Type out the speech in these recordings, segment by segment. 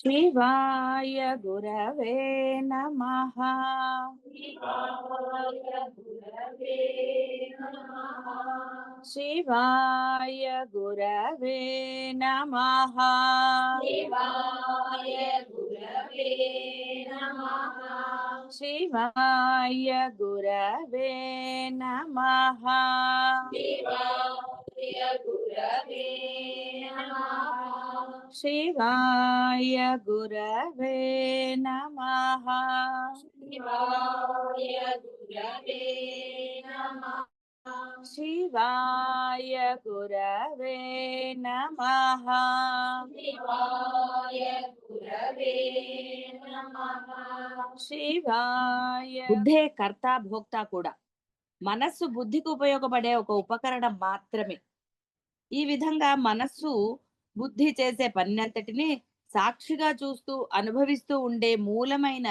शिवाय गुरवे नमः। शिवाय गुरवे नमः। शिवाय गुरवे नमः। शिवाय गुरवे नमः। शिवाय गुरवे नमः। शिवाय गुरवे नमः। शिवाय गुरवे नमः। शिवाय गुरवे नमः। शिवाय गुरवे नमः। శివాయ. బుద్ధే కర్త భోక్త కూడా. మనస్సు బుద్ధికి ఉపయోగపడే ఒక ఉపకరణం మాత్రమే. ఈ విధంగా మనస్సు బుద్ధి చేసే పనంతటిని సాక్షిగా చూస్తూ అనుభవిస్తూ ఉండే మూలమైన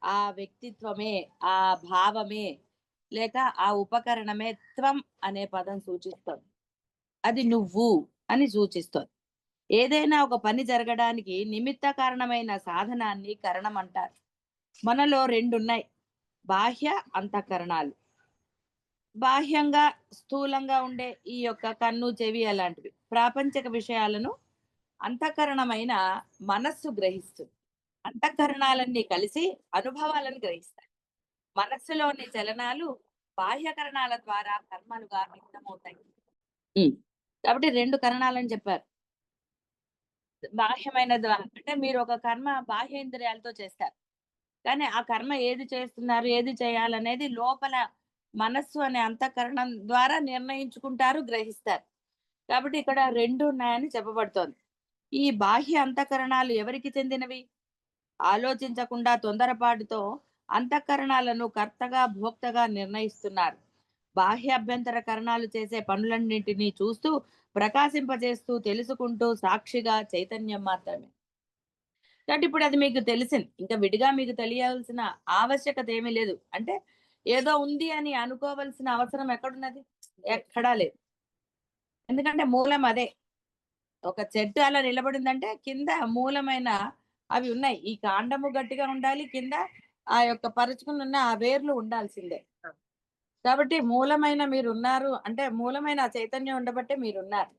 ఆ వ్యక్తిత్వమే, ఆ భావమే, లేక ఆ ఉపకరణమే త్వం అనే పదం సూచిస్తుంది. అది నువ్వు అని సూచిస్తుంది. ఏదైనా ఒక పని జరగడానికి నిమిత్త కారణమైన సాధనాన్ని కరణం అంటారు. మనలో రెండున్నాయి: బాహ్య అంతఃకరణాలు. బాహ్యంగా స్థూలంగా ఉండే ఈ యొక్క కన్ను, చెవి అలాంటివి ప్రాపంచిక విషయాలను అంతఃకరణమైన మనస్సు గ్రహిస్తుంది. అంతఃకరణాలన్నీ కలిసి అనుభవాలను గ్రహిస్తాయి. మనస్సులోని చలనాలు బాహ్యకరణాల ద్వారా కర్మలుగా వ్యక్తమవుతాయి. కాబట్టి రెండు కరణాలని చెప్పారు. బాహ్యమైన అంటే మీరు ఒక కర్మ బాహ్యేంద్రియాలతో చేస్తారు, కానీ ఆ కర్మ ఏది చేస్తున్నారు, ఏది చేయాలనేది లోపల మనస్సు అనే అంతఃకరణం ద్వారా నిర్ణయించుకుంటారు, గ్రహిస్తారు. కాబట్టి ఇక్కడ రెండు ఉన్నాయని చెప్పబడుతోంది. ఈ బాహ్య అంతఃకరణాలు ఎవరికి చెందినవి? ఆలోచించకుండా తొందరపాటుతో అంతఃకరణాలను కర్తగా భోక్తగా నిర్ణయిస్తున్నారు. బాహ్య అభ్యంతర కరణాలు చేసే పనులన్నింటినీ చూస్తూ ప్రకాశింపజేస్తూ తెలుసుకుంటూ సాక్షిగా చైతన్యం మాత్రమే. కాబట్టి ఇప్పుడు అది మీకు తెలిసింది, ఇంకా విడిగా మీకు తెలియాల్సిన ఆవశ్యకత ఏమీ లేదు. అంటే ఏదో ఉంది అని అనుకోవలసిన అవసరం ఎక్కడున్నది? ఎక్కడా లేదు. ఎందుకంటే మూలం అదే. ఒక చెట్టు అలా నిలబడిందంటే కింద మూలమైన అవి ఉన్నాయి. ఈ కాండము గట్టిగా ఉండాలి, కింద ఆ యొక్క పరుచుకుని ఉన్న ఆ వేర్లు ఉండాల్సిందే. కాబట్టి మూలమైన మీరు ఉన్నారు అంటే మూలమైన ఆ చైతన్యం ఉండబట్టే మీరున్నారు.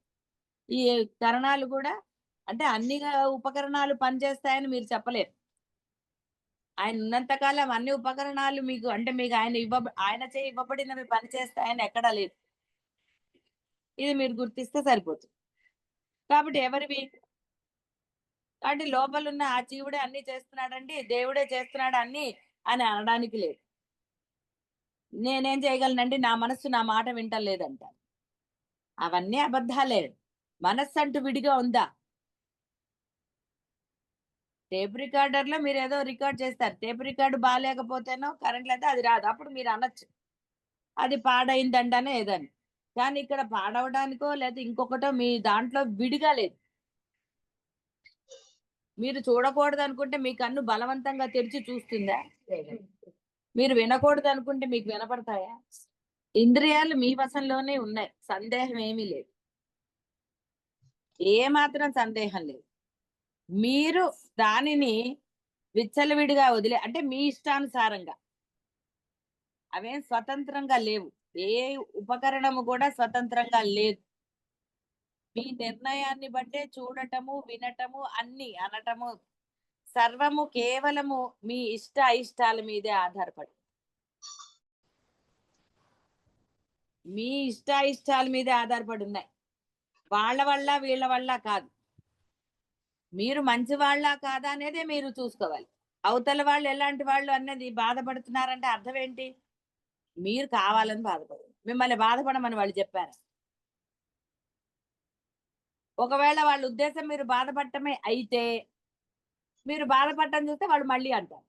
ఈ కరణాలు కూడా అంటే అన్ని ఉపకరణాలు పనిచేస్తాయని మీరు చెప్పలేరు. ఆయన ఉన్నంత కాలం అన్ని ఉపకరణాలు మీకు అంటే మీకు ఆయన చే ఇవ్వబడినవి పనిచేస్తాయని ఎక్కడా లేదు. ఇది మీరు గుర్తిస్తే సరిపోతుంది. కాబట్టి ఎవరివి? కాబట్టి లోపలున్న ఆ జీవుడే అన్ని చేస్తున్నాడండి, దేవుడే చేస్తున్నాడు అన్ని అని అనడానికి లేదు. నేనేం చేయగలనండి, నా మనస్సు నా మాట వింటలేదంట. అవన్నీ అబద్ధాలే. మనస్సు అంటూ విడిగా ఉందా? టేప్ రికార్డర్ లో మీరు ఏదో రికార్డ్ చేస్తారు, టేప్ రికార్డు బాగాలేకపోతేనో కరెంట్ లేదా అది రాదు, అప్పుడు మీరు అనొచ్చు అది పాడైందంటనే ఏదని. కానీ ఇక్కడ పాడవడానికో లేదా ఇంకొకటో మీ దాంట్లో విడిగా లేదు. మీరు చూడకూడదు అనుకుంటే మీ కన్ను బలవంతంగా తెరిచి చూస్తుందా? మీరు వినకూడదు అనుకుంటే మీకు వినపడతాయా? ఇంద్రియాలు మీ వశంలోనే ఉన్నాయి, సందేహం ఏమీ లేదు. ఏ మాత్రం సందేహం లేదు. మీరు దానిని విచ్చలవిడిగా వదిలే అంటే మీ ఇష్టానుసారంగా, అవేం స్వతంత్రంగా లేవు. ఏ ఉపకరణము కూడా స్వతంత్రంగా లేదు. మీ నిర్ణయాన్ని బట్టే చూడటము, వినటము, అన్ని అనటము సర్వము కేవలము మీ ఇష్ట అయిష్టాల మీదే ఆధారపడి, మీ ఇష్ట అయిష్టాల మీదే ఆధారపడి ఉన్నాయి. వాళ్ళ వల్ల వీళ్ళ వల్ల కాదు. మీరు మంచి వాళ్ళ కాదా అనేదే మీరు చూసుకోవాలి. అవతల వాళ్ళు ఎలాంటి వాళ్ళు అన్నది బాధపడుతున్నారంటే అర్థం ఏంటి? మీరు కావాలని బాధపడరు. మిమ్మల్ని బాధపడమని వాళ్ళు చెప్పారు. ఒకవేళ వాళ్ళ ఉద్దేశం మీరు బాధపడటమే అయితే మీరు బాధపడటం చూస్తే వాళ్ళు మళ్ళీ అంటారు.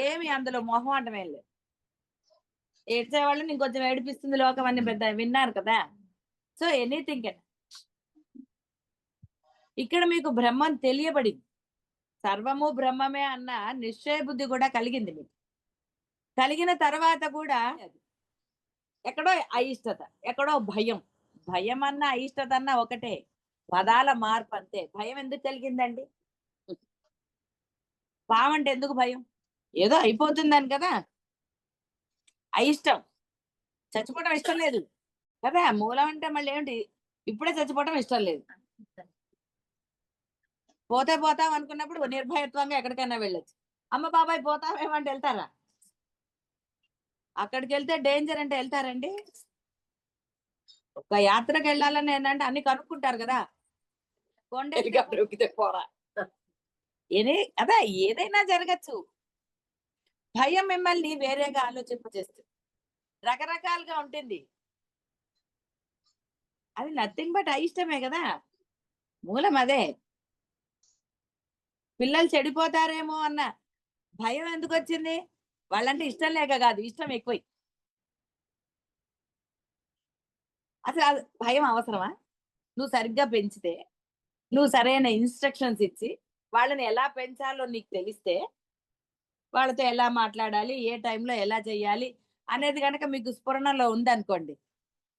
ఏమి అందులో మొహమాటం ఏం లేదు. ఏడ్చేవాళ్ళని ఇంకొంచెం ఏడిపిస్తుంది లోకం అని పెద్ద విన్నారు కదా. So anything. ఇక్కడ మీకు బ్రహ్మం తెలియబడింది, సర్వము బ్రహ్మమే అన్న నిశ్చయ బుద్ధి కూడా కలిగింది మీకు. కలిగిన తర్వాత కూడా ఎక్కడో అయిష్టత, ఎక్కడో భయం. భయం అన్న అయిష్టత అన్న ఒకటే, పదాల మార్పు అంతే. భయం ఎందుకు కలిగిందండి? పాము అంటే ఎందుకు భయం? ఏదో అయిపోతుందని కదా, అయిష్టం. చచ్చిపోవడం ఇష్టం లేదు కదా. మూలం అంటే మళ్ళీ ఏమిటి? ఇప్పుడే చచ్చిపోవడం ఇష్టం లేదు. పోతే పోతాం అనుకున్నప్పుడు నిర్భయత్వంగా ఎక్కడికైనా వెళ్ళొచ్చు. అమ్మ బాబాయ్ పోతామేమంటే వెళ్తారా? అక్కడికి వెళ్తే డేంజర్ అంటే వెళ్తారండి? ఒక యాత్రకు వెళ్ళాలని ఏంటంటే అన్ని కనుక్కుంటారు కదా. కొండెక్కితే పోరా అదే ఏదైనా జరగచ్చు. భయం మిమ్మల్ని వేరేగా ఆలోచింపజేస్తుంది, రకరకాలుగా ఉంటుంది. అది నథింగ్ బట్ అయిష్టమే కదా, మూలం అదే. పిల్లలు చెడిపోతారేమో అన్న భయం ఎందుకు వచ్చింది? వాళ్ళంటే ఇష్టం లేక కాదు, ఇష్టం ఎక్కువై. అసలు అది భయం అవసరమా? నువ్వు సరిగ్గా పెంచితే, నువ్వు సరైన ఇన్స్ట్రక్షన్స్ ఇచ్చి వాళ్ళని ఎలా పెంచాలో నీకు తెలిస్తే, వాళ్ళతో ఎలా మాట్లాడాలి, ఏ టైంలో ఎలా చెయ్యాలి అనేది కనుక మీకు స్ఫురణలో ఉందనుకోండి,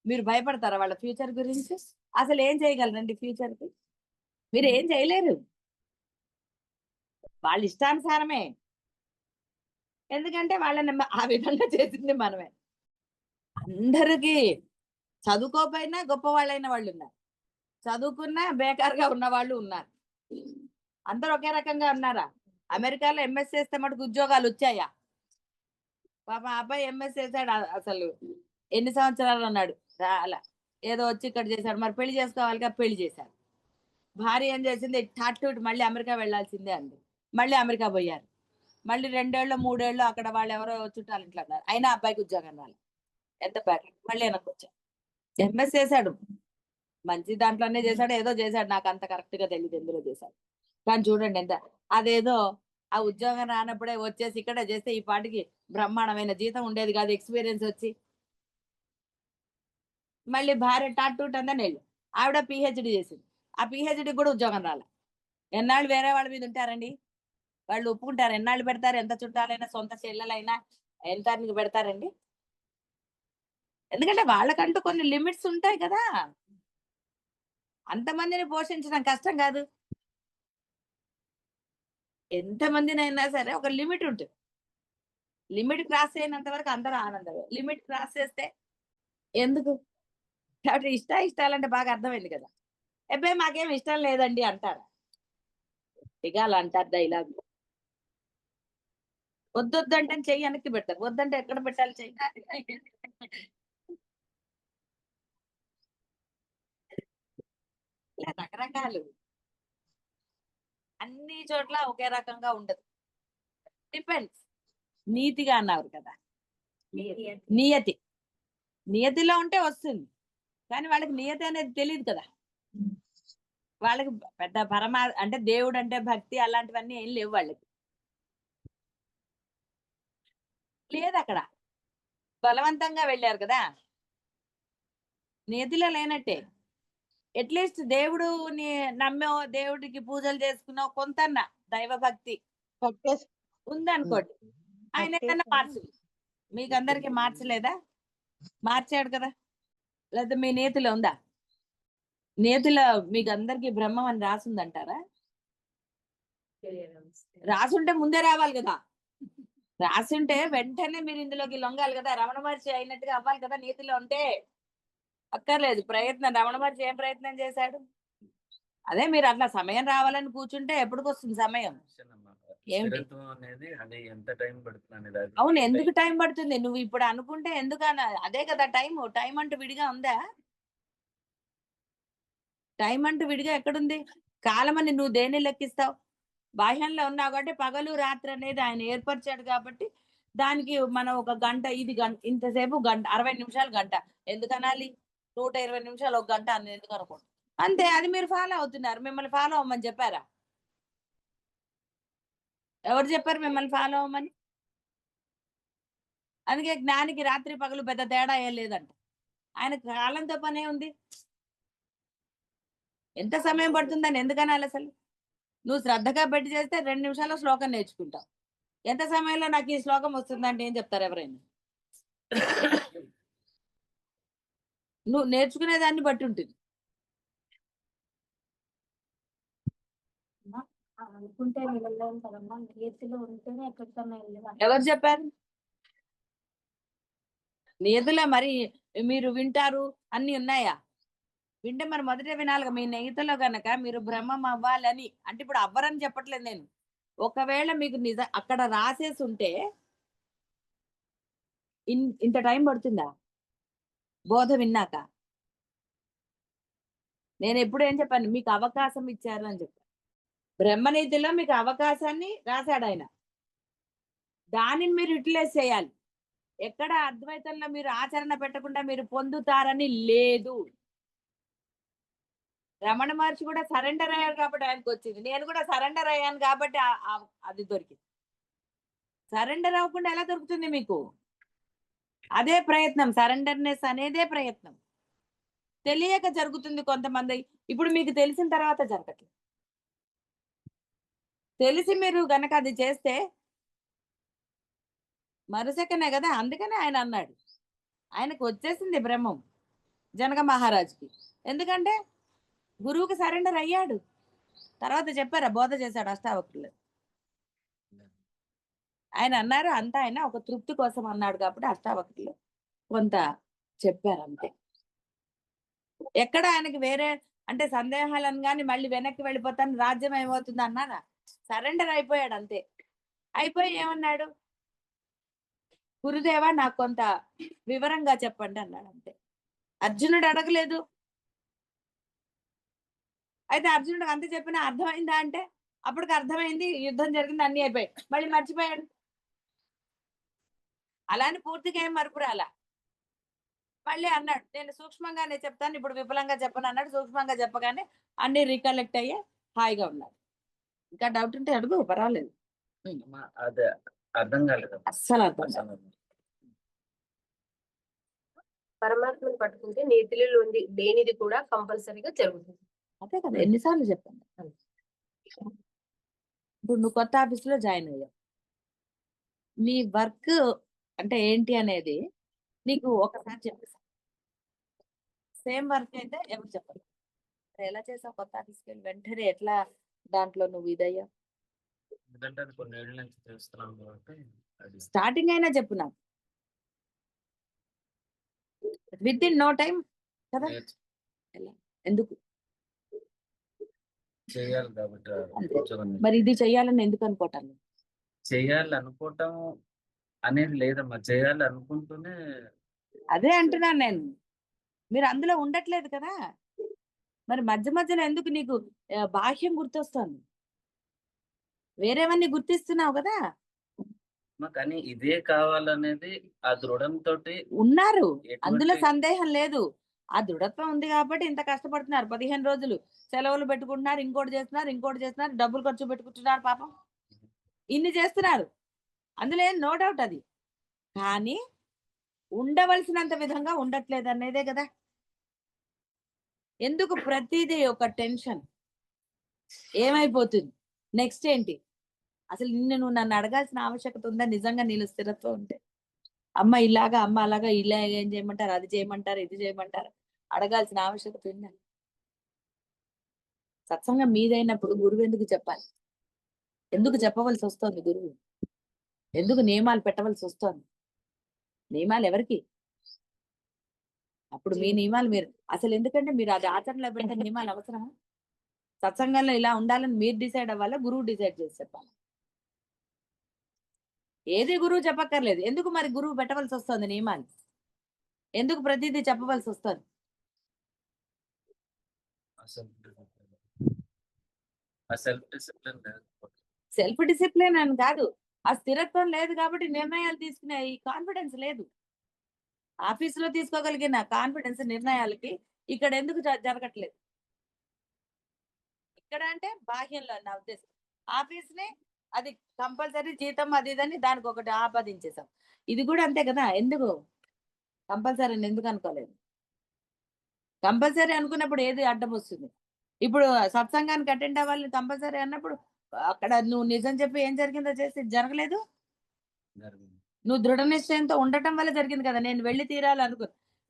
మీరు భయపడతారా వాళ్ళ ఫ్యూచర్ గురించి? అసలు ఏం చేయగలరండి ఫ్యూచర్ కి? మీరు ఏం చేయలేరు. వాళ్ళ ఇష్టానుసారమే. ఎందుకంటే వాళ్ళని ఆ విధంగా చేసింది మనమే. అందరికీ చదువుకోపోయినా గొప్ప వాళ్ళైన వాళ్ళు ఉన్నారు, చదువుకున్నా బేకార్గా ఉన్న వాళ్ళు ఉన్నారు. అందరూ ఒకే రకంగా ఉన్నారా? అమెరికాలో ఎంఎస్ చేస్తే మటుకు ఉద్యోగాలు వచ్చాయా? పాప అబ్బాయి ఎంఎస్ చేశాడు, అసలు ఎన్ని సంవత్సరాలు అన్నాడు అలా ఏదో వచ్చి ఇక్కడ చేశాడు. మరి పెళ్లి చేసుకోవాలిగా, పెళ్లి చేశాడు. భార్య ఏం చేసింది, టాటూ మళ్ళీ అమెరికా వెళ్లాల్సిందే అంది. మళ్ళీ అమెరికా పోయారు. మళ్ళీ 2 ఏళ్ళు 3 ఏళ్ళు అక్కడ వాళ్ళు ఎవరో చుట్టాలు ఇంట్లో అన్నారు. అయినా అబ్బాయికి ఉద్యోగం రాలి. ఎంత బ్యాక్ మళ్ళీ వెనక్కి వచ్చాడు. ఎంఎస్ చేశాడు, మంచి దాంట్లోనే చేశాడు, ఏదో చేశాడు, నాకు అంత కరెక్ట్ గా తెలియదు ఎందులో చేశాడు. కానీ చూడండి ఎంత అదేదో ఆ ఉద్యోగం రానప్పుడే వచ్చేసి ఇక్కడ చేస్తే ఈ పాటికి బ్రహ్మాండమైన జీతం ఉండేది కాదు, ఎక్స్పీరియన్స్ వచ్చి. మళ్ళీ భార్య టాటూట్ అందని వెళ్ళు, ఆవిడ పిహెచ్డి చేసింది. ఆ పిహెచ్డి కూడా ఉద్యోగం రాలే. ఎన్నాళ్ళు వేరే వాళ్ళ మీద ఉంటారండి? వాళ్ళు ఒప్పుకుంటారు? ఎన్నాళ్ళు పెడతారు? ఎంత చుట్టాలైనా సొంత చెల్లెలైనా ఎంత పెడతారండి? ఎందుకంటే వాళ్ళకంటూ కొన్ని లిమిట్స్ ఉంటాయి కదా. అంతమందిని పోషించడం కష్టం కాదు. ఎంతమందినైనా సరే ఒక లిమిట్ ఉంటుంది. లిమిట్ క్రాస్ అయినంత వరకు అందరూ ఆనందమే. లిమిట్ క్రాస్ చేస్తే ఎందుకు? కాబట్టి ఇష్టాలంటే బాగా అర్థమైంది కదా. ఎబ్బే మాకేం ఇష్టం లేదండి అంటారు, ఇక అలా అంటారు డైలాగ్. వద్దొద్దంటే చెయ్యి వెనక్కి పెడతారు, వద్దంటే ఎక్కడ పెట్టాలి చెయ్యి? ఇలా రకరకాలు, అన్ని చోట్ల ఒకే రకంగా ఉండదు. డిపెండ్స్. నీతిగా అన్నారు కదా, నియతి. నియతిలో ఉంటే వస్తుంది, కానీ వాళ్ళకి నియతి అనేది తెలియదు కదా. వాళ్ళకి పెద్ద అంటే దేవుడు అంటే భక్తి అలాంటివన్నీ ఏం లేవు వాళ్ళకి. లేదు అక్కడ, బలవంతంగా వెళ్ళారు కదా, నియతిలో లేనట్టే. అట్లీస్ట్ దేవుడుని నమ్మో, దేవుడికి పూజలు చేసుకున్నావు, కొంత దైవ భక్తి ఉందనుకోండి, ఆయన ఏదన్నా మార్చు. మీకు అందరికి మార్చలేదా? మార్చాడు కదా. లేదా మీ నేతిలో ఉందా? నేతిలో మీకు అందరికి బ్రహ్మం అని రాసుందంటారా? రాసుంటే ముందే రావాలి కదా. రాసుంటే వెంటనే మీరు ఇందులోకి లొంగాలి కదా, రమణ మహర్షి అయినట్టుగా అవ్వాలి కదా నీతిలో ఉంటే. అక్కర్లేదు ప్రయత్నం. రమణ మహర్షి ఏం ప్రయత్నం చేశాడు? అదే మీరు అట్లా సమయం రావాలని కూర్చుంటే ఎప్పటికొస్తుంది సమయం? ఏమిటి? అవును, ఎందుకు టైం పడుతుంది? నువ్వు ఇప్పుడు అనుకుంటే ఎందుకన్నా అదే కదా టైం. టైం అంటూ విడిగా ఉందా? టైం అంటూ విడిగా ఎక్కడుంది? కాలం అని నువ్వు దేన్ని లెక్కిస్తావు? బాహ్యంలో ఉన్నావు కాబట్టి పగలు రాత్రి అనేది ఆయన ఏర్పరిచాడు కాబట్టి దానికి మనం ఒక గంట, ఇది గంట, ఇంతసేపు గంట, 60 నిమిషాలు గంట ఎందుకు అనాలి? 120 నిమిషాలు ఒక గంట అని ఎందుకు అనుకోండి? అంతే. అది మీరు ఫాలో అవుతున్నారు. మిమ్మల్ని ఫాలో అవ్వమని చెప్పారా? ఎవరు చెప్పారు మిమ్మల్ని ఫాలో అవ్వమని? అందుకే జ్ఞానికి రాత్రి పగలు పెద్ద తేడా ఏం లేదంట. ఆయన కాలంతో పనే ఉంది. ఎంత సమయం పడుతుందని ఎందుకనాలి అసలు? నువ్వు శ్రద్ధగా పెట్టి చేస్తే 2 నిమిషాల్లో శ్లోకం నేర్చుకుంటావు. ఎంత సమయంలో నాకు ఈ శ్లోకం వస్తుందంటే ఏం చెప్తారు ఎవరైనా? నువ్వు నేర్చుకునే దాన్ని బట్టి ఉంటుంది. అనుకుంటే వెళ్ళలేం కదమ్మా, నియతిలో ఉంటేనే ఎక్కడికన్నా వెళ్ళాలి. ఎవరు చెప్పారు? నియతిలో మరి మీరు వింటారు అన్ని ఉన్నాయా? వింటే మరి మొదట వినాలిగా. మీ నియతిలో గనక మీరు బ్రహ్మం అవ్వాలని అంటే, ఇప్పుడు అవ్వరని చెప్పట్లేదు నేను. ఒకవేళ మీకు అక్కడ రాసేసి ఉంటే ఇంత టైం పడుతుందా బోధ విన్నాక? నేను ఎప్పుడు ఏం చెప్పాను? మీకు అవకాశం ఇచ్చారు అని చెప్పాను. బ్రహ్మనీతిలో మీకు అవకాశాన్ని రాశాడు ఆయన. దానిని మీరు యూటిలైజ్ చేయాలి. ఎక్కడ అద్వైతంలో మీరు ఆచరణ పెట్టకుండా మీరు పొందుతారని లేదు. రమణ మహర్షి కూడా సరెండర్ అయ్యారు కాబట్టి ఆయనకు వచ్చింది. నేను కూడా సరెండర్ అయ్యాను కాబట్టి అది దొరికింది. సరెండర్ అవ్వకుండా ఎలా దొరుకుతుంది మీకు? అదే ప్రయత్నం. సరెండర్నెస్ అనేదే ప్రయత్నం. తెలియక జరుగుతుంది కొంతమంది. ఇప్పుడు మీకు తెలిసిన తర్వాత జరగట్లేదు. తెలిసి మీరు గనక అది చేస్తే మరుసకనే కదా. అందుకనే ఆయన అన్నాడు, ఆయనకు వచ్చేసింది బ్రహ్మం జనక మహారాజుకి. ఎందుకంటే గురువుకి సరెండర్ అయ్యాడు. తర్వాత చెప్పారా? బోధ చేశాడు అష్టావక్రులు. ఆయన అన్నారు అంతా ఆయన ఒక తృప్తి కోసం అన్నాడు కాబట్టి అష్టావక్రులు కొంత చెప్పారు అంతే. ఎక్కడ ఆయనకి వేరే అంటే సందేహాలను కానీ మళ్ళీ వెనక్కి వెళ్ళిపోతాను రాజ్యం ఏమవుతుంది అన్నారా? సరెండర్ అయిపోయాడు అంతే. అయిపోయి ఏమన్నాడు? గురుదేవా నాకు కొంత వివరంగా చెప్పండి అన్నాడు అంతే. అర్జునుడు అడగలేదు. అయితే అర్జునుడికి అంత చెప్పినా అర్థమైందా అంటే అప్పటికి అర్థమైంది, యుద్ధం జరిగింది, అన్ని అయిపోయాయి, మళ్ళీ మర్చిపోయాడు. అలానే పూర్తిగా ఏం మరుపు రాలా. మళ్ళీ అన్నాడు నేను సూక్ష్మంగానే చెప్తాను, ఇప్పుడు విపులంగా చెప్పను అన్నాడు. సూక్ష్మంగా చెప్పగానే అన్ని రీకలెక్ట్ అయ్యే హాయిగా ఉన్నాడు. ఇంకా డౌట్ ఉంటే అడుగు, పర్వాలేదు. అదే అర్థం కాలేదు. అస్సలు అర్థం కాలేదు. పరమాత్మను పట్టుకుంటే నేతిలో ఉంది దేనిది కూడా కంపల్సరీగా జరుగుతుంది. అదే కదా ఎన్నిసార్లు చెప్పాను. ఇప్పుడు నువ్వు కొత్త ఆఫీసులో జాయిన్ అయ్యావు. నీ వర్క్ అంటే ఏంటి అనేది నీకు ఒకసారి చెప్పేసా. సేమ్ వర్క్ అయితే ఎవరు చెప్పరు. ఎలా చేసావు కొత్త ఆఫీస్కి వెళ్ళి వెంటనే ఎట్లా దాంట్లో నువ్వు ఇదయ్యా? ఎందుకంటే అది కొన్ని ఏళ్ళ నుంచి చేస్తున్నాం కాబట్టి అది స్టార్టింగ్ అయినా చెప్పు నాకు. విత్ ఇన్ నో టైం కదా. ఎలా? ఎందుకు చేయాలి కాబట్టి మరి ఇది చెయ్యాలని ఎందుకు అనుకోవటాను? చేయాలి అనుకోవటం అనేది లేదమ్మా, చేయాలి అనుకుంటూనే. అదే అంటున్నాను నేను. మీరు అందులో ఉండట్లేదు కదా. మరి మధ్య మధ్యలో ఎందుకు నీకు బాహ్యం గుర్తొస్తుంది? వేరేవన్నీ గుర్తిస్తున్నావు కదా. కానీ ఇదే కావాలనేది ఆ దృఢంతో ఉన్నారు, అందులో సందేహం లేదు. ఆ దృఢత్వం ఉంది కాబట్టి ఇంత కష్టపడుతున్నారు. 15 రోజులు సెలవులు పెట్టుకుంటున్నారు, ఇంకోటి చేస్తున్నారు, డబ్బులు ఖర్చు పెట్టుకుంటున్నారు. పాపం ఇన్ని చేస్తున్నారు, అందులో నో డౌట్. అది కానీ ఉండవలసినంత విధంగా ఉండట్లేదు అనేదే కదా. ఎందుకు ప్రతిదీ ఒక టెన్షన్? ఏమైపోతుంది నెక్స్ట్ ఏంటి? అసలు నువ్వు నన్ను అడగాల్సిన ఆవశ్యకత ఉందా? నిజంగా నీళ్ళు స్థిరత్వం ఉంటే అమ్మ ఇలాగా, అమ్మ అలాగా, ఇలా ఏం చేయమంటారు, అది చేయమంటారు, ఇది చేయమంటారు, అడగాల్సిన ఆవశ్యకత ఉందా? సత్సంగం మీదైనప్పుడు గురువు ఎందుకు చెప్పాలి? ఎందుకు చెప్పవలసి వస్తుంది గురువు? ఎందుకు నియమాలు పెట్టవలసి వస్తుంది? నియమాలు ఎవరికి? అప్పుడు మీ నియమాలు మీరు అసలు ఎందుకంటే మీరు అది ఆచరణలో పెట్టే నియమాలు అవసరమా? సత్సంగంలో ఇలా ఉండాలని మీరు డిసైడ్ అవ్వాలా, గురువు డిసైడ్ చేసి చెప్పాలి? ఏది గురువు చెప్పక్కర్లేదు. ఎందుకు మరి గురువు పెట్టవలసి వస్తుంది నియమాలు? ఎందుకు ప్రతిదీ చెప్పవలసి వస్తుంది? సెల్ఫ్ డిసిప్లిన్ అని కాదు, ఆ స్థిరత్వం లేదు కాబట్టి నిర్ణయాలు తీసుకునే ఈ కాన్ఫిడెన్స్ లేదు. ఆఫీసులో తీసుకోగలిగిన కాన్ఫిడెన్స్ నిర్ణయాలకి ఇక్కడ ఎందుకు జరగట్లేదు? ఇక్కడ అంటే బాహ్యంలో నా ఉద్దేశం. ఆఫీస్ ని అది కంపల్సరీ జీతం అది ఇదని దానికి ఒకటి ఆపాదించేసాం. ఇది కూడా అంతే కదా. ఎందుకు కంపల్సరీ ఎందుకు అనుకోలేదు? కంపల్సరీ అనుకున్నప్పుడు ఏది అడ్డం వస్తుంది? ఇప్పుడు సత్సంగానికి అటెండ్ అవ్వాలి కంపల్సరీ అన్నప్పుడు అక్కడ నువ్వు నిజం చెప్పి ఏం జరిగిందో చేసి జరగలేదు. నువ్వు దృఢ నిశ్చయంతో ఉండటం వల్ల జరిగింది కదా. నేను వెళ్ళి తీరాలి అనుకో,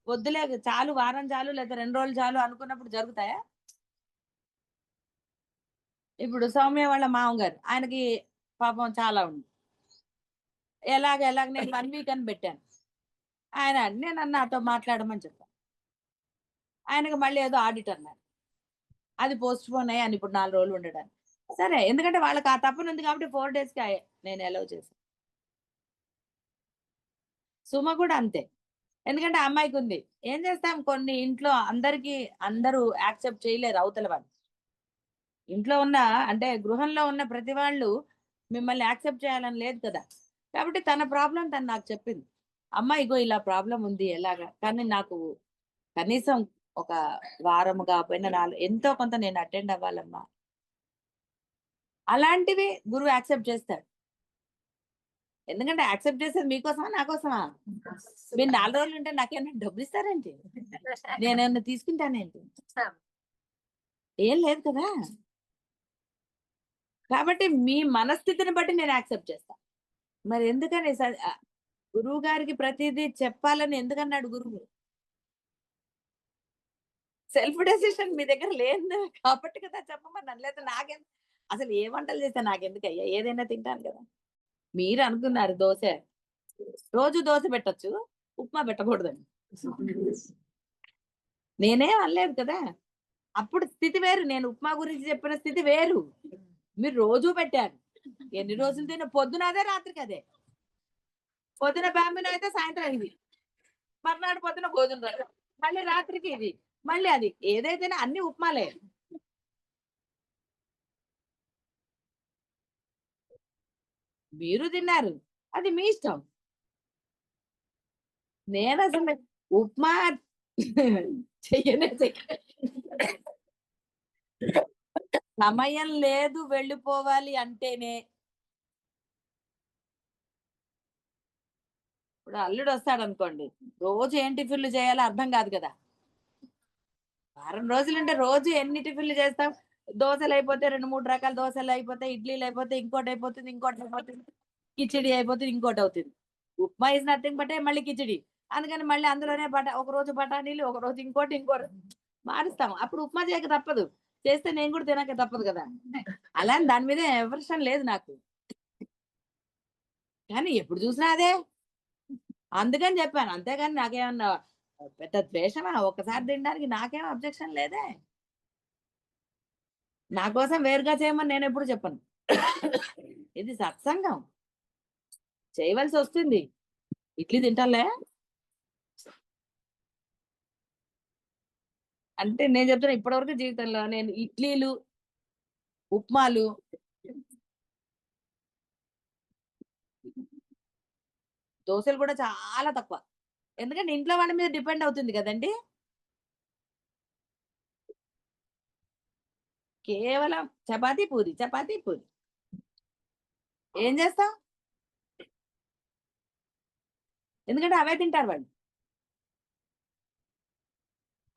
వద్దులే చాలు, వారం చాలు లేదా 2 రోజులు చాలు అనుకున్నప్పుడు జరుగుతాయా? ఇప్పుడు సౌమ్య వాళ్ళ మామగారు ఆయనకి పాపం చాలా ఉంది. ఎలాగ నేను 1 వీక్ అని పెట్టాను. ఆయన నేను నాతో మాట్లాడమని చెప్పాను. ఆయనకి మళ్ళీ ఏదో ఆడిట్ అన్నారు. అది పోస్ట్ పోన్ అయ్యాను ఇప్పుడు 4 రోజులు ఉండడానికి. సరే, ఎందుకంటే వాళ్ళకి ఆ తప్పన ఉంది కాబట్టి 4 డేస్కి నేను అలౌ చేశాను. సుమ కూడా అంతే, ఎందుకంటే ఆ అమ్మాయికి ఉంది. ఏం చేస్తాం, కొన్ని ఇంట్లో అందరూ యాక్సెప్ట్ చేయలేరు అవతల వాళ్ళు. ఇంట్లో ఉన్న అంటే గృహంలో ఉన్న ప్రతి వాళ్ళు మిమ్మల్ని యాక్సెప్ట్ చేయాలని లేదు కదా. కాబట్టి తన ప్రాబ్లం తను నాకు చెప్పింది. అమ్మ ఇగో ఇలా ప్రాబ్లం ఉంది ఎలాగా, కానీ నాకు కనీసం ఒక వారము కాకపోయినా 4 ఎంతో కొంత నేను అటెండ్ అవ్వాలమ్మా. అలాంటివి గురువు యాక్సెప్ట్ చేస్తాడు. ఎందుకంటే యాక్సెప్ట్ చేసేది మీకోసమా నాకోసమా? మీరు 4 రోజులు ఉంటే నాకేమైనా డబ్బులు ఇస్తారేంటి? నేనేమన్నా తీసుకుంటానేంటి? ఏం లేదు కదా. కాబట్టి మీ మనస్థితిని బట్టి నేను యాక్సెప్ట్ చేస్తా. మరి ఎందుకని గురువు గారికి ప్రతిదీ చెప్పాలని ఎందుకన్నాడు గురువు? సెల్ఫ్ డెసిషన్ మీ దగ్గర లేదు కాబట్టి కదా చెప్పమన్నాను. లేదా నాకేం, అసలు ఏ వంటలు చేస్తే నాకెందుకు అయ్యా, ఏదైనా తింటాను కదా. మీరు అనుకున్నారు దోశ, రోజు దోశ పెట్టచ్చు, ఉప్మా పెట్టకూడదని. నేనేం అనలేదు కదా. అప్పుడు స్థితి వేరు, నేను ఉప్మా గురించి చెప్పిన స్థితి వేరు. మీరు రోజు పెట్టారు, ఎన్ని రోజులు తిన్న, పొద్దున అదే రాత్రికి అదే. పొద్దున బ్యాంబినో అయితే సాయంత్రం ఇది, మర్నాడు పొద్దున గోధుమ రవ్వ, మళ్ళీ రాత్రికి ఇది, మళ్ళీ అది. ఏదైతేనే అన్ని ఉప్మాలే. మీరు తిన్నారు, అది మీ ఇష్టం. నేను అసలు ఉప్మా చెయ్యనే సమయం లేదు వెళ్ళిపోవాలి అంటేనే. ఇప్పుడు అల్లుడు వస్తాడు అనుకోండి, రోజు ఏం టిఫిన్లు చేయాలో అర్థం కాదు కదా. వారం రోజులుంటే రోజు ఎన్ని టిఫిన్లు చేస్తాం? దోశలు అయిపోతే 2-3 రకాల దోశలు అయిపోతాయి, ఇడ్లీలు అయిపోతే ఇంకోటి అయిపోతుంది, కిచిడి అయిపోతుంది, ఇంకోటి అవుతుంది. ఉప్మా ఇస్ నథింగ్ బట్ మళ్ళీ కిచిడి. అందుకని మళ్ళీ అందులోనే ఒక రోజు బఠానీలు, ఒక రోజు ఇంకోటి మారుస్తాం. అప్పుడు ఉప్మా చేయక తప్పదు, చేస్తే నేను కూడా తినక తప్పదు కదా. అలా దాని మీద ఎవర్షన్ లేదు నాకు, కానీ ఎప్పుడు చూసినా అదే. అందుకని చెప్పాను, అంతేగాని నాకేమన్నా పెద్ద ద్వేషమా? ఒక్కసారి తినడానికి నాకేం అబ్జెక్షన్ లేదే. నా కోసం వేరుగా చేయమని నేను ఎప్పుడు చెప్పను. ఇది సత్సంగం, చేయవలసి వస్తుంది. ఇడ్లీ తింటాలే అంటే నేను చెప్తున్నా, ఇప్పటివరకు జీవితంలో నేను ఇడ్లీలు, ఉప్మాలు, దోశలు కూడా చాలా తక్కువ. ఎందుకంటే ఇంట్లో వాళ్ళ మీద డిపెండ్ అవుతుంది కదండి. కేవలం చపాతీ పూరి, చపాతీ పూరి. ఏం చేస్తాం, ఎందుకంటే అవే తింటారు వాళ్ళు.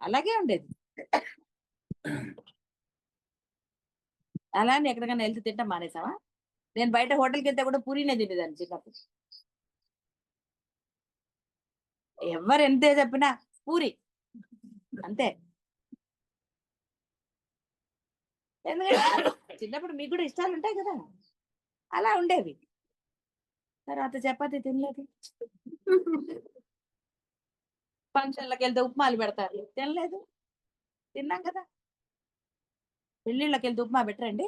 అలాగే ఉండేది. అలా అని ఎక్కడికైనా వెళ్తే తింటాం మానేసావా? నేను బయట హోటల్కి వెళ్తే కూడా పూరీనే తినేదాన్ని చిన్నప్పుడు. ఎవరు ఎంతే చెప్పినా పూరి అంతే. ఎందుకంటే చిన్నప్పుడు మీకు కూడా ఇష్టాలు ఉంటాయి కదా, అలా ఉండేవి. తర్వాత చపాతీ తినలేదు. ఫంక్షన్లకు వెళ్తే ఉప్మాలు పెడతారు, తినలేదు. తిన్నాం కదా. పెళ్ళిళ్ళకి వెళ్తే ఉప్మా పెట్టరండి,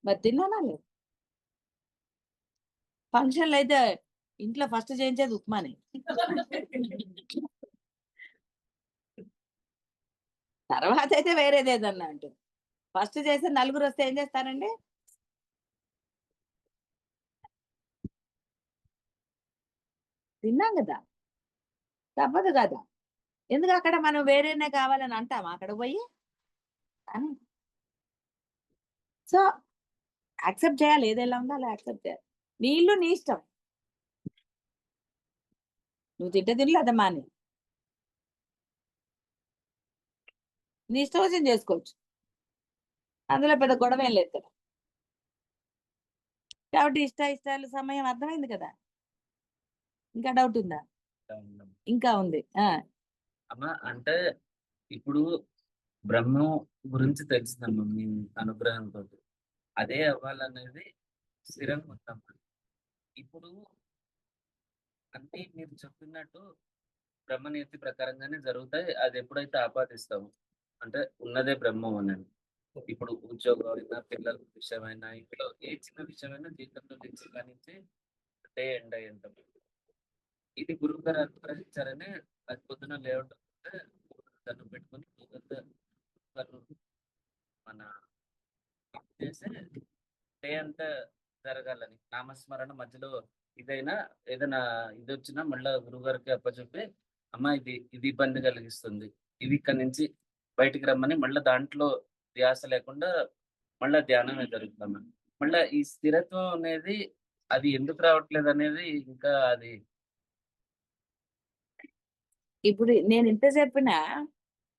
మరి తిన్నానా లేదు. ఫంక్షన్లు అయితే ఇంట్లో ఫస్ట్ చేయించేది ఉప్మాని. తర్వాత అయితే వేరేది ఏదన్నా అంటుంది. ఫస్ట్ చేస్తే నలుగురు వస్తే ఏం చేస్తారండి? తిన్నాం కదా, తప్పదు కదా. ఎందుకు అక్కడ మనం వేరేనే కావాలని అంటామా అక్కడ పోయి అని? సో యాక్సెప్ట్ చేయాలి, ఏదైనా ఉండాలి యాక్సెప్ట్ చేయాలి. నీ ఇల్లు నీ ఇష్టం, నువ్వు తినలేదు మాని, నీ ఇష్టం వచ్చింది చేసుకోవచ్చు. అందులో పెద్ద గొడవ ఏం లేదు కదా. కాబట్టి ఇష్టాలు సమయం అర్థమైంది కదా. ఇంకా డౌట్ ఉందా? ఇంకా ఉంది. అమ్మ అంటే ఇప్పుడు బ్రహ్మం గురించి తెలిసిందమ్మా మీ అనుగ్రహంతో. అదే అవ్వాలనేది స్థిరంగా ఉందమ్మా. ఇప్పుడు అన్ని మీరు చెప్పినట్టు బ్రహ్మనీతి ప్రకారంగానే జరుగుతాయి. అది ఎప్పుడైతే ఆపాదిస్తాము అంటే ఉన్నదే బ్రహ్మం అని. ఇప్పుడు ఉద్యోగం అయినా, పిల్లల విషయమైనా, ఇంట్లో ఏ చిన్న విషయమైనా జీవితంలో నుంచి కానించి డే ఎండ్ అయ్యేంత ఇది గురువు గారు అనుగ్రహించారని అది పొద్దున లేవడం దండం పెట్టుకొని గారు మన చేసే డే అంతా జరగాలని నామస్మరణ మధ్యలో ఇదైనా ఏదైనా ఇది వచ్చినా మళ్ళా గురువు గారికి అప్పచెప్పి అమ్మ ఇది ఇబ్బంది కలిగిస్తుంది, ఇది ఇక్కడి నుంచి బయటికి రమ్మని మళ్ళీ దాంట్లో ధ్యాస లేకుండా మళ్ళా ధ్యానమే జరుగుతాం. మళ్ళా ఈ స్థిరత్వం అనేది అది ఎందుకు రావట్లేదు అనేది ఇంకా అది ఇప్పుడు నేను ఇంత చెప్పినా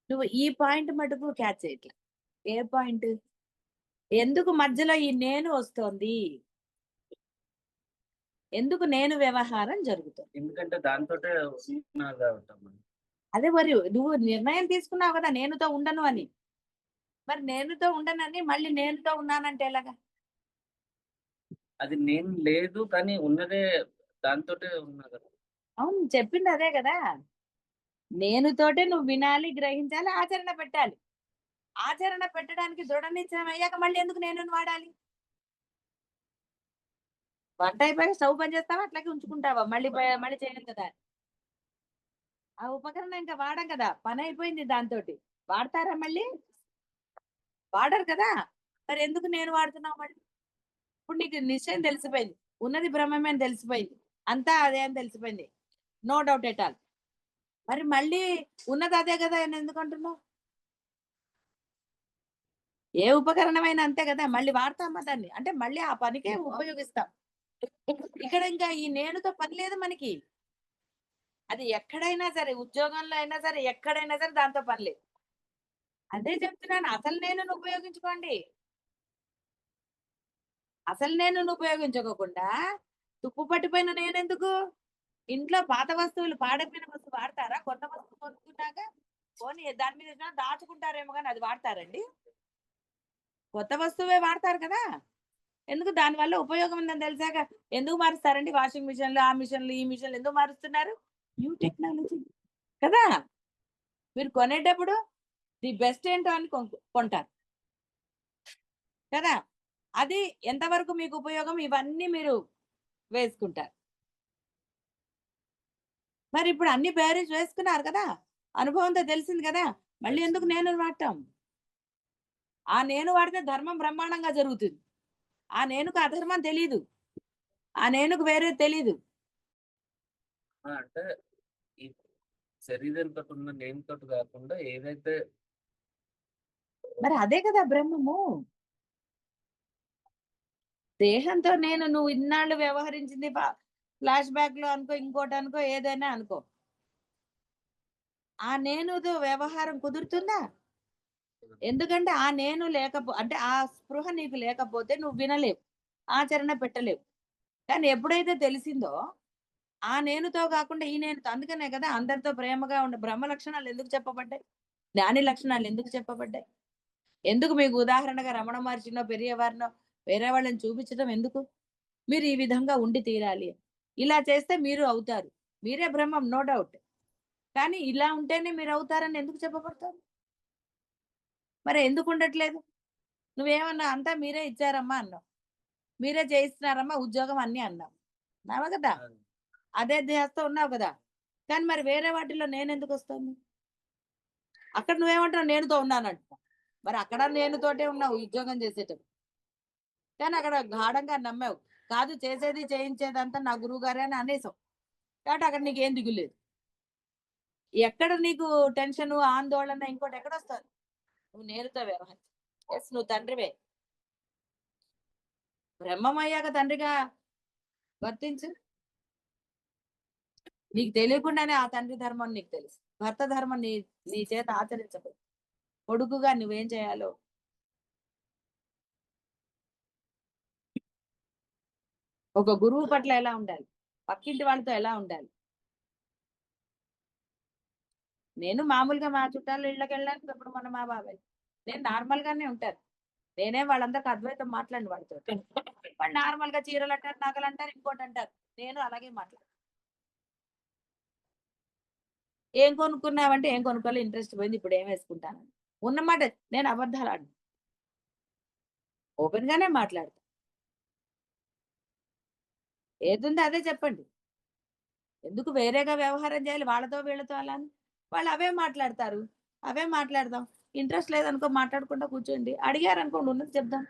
నువ్వు ఈ పాయింట్ మటుకు క్యాచ్ చేయట్లే. ఏ పాయింట్? ఎందుకు మధ్యలో ఈ నేను వస్తోంది? ఎందుకు నేను వ్యవహారం జరుగుతుంది? ఎందుకంటే దాంతోటే ఉన్నా కాబట్టి అదే మరి నువ్వు నిర్ణయం తీసుకున్నావు కదా నేనుతో ఉండను అని. మరి నేనుతో ఉండనని మళ్ళీ నేనుతో ఉన్నానంటే ఎలాగా? అది నేను లేదు కానీ ఉన్నదే దాంతోటే ఉన్నా కదా. అవును, చెప్పింది అదే కదా. నేనుతోటే నువ్వు వినాలి, గ్రహించాలి, ఆచరణ పెట్టాలి. ఆచరణ పెట్టడానికి దృఢ నిశ్చయం అయ్యాక మళ్ళీ ఎందుకు నేను వాడాలి? వంట అయిపోయాక స్టవ్ పని చేస్తావా అట్లాగే ఉంచుకుంటావా? మళ్ళీ చేయను కదా. ఆ ఉపకరణం ఇంకా వాడం కదా, పని అయిపోయింది దాంతోటి. వాడతారా మళ్ళీ? వాడరు కదా. మరి ఎందుకు నేను వాడుతున్నావు మళ్ళీ? ఇప్పుడు నీకు నిశ్చయం తెలిసిపోయింది, ఉన్నది బ్రహ్మమే అని తెలిసిపోయింది, అంతా అదే అని తెలిసిపోయింది, నో డౌట్ ఎట్ ఆల్. మరి మళ్ళీ ఉన్నది అదే కదా అని ఎందుకు అంటున్నావు? ఏ ఉపకరణమైనా అంతే కదా, మళ్ళీ వాడతామా దాన్ని అంటే మళ్ళీ ఆ పనికే ఉపయోగిస్తాం. ఇక్కడ ఇంకా ఈ నేనుతో పని లేదు మనకి. అది ఎక్కడైనా సరే, ఉద్యోగంలో అయినా సరే, ఎక్కడైనా సరే దాంతో పని లేదు. అదే చెప్తున్నాను, అసలు నేను ఉపయోగించుకోండి. అసలు నేను ఉపయోగించుకోకుండా తుప్పు పట్టిపోయిన నేనెందుకు? ఇంట్లో పాత వస్తువులు, పాడైపోయిన వస్తువు వాడతారా? కొత్త వస్తువు కొనుక్కున్నాక పోనీ దాని మీద ఏదైనా దాచుకుంటారేమో కానీ అది వాడతారండి? కొత్త వస్తువే వాడతారు కదా. ఎందుకు? దానివల్ల ఉపయోగం ఉందని తెలిసాక ఎందుకు మారుస్తారండి? వాషింగ్ మిషన్లు, ఆ మిషన్లు, ఈ మిషన్లు ఎందుకు మారుస్తున్నారు? న్యూ టెక్నాలజీ కదా. మీరు కొనేటప్పుడు ది బెస్ట్ ఏంటో అని కొంటారు కదా. అది ఎంతవరకు మీకు ఉపయోగం ఇవన్నీ మీరు వేసుకుంటారు. మరి ఇప్పుడు అన్ని బేరీస్ వేసుకున్నారు కదా, అనుభవంతో తెలిసింది కదా, మళ్ళీ ఎందుకు నేను వాడటం? ఆ నేను వాడితే ధర్మం బ్రహ్మాండంగా జరుగుతుంది. ఆ నేనుకు అధర్మం తెలీదు, ఆ నేనుకు వేరే తెలీదు. అంటే ఈ శరీరంతో ఉన్న నేను తోటి కాకుండా ఏదైతే మరి అదే కదా బ్రహ్మము. దేహంతో నువ్వు ఇన్నాళ్ళు వ్యవహరించింది ఫ్లాష్ బ్యాక్ లో అనుకో, ఇంకోటి అనుకో, ఏదైనా అనుకో, ఆ నేనుతో వ్యవహారం కుదురుతుందా? ఎందుకంటే ఆ నేను అంటే ఆ స్పృహ నీకు లేకపోతే నువ్వు వినలేవు, ఆచరణ పెట్టలేవు. కానీ ఎప్పుడైతే తెలిసిందో ఆ నేనుతో కాకుండా ఈ నేనుతో, అందుకనే కదా అందరితో ప్రేమగా ఉండే బ్రహ్మ లక్షణాలు ఎందుకు చెప్పబడ్డాయి, జ్ఞాని లక్షణాలు ఎందుకు చెప్పబడ్డాయి? ఎందుకు మీకు ఉదాహరణగా రమణ మహర్షినో పెరియవారినో వేరే వాళ్ళని చూపించడం ఎందుకు? మీరు ఈ విధంగా ఉండి తీరాలి, ఇలా చేస్తే మీరు అవుతారు, మీరే బ్రహ్మం నో డౌట్, కానీ ఇలా ఉంటేనే మీరు అవుతారని ఎందుకు చెప్పబడతారు? మరి ఎందుకు ఉండట్లేదు? నువ్వేమన్నా అంతా మీరే ఇచ్చారమ్మా అన్నావు, మీరే చేయిస్తున్నారమ్మా ఉద్యోగం అన్ని అన్నావు, నావా కదా, అదే ధ్యాసతో ఉన్నావు కదా. కానీ మరి వేరే వాటిలో నేను ఎందుకు వస్తుంది? అక్కడ నువ్వేమంటావు? నేనుతో ఉన్నానంటున్నావు. మరి అక్కడ నేనుతోటే ఉన్నావు ఉద్యోగం చేసేటప్పుడు, కానీ అక్కడ గాఢంగా నమ్మావు, కాదు చేసేది చేయించేదంతా నా గురువు గారే అని అనేసావు, కాబట్టి అక్కడ నీకేం దిగులేదు. ఎక్కడ నీకు టెన్షన్, ఆందోళన, ఇంకోటి ఎక్కడ వస్తుంది? నువ్వు నేరుతో వ్యవహరించు. ఎస్, నువ్వు తండ్రివే, బ్రహ్మం అయ్యాక తండ్రిగా వర్తించు. నీకు తెలియకుండానే ఆ తండ్రి ధర్మం నీకు తెలుసు, భర్త ధర్మం నీ చేత ఆచరించబడు. కొడుకుగా నువ్వేం చేయాలో, ఒక గురువు పట్ల ఎలా ఉండాలి, పక్కింటి వాళ్ళతో ఎలా ఉండాలి, నేను మామూలుగా మా చుట్టాలు ఇళ్ళకి వెళ్ళడానికి ఇప్పుడు మన మా బాబాయ్ నేను నార్మల్ గానే ఉంటాను. నేనే వాళ్ళందరికి అద్వైతం మాట్లాడిన వాళ్ళతో. వాళ్ళు నార్మల్ గా చీరలు అంటారు, నగలు అంటారు, ఇంకోటి అంటారు. నేను అలాగే మాట్లాడు. ఏం కొనుక్కున్నావంటే ఏం కొనుక్కోవాలి, ఇంట్రెస్ట్ పోయింది, ఇప్పుడు ఏం వేసుకుంటాను ఉన్నమాట. నేను అబద్ధాలు ఆడు, ఓపెన్ గానే మాట్లాడతా. ఏదుందో అదే చెప్పండి. ఎందుకు వేరేగా వ్యవహారం చేయాలి వాళ్ళతో వీళ్ళతో అలా అని? వాళ్ళు అవే మాట్లాడతారు, అవే మాట్లాడదాం. ఇంట్రెస్ట్ లేదనుకో మాట్లాడకుండా కూర్చోండి. అడిగారు అనుకోండి ఉన్నది చెప్దాం.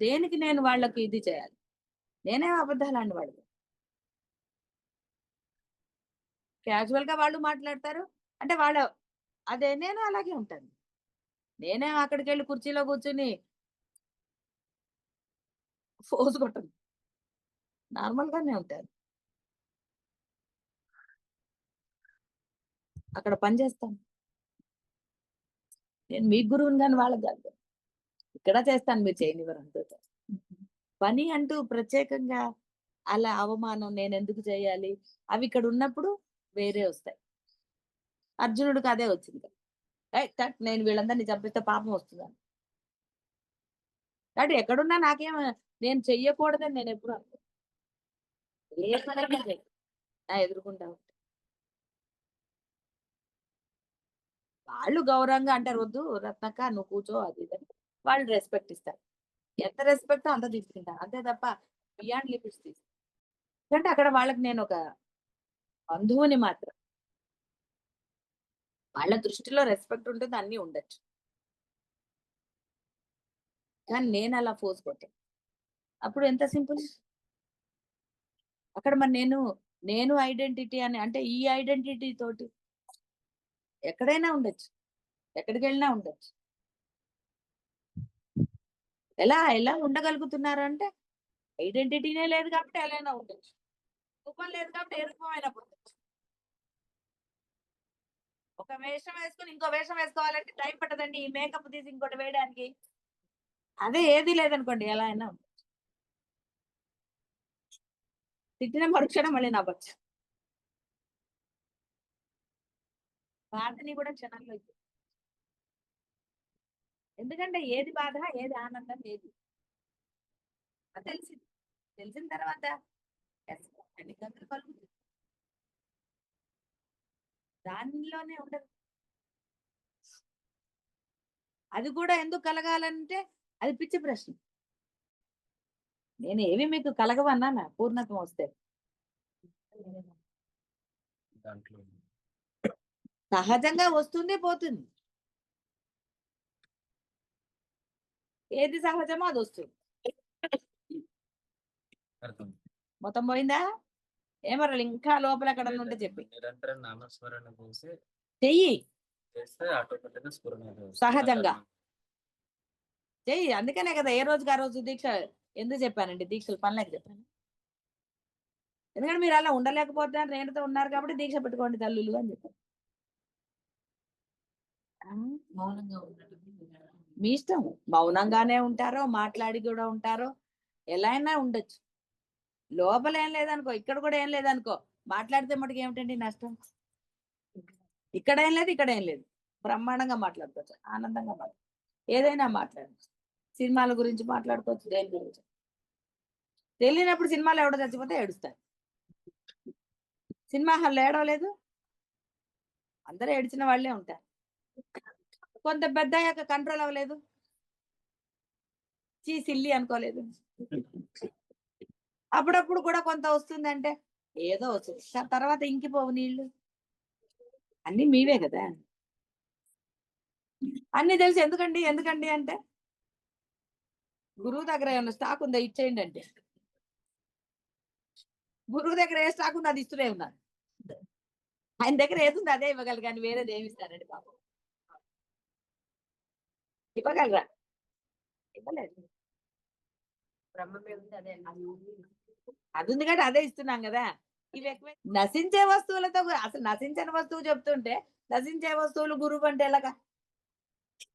దేనికి నేను వాళ్ళకి ఇది చేయాలి? నేనే అబద్ధాలు అండి వాళ్ళు. క్యాజువల్ గా వాళ్ళు మాట్లాడతారు అంటే వాళ్ళు అదే నేను అలాగే ఉంటాను. నేనే అక్కడికి వెళ్ళి కుర్చీలో కూర్చుని ఫోజు కొట్టను, నార్మల్ గానే ఉంటాను. అక్కడ పని చేస్తాను. నేను మీ గురువుని కానీ వాళ్ళకి కాదు, ఇక్కడ చేస్తాను, మీరు చేయనివ్వరు అంటూ పని అంటూ ప్రత్యేకంగా అలా అవమానం నేను ఎందుకు చేయాలి, అవి ఇక్కడ ఉన్నప్పుడు వేరే వస్తాయి. అర్జునుడికి అదే వచ్చింది కదా. నేను వీళ్ళందరినీ చంపిస్తే పాపం వస్తుందని. కాబట్టి ఎక్కడున్నా నాకేం నేను చెయ్యకూడదని నేను ఎప్పుడు అనుకో. ఏ పనైనా చెయ్యి, నా ఎదుర్కొంటా ఉంటా. వాళ్ళు గౌరవంగా అంటారు, వద్దు రత్నక్క నువ్వు కూర్చో అది ఇది అని. వాళ్ళు రెస్పెక్ట్ ఇస్తారు. ఎంత రెస్పెక్ట్ అంత తీసుకుంటాను, అంతే తప్ప బియాండ్ లిమిట్స్ తీసుకుంటాను. ఎందుకంటే అక్కడ వాళ్ళకి నేను ఒక బంధువుని మాత్రం. వాళ్ళ దృష్టిలో రెస్పెక్ట్ ఉంటుంది, అన్ని ఉండొచ్చు, కానీ నేను అలా ఫోర్స్ కొట్టాను. అప్పుడు ఎంత సింపుల్. అక్కడ మరి నేను ఐడెంటిటీ అని అంటే ఈ ఐడెంటిటీ తోటి ఎక్కడైనా ఉండొచ్చు, ఎక్కడికి వెళ్ళినా ఉండొచ్చు. ఎలా ఉండగలుగుతున్నారు అంటే ఐడెంటిటీనే లేదు కాబట్టి ఎలా ఉండొచ్చు. రూపం లేదు కాబట్టి ఏ రూపమైనా పొందొచ్చు. ఒక వేషం వేసుకుని ఇంకో వేషం వేసుకోవాలంటే టైం పట్టదండి, ఈ మేకప్ తీసి ఇంకోటి వేయడానికి. అదే ఏది లేదనుకోండి ఎలా అయినా ఉండొచ్చు. తిట్టిన మరుక్షణం మళ్ళీ నవ్వచ్చు. బాధని కూడా క్షణంలో ఇచ్చేయచ్చు. ఎందుకంటే ఏది బాధ ఏది ఆనందం ఏది అది తెలిసింది. తెలిసిన తర్వాత అన్ని గంతులు కలుగుతుంది, దానిలోనే ఉండదు. అది కూడా ఎందుకు కలగాలంటే అది పిచ్చి ప్రశ్న. నేను ఏవి మీకు కలగవన్నానా పూర్ణత్వం వస్తే? దాంట్లో సహజంగా వస్తుంది పోతుంది. ఏది సహజమో అది వస్తుంది. అర్థం. మొత్తం పోయిందా? ఏమర్రలు ఇంకా లోపల ఎక్కడ ఉంటే చెప్పి నిరంతరం నామస్మరణ చేసి చెయ్యి, చేస్తే ఆటోమేటిక్గా స్ఫురణ వస్తుంది. సహజంగా చెయ్యి. అందుకనే కదా ఏ రోజుకి ఆ రోజు దీక్ష ఎందుకు చెప్పానండి, దీక్షలు పనులకు చెప్పాను. ఎందుకంటే మీరు అలా ఉండలేకపోతున్నారు, నేనుతో ఉన్నారు కాబట్టి దీక్ష పెట్టుకోండి తల్లులు అని చెప్పాను. మౌనంగా ఉండటం మీ ఇష్టం, మౌనంగానే ఉంటారో మాట్లాడి కూడా ఉంటారో ఎలా అయినా ఉండొచ్చు. లోపల ఏం లేదనుకో, ఇక్కడ కూడా ఏం లేదనుకో, మాట్లాడితే మటుకు ఏమిటండి నష్టం? ఇక్కడ ఏం లేదు, ఇక్కడ ఏం లేదు, బ్రహ్మాండంగా మాట్లాడుకోవచ్చు, ఆనందంగా మాట్లాడు, ఏదైనా మాట్లాడచ్చు. సినిమాల గురించి మాట్లాడుకోవచ్చు, దేని గురించి. తెలియనప్పుడు సినిమాలో ఎవడో చచ్చిపోతే ఏడుస్తారు, సినిమా హాల్లో ఏడవలేదు, అందరూ ఏడిచిన వాళ్ళే ఉంటారు. కొంత పెద్ద అయ్యాక కంట్రోల్ అవ్వలేదు, సిల్లి అనుకోలేదు. అప్పుడప్పుడు కూడా కొంత వస్తుందంటే ఏదో వస్తుంది, తర్వాత ఇంకిపోవు నీళ్లు. అన్ని మీవే కదా, అన్ని తెలిసి ఎందుకండి అంటే గురువు దగ్గర ఏమన్నా స్టాక్ ఉందా ఇచ్చేయండి అంటే, గురువు దగ్గర ఏ స్టాక్ ఉందో అది ఇస్తూనే ఉన్నారు. ఆయన దగ్గర ఏది ఉంది అదే ఇవ్వగలరు, కానీ వేరేది ఏమి ఇస్తారండి బాబు? ఇవ్వగలరా? ఇవ్వలేదు. బ్రహ్మమే ఉంది అదే అది ఉంది కాబట్టి అదే ఇస్తున్నాం కదా. ఇవి ఎక్కువ నశించే వస్తువులతో అసలు నశించని వస్తువు చెప్తుంటే నశించే వస్తువులు గురువు అంటే ఎలాగా?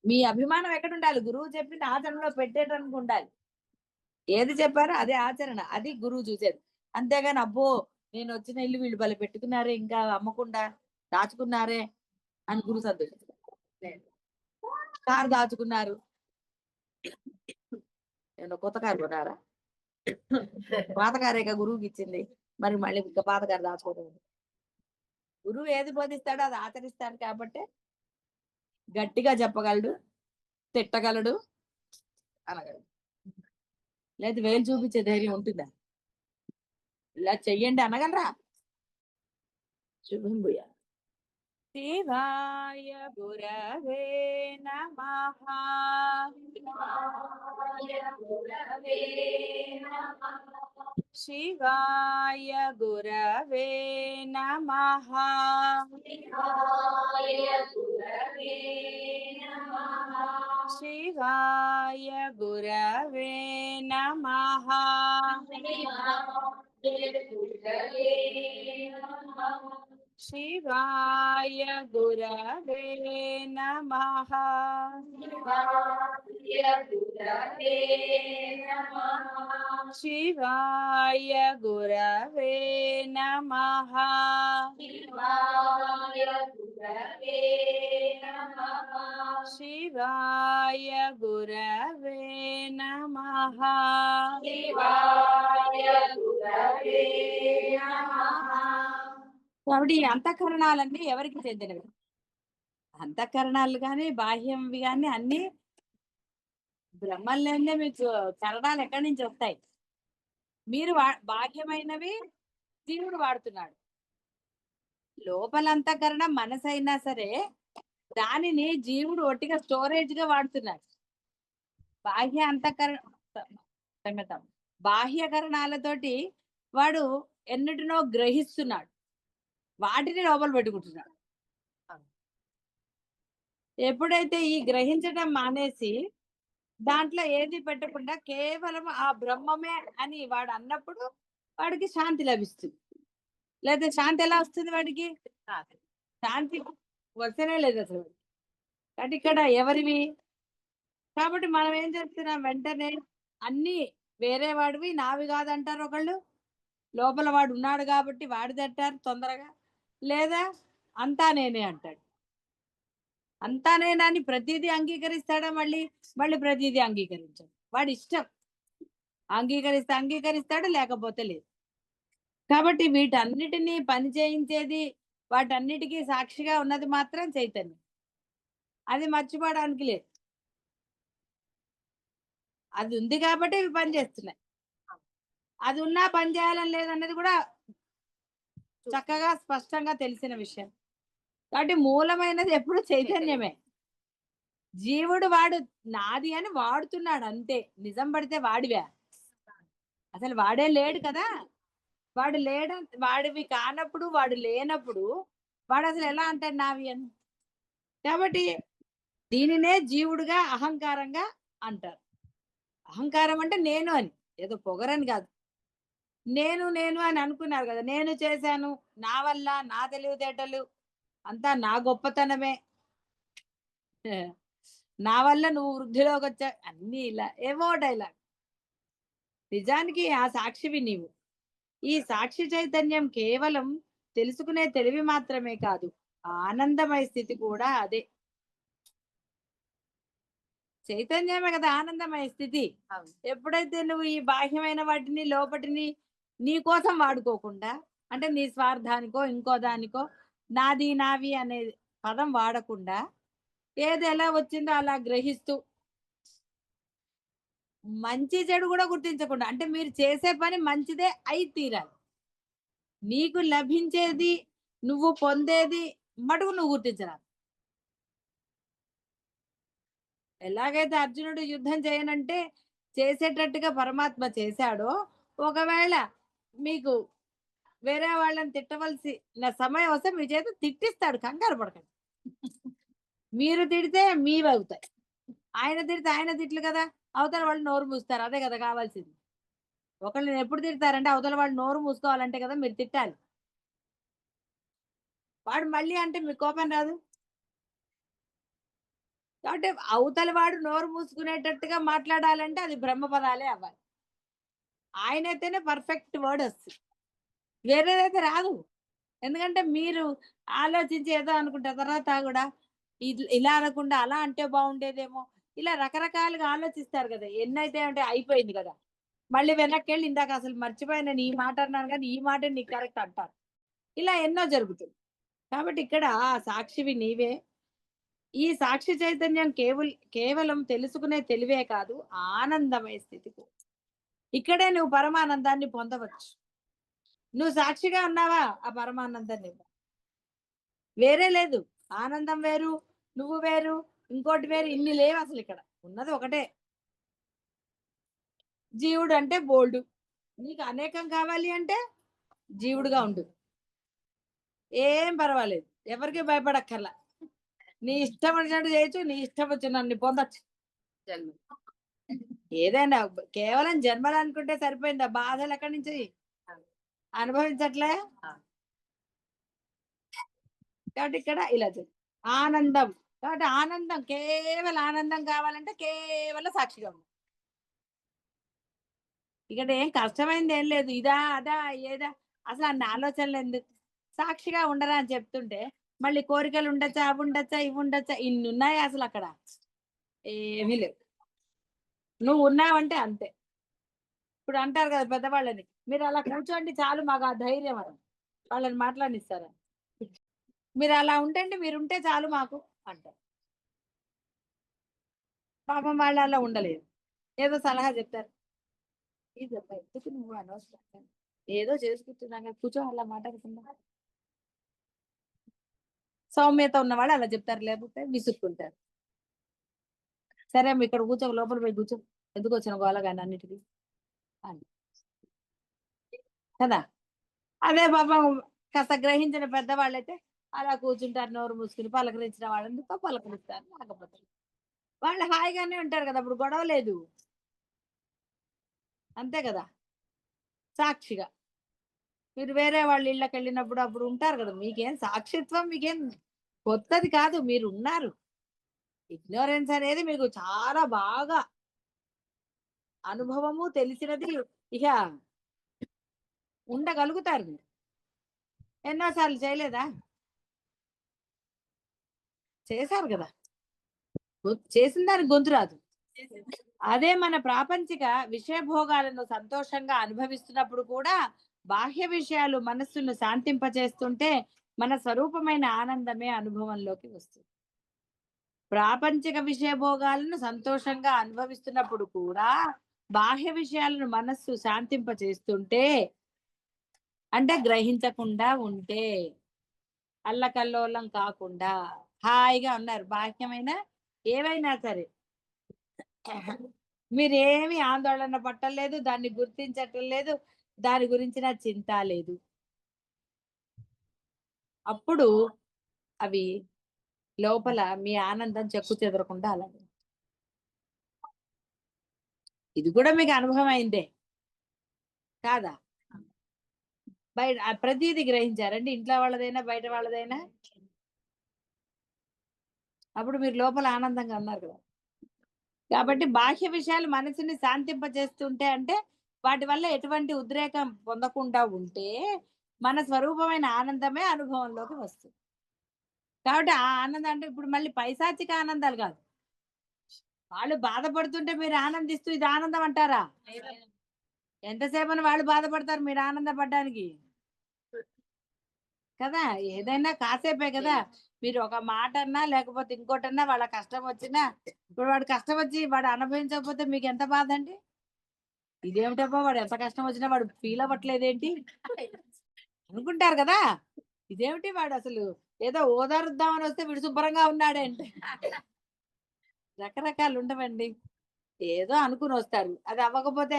మీ అభిమానం ఎక్కడ ఉండాలి? గురువు చెప్పింది ఆచరణలో పెట్టేటానికి ఉండాలి. ఏది చెప్పారో అదే ఆచరణ, అది గురువు చూసేది. అంతేగాని అబ్బో నేను వచ్చిన ఇల్లు వీళ్ళు బలి పెట్టుకున్నారే, ఇంకా అమ్మకుండా దాచుకున్నారే అని గురు సంతోషిస్తారు. కారు దాచుకున్నారు, నేను కొత్త కారు కొన్నారా? పాత కారేగా గురువుకి ఇచ్చింది, మరి మళ్ళీ ఇంకా పాత కారు దాచుకోవడం. గురువు ఏది బోధిస్తాడో అది ఆచరిస్తాడు కాబట్టి గట్టిగా చెప్పగలడు, తిట్టగలడు, అనగలడు. లేదు వేలు చూపించే ధైర్యం ఉంటుందా? ఇలా చెయ్యండి అనగలరా? శుభం భూయా. శివాయ గురవే నమః. శివాయ గురవే నమః. శివాయ గురవే నమః. శివాయ గురవే నమః. శివాయ గురవే నమః. శివాయ గురవే నమః. కాబట్టి ఈ అంతఃకరణాలన్నీ ఎవరికి చెందినవి? అంతఃకరణాలు కానీ బాహ్యంవి కానీ అన్ని బ్రహ్మల్లోనే మీకు చరణాలు ఎక్కడి నుంచి వస్తాయి? మీరు బాహ్యమైనవి జీవుడు వాడుతున్నాడు. లోపల అంతఃకరణ మనసు అయినా సరే దానిని జీవుడు ఒట్టిగా స్టోరేజ్ గా వాడుతున్నాడు. బాహ్య బాహ్యకరణాలతోటి వాడు ఎన్నిటినో గ్రహిస్తున్నాడు, వాటిని లోపల పెట్టుకుంటున్నాడు. ఎప్పుడైతే ఈ గ్రహించడం మానేసి దాంట్లో ఏది పెట్టకుండా కేవలం ఆ బ్రహ్మమే అని వాడు అన్నప్పుడు వాడికి శాంతి లభిస్తుంది. లేదా శాంతి ఎలా వస్తుంది వాడికి? శాంతి వస్తేనే లేదు అసలు. కాబట్టి ఇక్కడ ఎవరివి? కాబట్టి మనం ఏం చేస్తున్నాం, వెంటనే అన్ని వేరే వాడివి నావి కాదంటారు ఒకళ్ళు, లోపల వాడు ఉన్నాడు కాబట్టి వాడిది అంటారు తొందరగా, లేదా అంతా నేనే అంటాడు. అంతా నేనని ప్రతిదీ అంగీకరిస్తాడా? మళ్ళీ మళ్ళీ ప్రతిదీ అంగీకరించాడు. వాడి ఇష్టం, అంగీకరిస్తే అంగీకరిస్తాడు, లేకపోతే లేదు. కాబట్టి వీటన్నిటినీ పని చేయించేది, వాటన్నిటికీ సాక్షిగా ఉన్నది మాత్రం చైతన్యం. అది మర్చిపోవడానికి లేదు. అది ఉంది కాబట్టి ఇవి పని చేస్తున్నాయి. అది ఉన్నా పని చేయాలని లేదన్నది కూడా చక్కగా స్పష్టంగా తెలిసిన విషయం. కాబట్టి మూలమైనది ఎప్పుడు చైతన్యమే. జీవుడు వాడు నాది అని వాడుతున్నాడు అంతే. నిజం పడితే వాడివే, అసలు వాడే లేడు కదా. వాడు లేడు, వాడివి కానప్పుడు, వాడు లేనప్పుడు వాడు అసలు ఎలా అంటాడు నావి అని? కాబట్టి దీనినే జీవుడుగా అహంకారంగా అంటారు. అహంకారం అంటే నేను అని, ఏదో పొగరని కాదు. నేను నేను అని అనుకున్నారు కదా, నేను చేశాను, నా వల్ల, నా తెలివితేటలు అంతా నా గొప్పతనమే, నా వల్ల నువ్వు వృద్ధిలోకి వచ్చా, అన్ని ఇలా ఏవో డైలాగ్. నిజానికి ఆ సాక్షివి నీవు. ఈ సాక్షి చైతన్యం కేవలం తెలుసుకునే తెలివి మాత్రమే కాదు, ఆనందమయ స్థితి కూడా అదే. చైతన్యమే కదా ఆనందమయ స్థితి. ఎప్పుడైతే నువ్వు ఈ బాహ్యమైన వాటిని లోపటిని నీ కోసం వాడుకోకుండా, అంటే నీ స్వార్థానికో ఇంకో దానికో నాది నావి అనే పదం వాడకుండా ఏది ఎలా వచ్చిందో అలా గ్రహిస్తూ, మంచి చెడు కూడా గుర్తించకుండా, అంటే మీరు చేసే పని మంచిదే అయి తీరాలి, నీకు లభించేది నువ్వు పొందేది మటుకు నువ్వు గుర్తించరాదు. ఎలాగైతే అర్జునుడు యుద్ధం చేయనంటే చేసేటట్టుగా పరమాత్మ చేశాడో, ఒకవేళ మీకు వేరే వాళ్ళని తిట్టవలసిన సమయం వస్తే మీ చేత తిట్టిస్తాడు, కంగారు పడకండి. మీరు తిడితే మీవి అవుతాయి, ఆయన తిడితే ఆయన తిట్లు కదా, అవతల వాళ్ళు నోరు మూస్తారు. అదే కదా కావాల్సింది. ఒకళ్ళని ఎప్పుడు తిడతారంటే అవతల వాళ్ళు నోరు మూసుకోవాలంటే కదా మీరు తిట్టాలి. వాడు మళ్ళీ అంటే మీ కోపం రాదు. కాబట్టి అవతల వాడు నోరు మూసుకునేటట్టుగా మాట్లాడాలంటే అది బ్రహ్మ పదాలే అవ్వాలి. ఆయనైతేనే పర్ఫెక్ట్ వర్డ్ వస్తుంది. వేరేదైతే రాదు. ఎందుకంటే మీరు ఆలోచించి ఏదో అనుకుంటారు. తర్వాత కూడా ఇలా అనకుండా అలా అంటే బాగుండేదేమో, ఇలా రకరకాలుగా ఆలోచిస్తారు కదా. ఎన్నైతే అంటే అయిపోయింది కదా, మళ్ళీ వెనక్కి ఇందాక అసలు మర్చిపోయిన నేను ఈ మాట అన్నాను కానీ ఈ మాట నీకు కరెక్ట్ అంటారు. ఇలా ఎన్నో జరుగుతుంది. కాబట్టి ఇక్కడ సాక్షివి నీవే. ఈ సాక్షి చైతన్యం కేవలం తెలుసుకునే తెలివే కాదు, ఆనందమయ స్థితికి ఇక్కడే నువ్వు పరమానందాన్ని పొందవచ్చు. నువ్వు సాక్షిగా ఉన్నావా, ఆ పరమానందాన్ని వేరే లేదు. ఆనందం వేరు, నువ్వు వేరు, ఇంకోటి వేరు, ఇన్ని లేవు అసలు. ఇక్కడ ఉన్నది ఒకటే. జీవుడు అంటే బోల్డు. నీకు అనేకం కావాలి అంటే జీవుడుగా ఉండు, ఏం పర్వాలేదు, ఎవరికి భయపడక్కర్లా. నీ ఇష్టం వచ్చినట్టు చేయొచ్చు, నీ ఇష్టం వచ్చినన్ని పొందొచ్చు. ఏదైనా కేవలం జన్మలు అనుకుంటే సరిపోయిందా? బాధలు ఎక్కడి నుంచి అనుభవించట్లే. కాబట్టి ఇక్కడ ఇలా ఆనందం. కాబట్టి ఆనందం, కేవలం ఆనందం కావాలంటే కేవలం సాక్షిగా ఉంది. ఇక్కడ ఏం కష్టమైంది ఏం లేదు. ఇదా అదా ఏదా అసలు అన్ని ఆలోచనలు ఎందుకు? సాక్షిగా ఉండరా అని చెప్తుంటే మళ్ళీ కోరికలు ఉండొచ్చా, అవి ఉండొచ్చా, ఇవి ఉండొచ్చా, ఇన్ని ఉన్నాయి అసలు. అక్కడ ఏమీ లేవు. నువ్వు ఉన్నావంటే అంతే. ఇప్పుడు అంటారు కదా పెద్దవాళ్ళని, మీరు అలా కూర్చోండి చాలు మాకు ఆ ధైర్యం అని. వాళ్ళని మాట్లాడిస్తారా? మీరు అలా ఉంటండి, మీరు ఉంటే చాలు మాకు అంటారు. పాపం వాళ్ళు అలా ఉండలేదు, ఏదో సలహా చెప్తారు. ఇదబ్బా ఎందుకు నువ్వు అనవసరం, ఏదో చేసుకుంటున్నాగా కూర్చో, అలా మాట్లాడుతున్నా. సౌమ్యత ఉన్నవాడు అలా చెప్తారు, లేకపోతే విసుక్కుంటారు. సరే అమ్మ ఇక్కడ కూర్చో, లోపల పోయి కూర్చో, ఎందుకు వచ్చిన గోల కానీ అన్నిటికీ అని కదా. అదే పాపం కాస్త గ్రహించిన పెద్దవాళ్ళైతే అలా కూర్చుంటారు, నోరు మూసుకుని. పలకరించిన వాళ్ళని పలకరిస్తారు, లేకపోతే వాళ్ళు హాయిగానే ఉంటారు కదా, అప్పుడు గొడవ లేదు. అంతే కదా. సాక్షిగా మీరు వేరే వాళ్ళ ఇళ్ళకి వెళ్ళినప్పుడు అప్పుడు ఉంటారు కదా, మీకేం సాక్షిత్వం, మీకేం కొత్తది కాదు, మీరు ఉన్నారు. ఇగ్నోరెన్స్ అనేది మీకు చాలా బాగా అనుభవము తెలిసినది. ఇక ఉండగలుగుతారు మీరు. ఎన్నోసార్లు చేయలేదా? చేశారు కదా. చేసిన దానికి గొంతు రాదు. అదే మన ప్రాపంచిక విషయభోగాలను సంతోషంగా అనుభవిస్తున్నప్పుడు కూడా బాహ్య విషయాలు మనస్సును శాంతింపచేస్తుంటే మన స్వరూపమైన ఆనందమే అనుభవంలోకి వస్తుంది. ప్రాపంచిక విషయభోగాలను సంతోషంగా అనుభవిస్తున్నప్పుడు కూడా బాహ్య విషయాలను మనస్సు శాంతింపచేస్తుంటే, అంటే గ్రహించకుండా ఉంటే, అల్లకల్లోలం కాకుండా హాయిగా ఉన్నారు. బాహ్యమైన ఏవైనా సరే మీరేమి ఆందోళన పట్టలేదు, దాన్ని గుర్తించటం లేదు, దాని గురించిన చింత లేదు. అప్పుడు అవి లోపల మీ ఆనందం చెక్కు చెదరకుండా అలాగే. ఇది కూడా మీకు అనుభవం అయిందే కాదా? బయట ప్రతిదీ గ్రహించారండి, ఇంట్లో వాళ్ళదైనా బయట వాళ్ళదైనా. అప్పుడు మీరు లోపల ఆనందంగా ఉన్నారు కదా. కాబట్టి బాహ్య విషయాలు మనసుని శాంతింపజేస్తుంటే, అంటే వాటి వల్ల ఎటువంటి ఉద్రేకం పొందకుండా ఉంటే మన స్వరూపమైన ఆనందమే అనుభవంలోకి వస్తుంది. కాబట్టి ఆ ఆనందం అంటే ఇప్పుడు మళ్ళీ పైశాచిక ఆనందాలు కాదు. వాళ్ళు బాధపడుతుంటే మీరు ఆనందిస్తూ ఇది ఆనందం అంటారా? ఎంతసేపు అని వాళ్ళు బాధపడతారు మీరు ఆనందపడడానికి కదా. ఏదైనా కాసేపే కదా. మీరు ఒక మాట అన్నా లేకపోతే ఇంకోటన్నా వాళ్ళ కష్టం వచ్చినా, ఇప్పుడు వాడు కష్టం వచ్చి వాడు అనుభవించకపోతే మీకు ఎంత బాధ అండి. ఇదేమిటబ్బా వాడు ఎంత కష్టం వచ్చినా వాడు ఫీల్ అవ్వట్లేదేంటి అనుకుంటారు కదా. ఇదేమిటి వాడు అసలు ఏదో ఓదారుద్దామని వస్తే వీడు శుభ్రంగా ఉన్నాడంటే. రకరకాలు ఉండవండి, ఏదో అనుకుని వస్తారు, అది అవ్వకపోతే.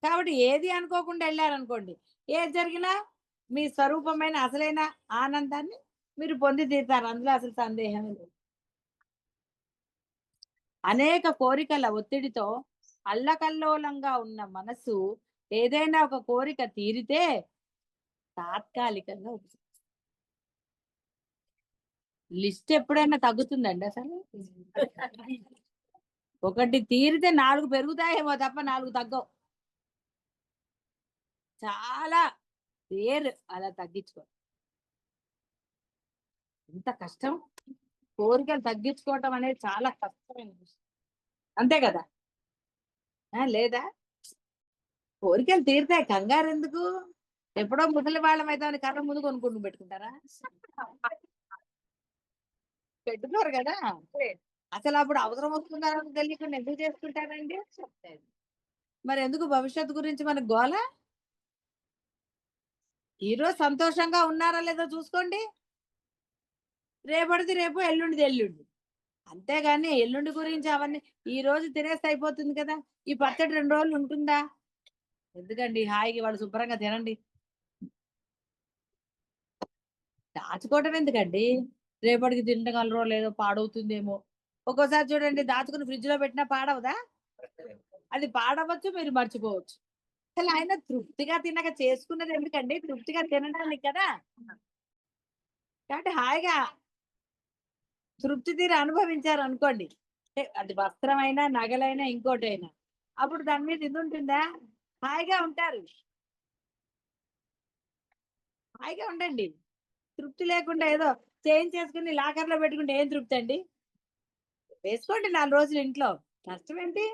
కాబట్టి ఏది అనుకోకుండా వెళ్ళారనుకోండి, ఏది జరిగినా మీ స్వరూపమైన అసలైన ఆనందాన్ని మీరు పొంది తీరుతారు, అందులో అసలు సందేహం లేదు. అనేక కోరికల ఒత్తిడితో అల్లకల్లోలంగా ఉన్న మనసు ఏదైనా ఒక కోరిక తీరితే తాత్కాలికంగా లిస్ట్ ఎప్పుడైనా తగ్గుతుందండి అసలు? ఒకటి తీరితే 4 పెరుగుతాయేమో తప్ప 4 తగ్గవు. చాలా రేర్ అలా తగ్గించుకో. ఎంత కష్టం, కోరికలు తగ్గించుకోవటం అనేది చాలా కష్టమైన విషయం, అంతే కదా? లేదా కోరికలు తీరుతాయి, కంగారు ఎందుకు? ఎప్పుడో ముసలి వాళ్ళం అయితే కర్ర ముందు కొనుక్కుంటూ పెట్టుకుంటారా? పెట్టుకోరు కదా. అసలు అప్పుడు అవసరం వస్తుందని తెలియకుండా ఎందుకు చేసుకుంటారండి? మరి ఎందుకు భవిష్యత్తు గురించి మనకు గోల? ఈరోజు సంతోషంగా ఉన్నారా లేదో చూసుకోండి, రేపటిది రేపు, ఎల్లుండిది ఎల్లుండి. అంతేగాని ఎల్లుండి గురించి అవన్నీ ఈ రోజు తినేస్తే అయిపోతుంది కదా. ఈ పచ్చడి 2 రోజులు ఉంటుందా? ఎందుకండి, హాయిగా వాళ్ళు శుభ్రంగా తినండి. దాచుకోవటం ఎందుకండి? రేపటికి తినగలరో లేదో, పాడవుతుందేమో. ఒక్కోసారి చూడండి, దాచుకుని ఫ్రిడ్జ్ లో పెట్టినా పాడవదా? అది పాడవచ్చు, మీరు మర్చిపోవచ్చు. అసలు ఆయన తృప్తిగా తినక చేసుకున్నది ఎందుకండి? తృప్తిగా తినడానికి కదా. కాబట్టి హాయిగా తృప్తి తీర అనుభవించారు అనుకోండి, అది వస్త్రమైనా, నగలైనా, ఇంకోటైనా, అప్పుడు దాని మీద ఇది ఉంటుందా? హాయిగా ఉంటారు, హాయిగా ఉండండి. తృప్తి లేకుండా ఏదో చేంజ్ చేసుకుని లాకర్ లో పెట్టుకుంటే ఏం తృప్తి అండి? వేసుకోండి 4 రోజులు ఇంట్లో, కష్టం ఏంటి?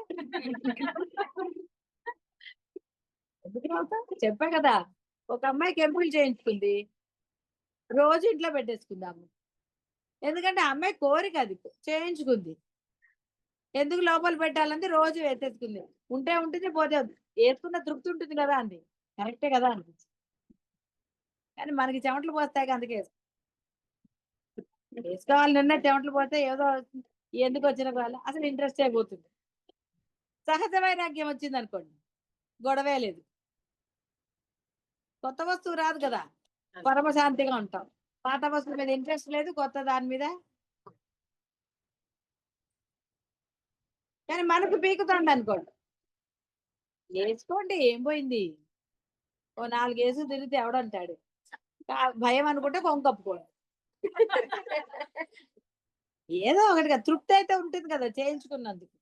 ఎందుకు రావుతాం? చెప్పా కదా, ఒక అమ్మాయి కెంపులు చేయించుకుంది, రోజు ఇంట్లో పెట్టేసుకుందాము. ఎందుకంటే ఆ అమ్మాయి కోరిక, అది చేయించుకుంది. ఎందుకు లోపల పెట్టాలంటే రోజు వేసేసుకుంది. ఉంటే ఉంటుంది, పోతే వేసుకున్న తృప్తి ఉంటుంది కదా అండి. కరెక్టే కదా అనిపించింది. కానీ మనకి చెమటలు పోస్తాయి, అందుకే వేసుకోవాలి. నిన్న చెమటలు పోతే ఏదో ఎందుకు వచ్చిన వాళ్ళ అసలు ఇంట్రెస్ట్ అయిపోతుంది. సహజ వైరాగ్యం వచ్చింది అనుకోండి, గొడవే లేదు. కొత్త వస్తువు రాదు కదా, పరమశాంతిగా ఉంటాం. పాత వస్తువు మీద ఇంట్రెస్ట్ లేదు, కొత్త దాని మీద. కానీ మనకు పీకుతుంది అనుకోండి, వేసుకోండి, ఏం పోయింది? ఓ 4 వేసులు తిరిగితే ఎవడంటాడు? భయం అనుకుంటే కొంకప్పుకోండి. ఏదో ఒకటిగా తృప్తి అయితే ఉంటుంది కదా చేయించుకున్నందుకు.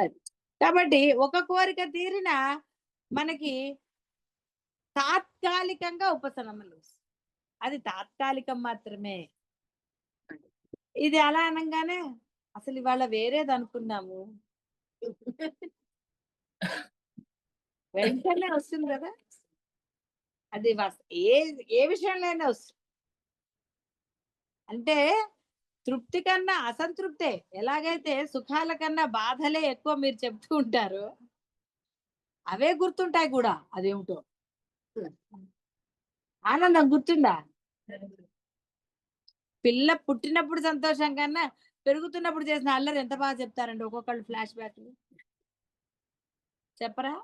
అది. కాబట్టి ఒక కోరిక తీరిన మనకి తాత్కాలికంగా ఉపశమనం వస్తుంది. అది తాత్కాలికం మాత్రమే. ఇది అలా అనగానే అసలు ఇవాళ వేరేది అనుకున్నాము, వెంటనే వస్తుంది కదా. అది ఏ ఏ విషయంలోనే వస్తుంది. అంటే తృప్తి కన్నా అసంతృప్తే. ఎలాగైతే సుఖాల కన్నా బాధలే ఎక్కువ మీరు చెప్తూ ఉంటారు, అవే గుర్తుంటాయి కూడా. అదేమిటో ఆనందం గుర్తుందా? పిల్ల పుట్టినప్పుడు సంతోషం కన్నా పెరుగుతున్నప్పుడు చేసిన అల్లరి ఎంత బాగా చెప్తారండి ఒక్కొక్కళ్ళు. ఫ్లాష్ బ్యాక్లు చెప్పరా?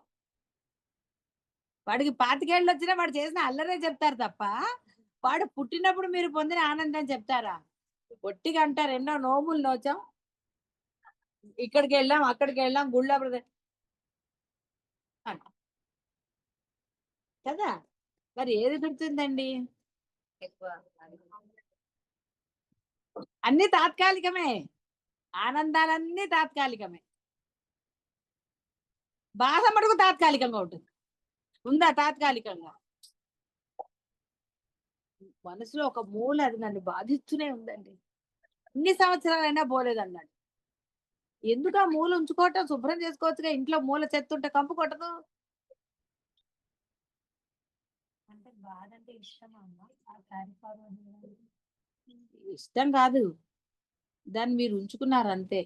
వాడికి 25 ఏళ్ళు వచ్చినా వాడు చేసిన అల్లరే చెప్తారు తప్ప, వాడు పుట్టినప్పుడు మీరు పొందిన ఆనందం చెప్తారా? ఒట్టిగా అంటారు, ఎన్నో నోములు నోచాం, ఇక్కడికి వెళ్ళాం, అక్కడికి వెళ్ళాం, గుళ్ళ కదా. మరి ఏది గుర్తుందండి? ఎక్కువ అన్ని తాత్కాలికమే, ఆనందాలన్నీ తాత్కాలికమే. బాధ మటుకు తాత్కాలికంగా ఉంటుంది. ఉందా తాత్కాలికంగా? మనసులో ఒక మూల అది నన్ను బాధిస్తూనే ఉందండి, ఇన్ని సంవత్సరాలైనా పోలేదన్నాడు. ఎందుకు ఆ మూల ఉంచుకోవటం? శుభ్రం చేసుకోవచ్చుగా. ఇంట్లో మూల చెత్త ఉంటే కంపు కొట్టదు. అంటే బాధ అంటే ఇష్టమా అమ్మ? ఆ క్యారీ ఫార్వర్డ్ ఇష్టం కాదు, దాన్ని మీరు ఉంచుకున్నారు అంతే.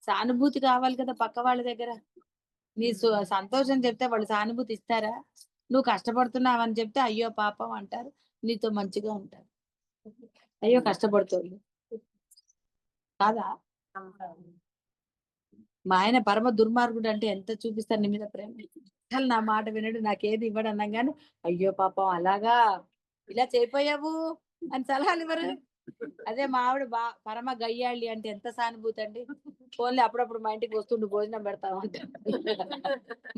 సానుభూతి కావాలి కదా పక్క వాళ్ళ దగ్గర. నీ సంతోషం చెప్తే వాళ్ళు సానుభూతి ఇస్తారా? నువ్వు కష్టపడుతున్నావు అని చెప్తే అయ్యో పాపం అంటారు, నీతో మంచిగా ఉంటారు. అయ్యో కష్టపడుతుంది కాదా? మా ఆయన పరమ దుర్మార్గుడు అంటే ఎంత చూపిస్తాను నీ మీద ప్రేమ. అసలు నా మాట వినడు, నాకేది ఇవ్వడు అన్నాం కానీ అయ్యో పాపం అలాగా ఇలా చేయిపోయావు అని సలహాలు ఇవ్వరు. అదే మా ఆవిడ పరమ గయ్యాళి అంటే ఎంత సానుభూతి అండి. ఫోన్లే అప్పుడప్పుడు మా ఇంటికి వస్తుండు భోజనం పెడతావు అంటే,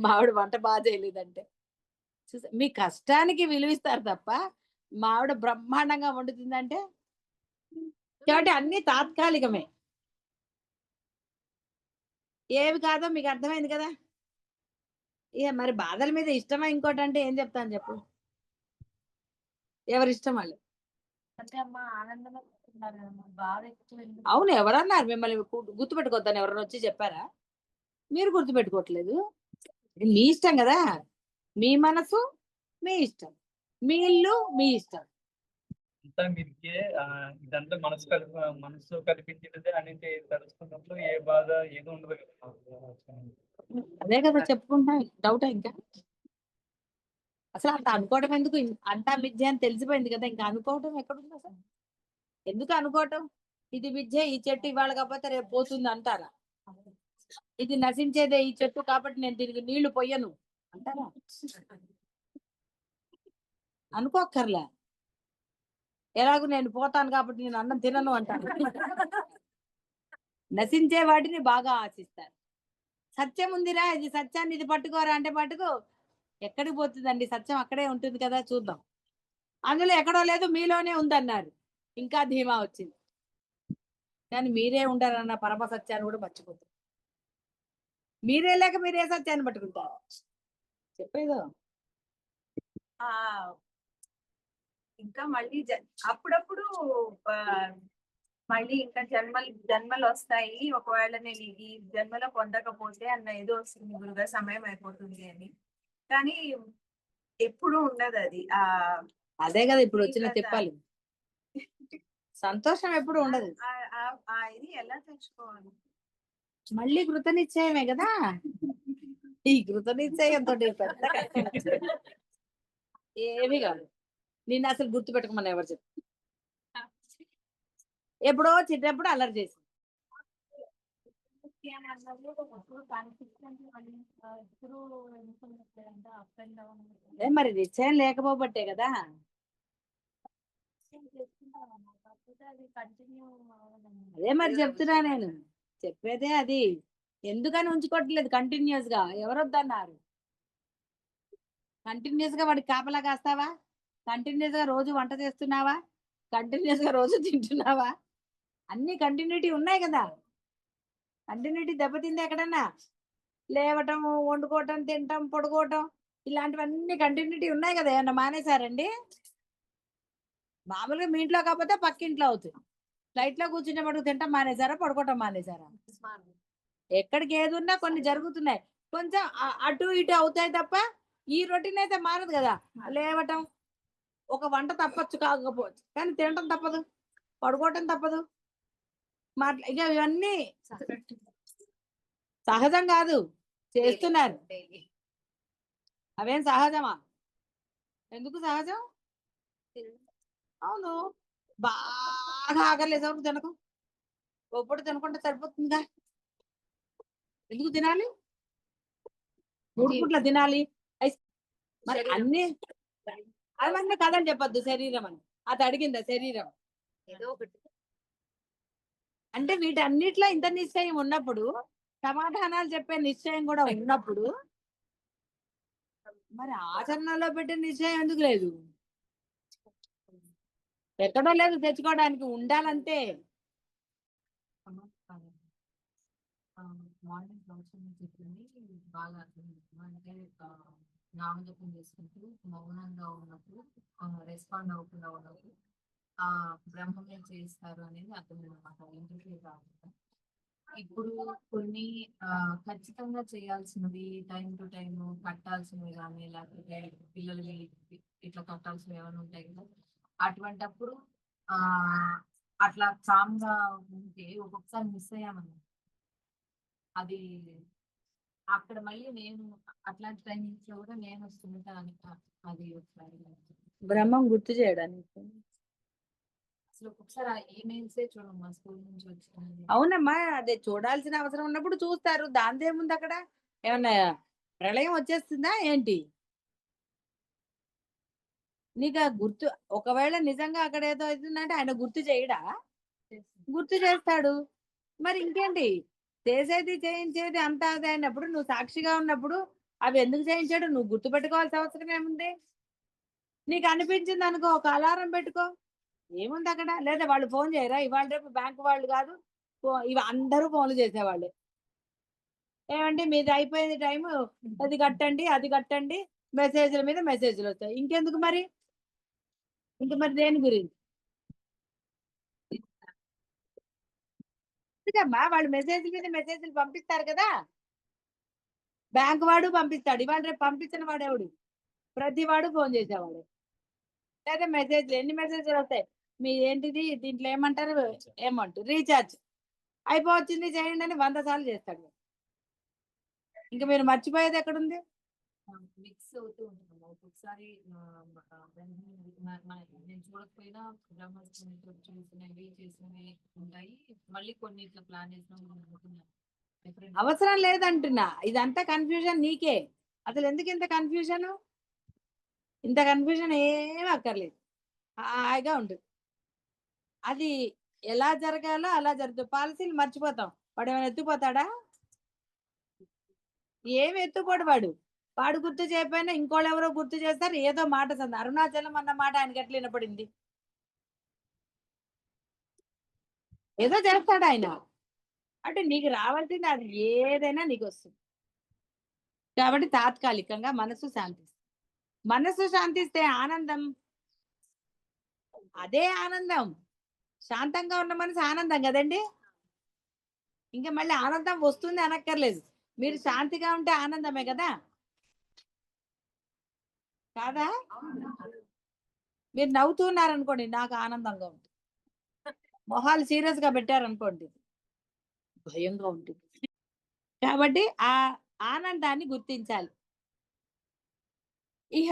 మా ఆవిడ వంట బాగా చేయలేదంటే. మీ కష్టానికి విలువిస్తారు తప్ప మా ఆవిడ బ్రహ్మాండంగా వండుతుందంటే. కాబట్టి అన్ని తాత్కాలికమే, ఏవి కాదో మీకు అర్థమైంది కదా. మరి బాధల మీద ఇష్టమా ఇంకోటి అంటే ఏం చెప్తాను చెప్పు, ఎవరి ఇష్టం వాళ్ళు. అంటే అమ్మ ఆనందమే చెప్తున్నారు కదమ్మా, బాధ ఎక్కువ ఎందుకు? అవును, ఎవరన్నారు మిమ్మల్ని గుర్తుపెట్టుకోవద్దని ఎవరైనా వచ్చి చెప్పారా? మీరు గుర్తుపెట్టుకోవట్లేదు. మీ ఇష్టం కదా, మీ మనసు మీ ఇష్టం, మీ ఇల్లు మీ ఇష్టం. అంతా మీరికే ఇదంతా మనసు కల్పించినదే అని తెలుసుకున్నప్పుడు ఏ బాధ ఏదో ఉండదు కదా. అదే కదా చెప్పుకుంటా, డౌటా ఇంకా? అసలు అంత అనుకోవడం ఎందుకు? అంతా విద్య అని తెలిసిపోయింది కదా, ఇంకా అనుకోవటం ఎక్కడుంది అసలు? ఎందుకు అనుకోవటం? ఇది విద్య, ఈ చెట్టు ఇవాళ కాకపోతే రేపు పోతుంది అంటారా? ఇది నశించేదే ఈ చెట్టు కాబట్టి నేను దీనికి నీళ్లు పొయ్యను అంటారా? అనుకోక్కర్లే. ఎలాగో నేను పోతాను కాబట్టి నేను అన్నం తినను అంటాను. నశించే వాటిని బాగా ఆశిస్తారు. సత్యం ఉందిరా, ఇది సత్యాన్ని ఇది పట్టుకోరా అంటే పట్టుకో, ఎక్కడికి పోతుందండి? సత్యం అక్కడే ఉంటుంది కదా, చూద్దాం. అందులో ఎక్కడో లేదు, మీలోనే ఉందన్నారు, ఇంకా ధీమా వచ్చింది. కానీ మీరే ఉండారన్న పరమ సత్యాన్ని కూడా మర్చిపోతారు. మీరే లేక మీరే సత్యాన్ని పట్టుకుంటారు. చెప్పేదో ఆ ఇంకా మళ్ళీ అప్పుడప్పుడు ఆ, మళ్ళీ ఇంకా జన్మలు వస్తాయి, ఒకవేళ నేను ఈ జన్మలో పొందకపోతే అన్న ఏదో వస్తుంది, గురుగా సమయం అయిపోతుంది అని. కానీ ఎప్పుడు ఉండదు అది. అదే కదా ఇప్పుడు వచ్చిన తిప్పాలి. సంతోషం ఎప్పుడు ఉండదు. ఇది ఎలా తెచ్చుకోవాలి? మళ్ళీ కృతనిశ్చయమే కదా. ఈ కృతనిశ్చయంతో పెద్ద కష్టం వచ్చింది. ఏమీ కాదు. నిన్ను అసలు గుర్తు పెట్టుకోమని ఎవరు చెప్పు? ఎప్పుడో చిన్నప్పుడు అల్లరి చేసి మరి నిశ్చయం లేకపోబట్టే కదా. అదే మరి చెప్తున్నా నేను, చెప్పేదే అది. ఎందుకని ఉంచుకోవట్లేదు కంటిన్యూస్ గా? ఎవరొద్దన్నారు? కంటిన్యూస్ గా వాడికి కాపలా కాస్తావా? కంటిన్యూస్ గా రోజు వంట చేస్తున్నావా? కంటిన్యూస్ గా రోజు తింటున్నావా? అన్ని కంటిన్యూటీ ఉన్నాయి కదా. కంటిన్యూటీ దెబ్బతింది ఎక్కడన్నా? లేవటం, వండుకోవటం, తినటం, పడుకోవటం, ఇలాంటివన్నీ కంటిన్యూటీ ఉన్నాయి కదా. ఏమన్నా మానేశారండి? మామూలుగా మీ ఇంట్లో కాకపోతే పక్కింట్లో అవుతుంది. ఫ్లైట్ లో కూర్చునే పడుకు తింటాం మానేశారా, పడుకోవటం మానేశారా? ఎక్కడికి ఏది ఉన్నా కొన్ని జరుగుతున్నాయి, కొంచెం అటు ఇటు అవుతాయి తప్ప ఈ రొటీన్ అయితే మారదు కదా. లేవటం, ఒక వంట తప్పచ్చు కాకపోవచ్చు, కానీ తినటం తప్పదు, పడుకోవటం తప్పదు, ఇక ఇవన్నీ సహజం కాదు, చేస్తున్నారు. అవేం సహజమా? ఎందుకు సహజం? అవును, బాగా ఆకలేసేప్పుడు తినకు, ఒప్పుడు తినకుండా సరిపోతుందిగా. ఎందుకు తినాలి? 3 పూట్ల తినాలి. మరి అన్ని అవన్నీ కదని చెప్పొద్దు. శరీరం అని అది అడిగిందా? శరీరం ఏదో ఒకటి అంటే వీటన్నిటిలో ఇంత నిశ్చయం ఉన్నప్పుడు, సమాధానాలు చెప్పే నిశ్చయం కూడా ఉన్నప్పుడు, మరి ఆచరణలో పెట్టే నిశ్చయం ఎందుకు లేదు? ఎక్కడో లేదు తెచ్చుకోవడానికి, ఉండాలంతే. మార్నింగ్ సంవత్సరం చెప్పింది బాగా అర్థమవుతుంది. అంటే నామజపం చేసుకుంటూ మౌనంగా ఉన్నప్పుడు, రెస్పాండ్ అవ్వకుండా ఉన్నప్పుడు ఆ బ్రహ్మమే చేస్తారు అనేది అర్థమైంది అనమాట. ఇంటికి కాకుండా ఇప్పుడు కొన్ని ఖచ్చితంగా చేయాల్సినవి, టైం టు టైం కట్టాల్సినవి కానీ, లేకపోతే పిల్లలవి ఇట్లా కట్టాల్సినవి ఏమైనా ఉంటాయి కదా. అటువంటప్పుడు ఆ అట్లా కామ్గా ఉంటే ఒక్కొక్కసారి మిస్ అయ్యామన్నమాట. అది అక్కడ మళ్ళీ నేను అట్లాంటి టైమింగ్స్ లో కూడా నేను వస్తుంటాను. అది ఒకసారి బ్రహ్మం గుర్తు చేయడానికి. అసలు ఒక్కొక్కసారి ఈమెయిల్సే చూడమ్మా, స్కూల్ నుంచి వచ్చింది. అవునమ్మా, అదే చూడాల్సిన అవసరం ఉన్నప్పుడు చూస్తారు, దాందేముంది అక్కడ? ఏమన్నా ప్రళయం వచ్చేస్తుందా ఏంటి? నీకు ఆ గుర్తు, ఒకవేళ నిజంగా అక్కడ ఏదో అవుతుందంటే ఆయన గుర్తు చేయడా? గుర్తు చేస్తాడు. మరి ఇంకేంటి? చేసేది చేయించేది అంతా అది అయినప్పుడు, నువ్వు సాక్షిగా ఉన్నప్పుడు అవి ఎందుకు చేయించాడు? నువ్వు గుర్తు పెట్టుకోవాల్సిన అవసరం ఏముంది? నీకు అనిపించింది అనుకో, ఒక అలారం పెట్టుకో, ఏముంది అక్కడ? లేదా వాళ్ళు ఫోన్ చేయరా? ఇవాళ రేపు బ్యాంకు వాళ్ళు కాదు, ఇవి అందరూ ఫోన్లు చేసేవాళ్ళే. ఏమండి మీది అయిపోయింది టైం, అది కట్టండి అది కట్టండి, మెసేజ్ల మీద మెసేజ్లు వస్తాయి. ఇంకెందుకు మరి, ఇంక మరి దేని గురించి? ఎందుకమ్మా వాళ్ళు మెసేజ్ మీద మెసేజ్లు పంపిస్తారు కదా, బ్యాంక్ వాడు పంపిస్తాడు, ఇవాళ రేపు పంపించిన వాడు ఎవడు? ప్రతి వాడు ఫోన్ చేసేవాడు. లేదా మెసేజ్, ఎన్ని మెసేజ్లు వస్తాయి మీ ఏంటిది దీంట్లో ఏమంటారు, అమౌంట్ రీఛార్జ్ అయిపోవచ్చింది చేయండి అని 100 సార్లు చేస్తాడు. ఇంకా మీరు మర్చిపోయేది ఎక్కడుంది? మిక్స్ అవుతూ ఉంటుంది ఒక్కొక్కసారి. నేను చూడకపోయినా బ్రహ్మాస్త్రం చూసినవి చేసినవి ఉంటాయి, మళ్ళీ కొన్ని ఇట్లా ప్లాన్ చేసినవి. అవసరం లేదంటున్నా, ఇదంతా కన్ఫ్యూజన్ నీకే. అసలు ఎందుకు ఇంత కన్ఫ్యూజన్? ఇంత కన్ఫ్యూజన్ ఏమీ అక్కర్లేదు, హాయిగా ఉంటుంది. అది ఎలా జరగాలో అలా జరుగుతుంది. పాలసీలు మర్చిపోతాం, వాడు ఏమైనా ఎత్తుపోతాడా? ఏమి ఎత్తుపోడు వాడు గుర్తు చేయకపోయినా ఇంకోళ్ళు ఎవరో గుర్తు చేస్తారు, ఏదో మాట సంది. అరుణాచలం అన్న మాట ఆయనకి ఎట్లా వినపడింది? ఏదో చేస్తాడు ఆయన. అంటే నీకు రావాల్సింది అది ఏదైనా నీకు వస్తుంది. కాబట్టి తాత్కాలికంగా మనసు శాంతిస్తుంది. మనసు శాంతిస్తే ఆనందం, అదే ఆనందం. శాంతంగా ఉన్న మనసు ఆనందం కదండి. ఇంకా మళ్ళీ ఆనందం వస్తుంది అనక్కర్లేదు, మీరు శాంతిగా ఉంటే ఆనందమే కదా, కాదా? మీరు నవ్వుతున్నారనుకోండి, నాకు ఆనందంగా ఉంటుంది. మొహాలు సీరియస్ గా పెట్టారనుకోండి, భయంగా ఉంటుంది. కాబట్టి ఆ ఆనందాన్ని గుర్తించాలి. ఇక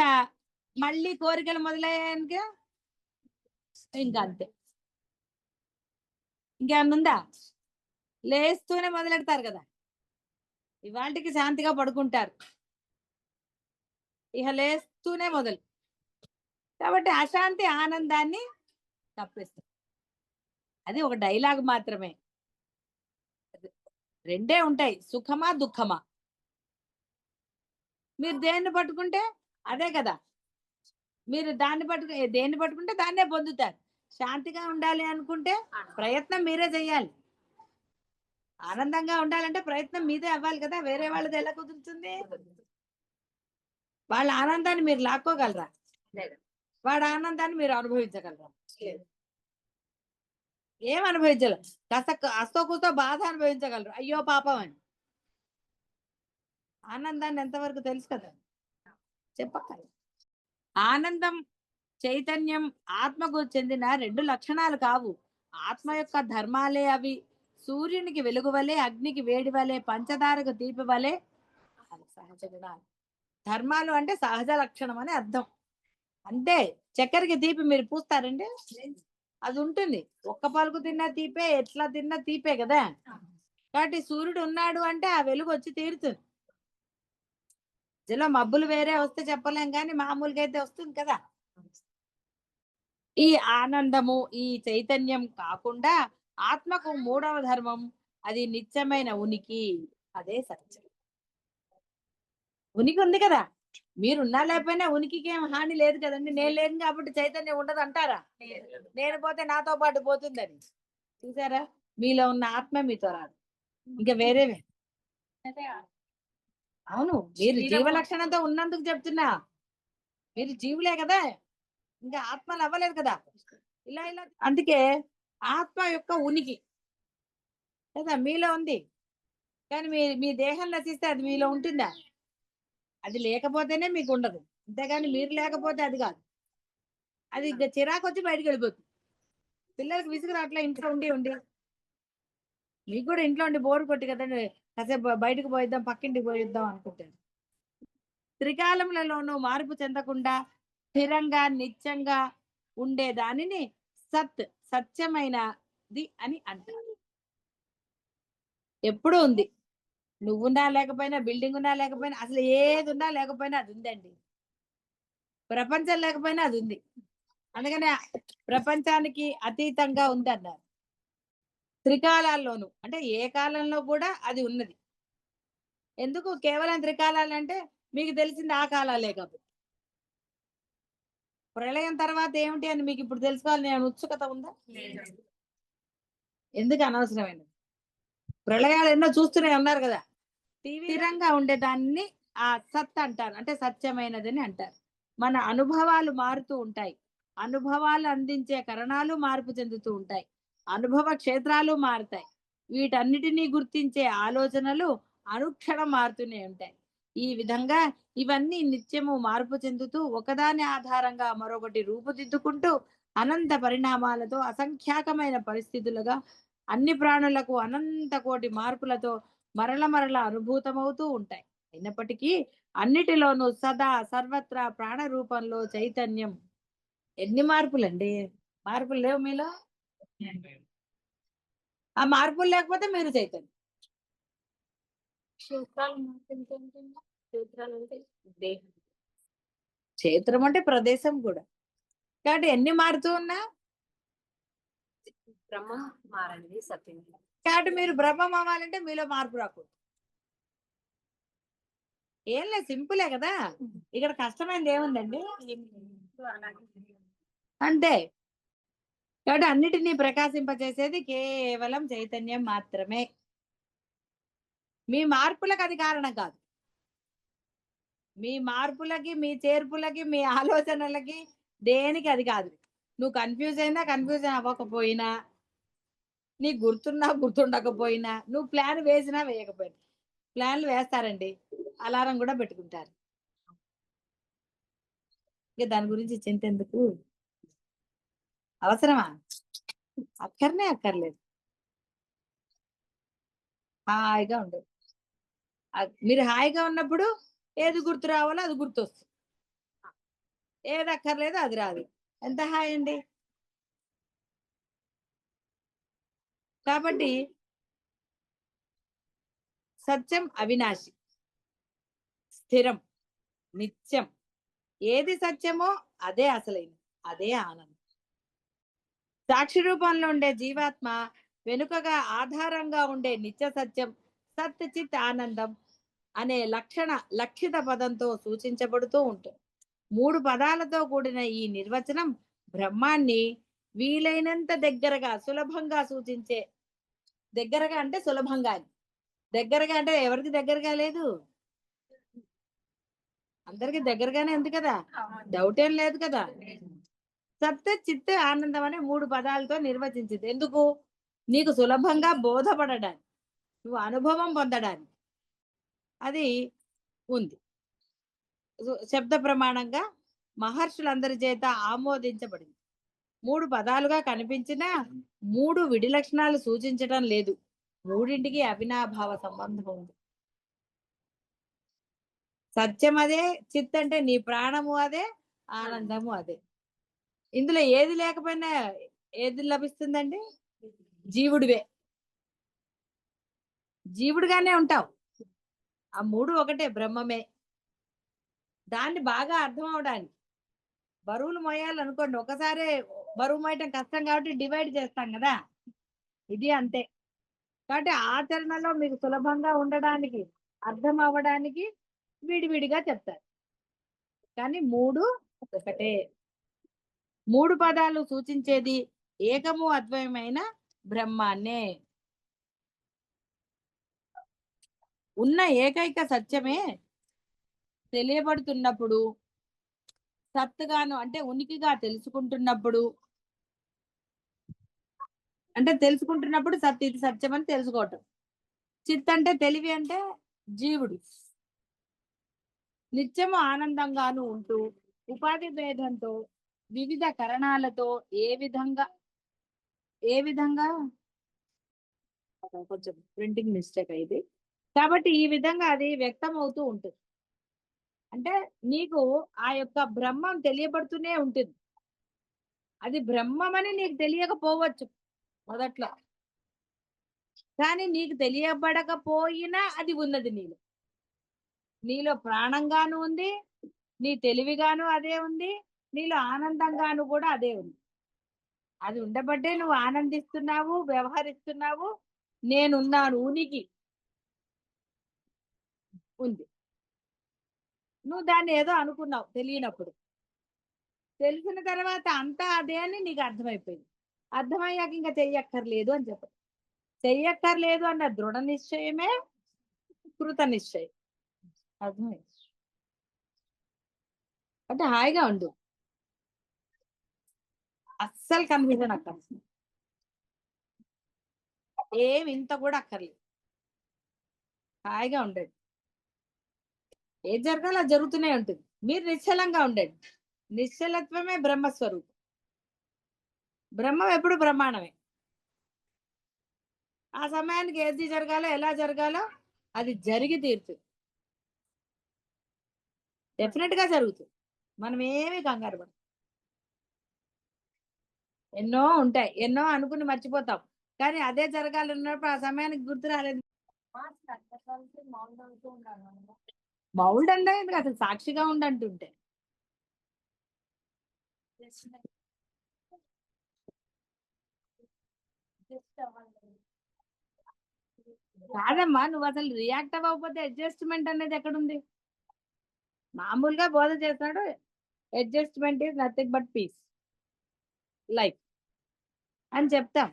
మళ్ళీ కోరికలు మొదలయ్యాక ఇంకా అంతే. ఇంకేమన్నుందా? లేస్తూనే మొదలెడతారు కదా, ఇవాళకి శాంతిగా పడుకుంటారు, ఇక లేస్తూనే మొదలు. కాబట్టి అశాంతి ఆనందాన్ని తప్పిస్తుంది. అది ఒక డైలాగ్ మాత్రమే. రెండే ఉంటాయి, సుఖమా దుఃఖమా. మీరు దేన్ని పట్టుకుంటే అదే కదా, మీరు దేన్ని పట్టుకుంటే దాన్నే పొందుతారు. శాంతిగా ఉండాలి అనుకుంటే ప్రయత్నం మీరే చెయ్యాలి. ఆనందంగా ఉండాలంటే ప్రయత్నం మీదే అవ్వాలి కదా, వేరే వాళ్ళది ఎలా కుదురుతుంది? వాళ్ళ ఆనందాన్ని మీరు లాక్కోగలరా? వాడి ఆనందాన్ని మీరు అనుభవించగలరా? ఏం అనుభవించగలరు? కాస్త అస్తో కూస్తో బాధ అనుభవించగలరు, అయ్యో పాపం అని. ఆనందాన్ని ఎంతవరకు తెలుసు కదా, చెప్పాలి. ఆనందం, చైతన్యం ఆత్మకు చెందిన 2 లక్షణాలు కావు. ఆత్మ యొక్క ధర్మాలే అవి. సూర్యునికి వెలుగు వలె, అగ్నికి వేడి వలె, పంచదారకు తీపి వలె సహజ గుణాలు. ధర్మాలు అంటే సహజ లక్షణం అని అర్థం. అంటే చక్కెరకి తీపి మీరు పూస్తారండి, అది ఉంటుంది. ఒక్క పలుకు తిన్నా తీపే, ఎట్లా తిన్నా తీపే కదా. కాబట్టి సూర్యుడు ఉన్నాడు అంటే ఆ వెలుగు వచ్చి తీరుతుంది. మధ్యలో మబ్బులు వేరే వస్తే చెప్పలేం, కానీ మామూలుగా అయితే వస్తుంది కదా. ఈ ఆనందము, ఈ చైతన్యం కాకుండా ఆత్మకు 3వ ధర్మం, అది నిత్యమైన ఉనికి, అదే సత్యం. ఉనికి ఉంది కదా, మీరున్నా లేకపోయినా ఉనికికి ఏం హాని లేదు కదండి. నేను లేను కాబట్టి చైతన్యం ఉండదు అంటారా? నేను పోతే నాతో పాటు పోతుందని. చూసారా, మీలో ఉన్న ఆత్మ మీతో రాదు, ఇంకా వేరేవే. అవును, మీరు జీవ లక్షణంతో ఉన్నందుకు చెప్తున్నా. మీరు జీవులే కదా, ఇంకా ఆత్మలు అవ్వలేదు కదా. ఇలా అందుకే ఆత్మ యొక్క ఉనికి కదా మీలో ఉంది, కానీ మీ దేహం నశిస్తే అది మీలో ఉంటుందా? అది లేకపోతేనే మీకు ఉండదు, అంతేగాని మీరు లేకపోతే అది కాదు. అది ఇంకా చిరాకు వచ్చి బయటకు వెళ్ళిపోతుంది. పిల్లలకి విసుగు అట్లా ఇంట్లో ఉండి మీకు కూడా ఇంట్లో ఉండి బోరు కొట్టి కదండి, కాసేపు బయటకు పోయిద్దాం, పక్కింటికి పోయిద్దాం అనుకుంటారు. త్రికాలములలోనూ మార్పు చెందకుండా స్థిరంగా నిత్యంగా ఉండే దానిని సత్యమైనది అని అంటారు. ఎప్పుడూ ఉంది, నువ్వున్నా లేకపోయినా, బిల్డింగ్ ఉన్నా లేకపోయినా, అసలు ఏది ఉన్నా లేకపోయినా అది ఉందండి. ప్రపంచం లేకపోయినా అది ఉంది. అందుకనే ప్రపంచానికి అతీతంగా ఉంది అన్నారు. త్రికాలాల్లోనూ అంటే ఏ కాలంలో కూడా అది ఉన్నది. ఎందుకు కేవలం త్రికాలాలు అంటే మీకు తెలిసింది ఆ కాలాలే కాబట్టి. ప్రళయం తర్వాత ఏమిటి అని మీకు ఇప్పుడు తెలుసుకోవాలి నేను ఉత్సుకత ఉందా? ఎందుకు అనవసరమైనది? ప్రళయాలు ఎన్నో చూస్తూనే ఉన్నారు కదా, స్థిరంగా ఉండేదాన్ని ఆ సత్ అంటారు, అంటే సత్యమైనదని అంటారు. మన అనుభవాలు మారుతూ ఉంటాయి, అనుభవాలు అందించే కరణాలు మార్పు చెందుతూ ఉంటాయి, అనుభవ క్షేత్రాలు మారుతాయి, వీటన్నిటినీ గుర్తించే ఆలోచనలు అనుక్షణం మారుతూనే ఉంటాయి. ఈ విధంగా ఇవన్నీ నిత్యము మార్పు చెందుతూ ఒకదాని ఆధారంగా మరొకటి రూపుదిద్దుకుంటూ అనంత పరిణామాలతో అసంఖ్యాకమైన పరిస్థితులుగా అన్ని ప్రాణులకు అనంత కోటి మార్పులతో మరల మరల అనుభూతమవుతూ ఉంటాయి. అయినప్పటికీ అన్నిటిలోనూ సదా సర్వత్రా ప్రాణ రూపంలో చైతన్యం. ఎన్ని మార్పులండి, మార్పులు లేవు మీలో? ఆ మార్పులు లేకపోతే మీరు చైతన్యం. క్షేత్రాలు మారుతుంటే ఏంటండి? క్షేత్రాలు అంటే దేహం. క్షేత్రం అంటే ప్రదేశం కూడా. కాబట్టి ఎన్ని మారుతూ ఉన్నా బ్రహ్మం మారండి, సత్యం. కాబట్టి మీరు బ్రహ్మం అవ్వాలంటే మీలో మార్పు రాకూడదు. ఏం లేదు, సింపులే కదా, ఇక్కడ కష్టమైనది ఏముందండి? అంతే. కాబట్టి అన్నిటినీ ప్రకాశింపచేసేది కేవలం చైతన్యం మాత్రమే. మీ మార్పులకు అది కారణం కాదు. మీ మార్పులకి, మీ చేర్పులకి, మీ ఆలోచనలకి దేనికి అది కాదు. నువ్వు కన్ఫ్యూజ్ అయినా, కన్ఫ్యూజ్ అవ్వకపోయినా, నీకు గుర్తున్నా గుర్తుండకపోయినా, నువ్వు ప్లాన్ వేసినా వేయకపోయినా, ప్లాన్లు వేస్తారండి, అలారం కూడా పెట్టుకుంటారు. ఇక దాని గురించి చింత ఎందుకు? అవసరమా? అక్కర్లేదు. హాయిగా ఉండదు. మీరు హాయిగా ఉన్నప్పుడు ఏది గుర్తు రావాలో అది గుర్తొస్తుంది, ఏది అక్కర్లేదో అది రాదు. ఎంత హాయ్ అండి. కాబట్టి సత్యం అవినాశి, స్థిరం, నిత్యం. ఏది సత్యమో అదే అసలైనది, అదే ఆనందం. సాక్షి రూపంలో ఉండే జీవాత్మ వెనుకగా ఆధారంగా ఉండే నిత్య సత్యం, సత్ చిత్ ఆనందం అనే లక్షిత పదంతో సూచించబడుతూ ఉంటుంది. 3 పదాలతో కూడిన ఈ నిర్వచనం బ్రహ్మాన్ని వీలైనంత దగ్గరగా సులభంగా సూచించే, దగ్గరగా అంటే సులభంగా, దగ్గరగా అంటే ఎవరికి దగ్గరగా లేదు, అందరికి దగ్గరగానే ఉంది కదా, డౌట్ ఏం లేదు కదా. సత్ చిత్ ఆనందం అనే 3 పదాలతో నిర్వచించింది. ఎందుకు? నీకు సులభంగా బోధపడడానికి, నువ్వు అనుభవం పొందడానికి అది ఉంది. శబ్ద ప్రమాణంగా మహర్షులందరి చేత ఆమోదించబడింది. 3 పదాలుగా కనిపించిన 3 విడి లక్షణాలు సూచించడం లేదు. మూడింటికి అవినాభావ సంబంధం ఉంది. సత్యం అదే, చిత్ అంటే నీ ప్రాణము అదే, ఆనందము అదే. ఇందులో ఏది లేకపోయినా ఏది లభిస్తుందండి? జీవుడివే, జీవుడిగానే ఉంటావు. ఆ 3 ఒకటే, బ్రహ్మమే. దాన్ని బాగా అర్థం అవడానికి బరువులు మోయాలనుకోండి, ఒకసారి బరువు మోయటం కష్టం కాబట్టి డివైడ్ చేస్తాం కదా, ఇది అంతే. కాబట్టి ఆచరణలో మీకు సులభంగా ఉండడానికి, అర్థం అవ్వడానికి విడివిడిగా చెప్తారు, కానీ 3 ఒకటే. 3 పదాలు సూచించేది ఏకము అద్వయమైన బ్రహ్మాన్నే. ఉన్న ఏకైక సత్యమే తెలియబడుతున్నప్పుడు, సత్తుగాను అంటే ఉనికిగా తెలుసుకుంటున్నప్పుడు, అంటే తెలుసుకుంటున్నప్పుడు సత్ ఇది సత్యం అని తెలుసుకోవటం. చిత్ అంటే తెలివి, అంటే జీవుడు నిత్యము ఆనందంగాను ఉంటూ ఉపాధి భేదంతో వివిధ కరణాలతో ఏ విధంగా కొంచెం ప్రింటింగ్ మిస్టేక్ అయింది. కాబట్టి ఈ విధంగా అది వ్యక్తం అవుతూ ఉంటుంది. అంటే నీకు ఆ యొక్క బ్రహ్మం తెలియబడుతూనే ఉంటుంది. అది బ్రహ్మమని నీకు తెలియకపోవచ్చు మొదట్లో, కానీ నీకు తెలియబడకపోయినా అది ఉన్నది నీలో. నీలో ప్రాణంగాను ఉంది, నీ తెలివిగాను అదే ఉంది, నీలో ఆనందంగాను కూడా అదే ఉంది. అది ఉండబట్టే నువ్వు ఆనందిస్తున్నావు, వ్యవహరిస్తున్నావు, నేనున్నాను, ఉనికి ఉంది. నువ్వు దాన్ని ఏదో అనుకున్నావు తెలియనప్పుడు, తెలిసిన తర్వాత అంతా అదే అని నీకు అర్థమైపోయింది. అర్థమయ్యాక ఇంకా చెయ్యక్కర్లేదు అని చెప్పారు. చెయ్యక్కర్లేదు అన్న దృఢ నిశ్చయమే కృత నిశ్చయం. అర్థమైంది అంటే హాయిగా ఉండు, అస్సలు కన్ఫ్యూజన్ అక్కర్లేదు, ఏం ఇంత కూడా అక్కర్లేదు, హాయిగా ఉండండి. ఏం జరగాలో అది జరుగుతూనే ఉంటుంది. మీరు నిశ్చలంగా ఉండండి. నిశ్చలత్వమే బ్రహ్మస్వరూపం. బ్రహ్మం ఎప్పుడు బ్రహ్మాండమే. ఆ సమయానికి ఏది జరగాలో ఎలా జరగాలో అది జరిగి తీరుతుంది. డెఫినెట్ గా జరుగుతుంది. మనం ఏమి కంగారు పడం. ఎన్నో ఉంటాయి, ఎన్నో అనుకుని మర్చిపోతాం, కానీ అదే జరగాలన్నప్పుడు ఆ సమయానికి గుర్తు రాలేదు. మౌంట్ అవుతూ ఉండాలి మనము. మౌల్డ్ అంటే ఎందుకు అసలు సాక్షిగా ఉండంటుంటే జస్ట్ అవ్వాలి. కాదమ్మా, నువ్వు అసలు రియాక్ట్ అవ్వకపోతే అడ్జస్ట్మెంట్ అనేది ఎక్కడుంది? మామూలుగా బోధ చేస్తున్నాడు, adjustment is nothing but peace life అని చెప్తాం.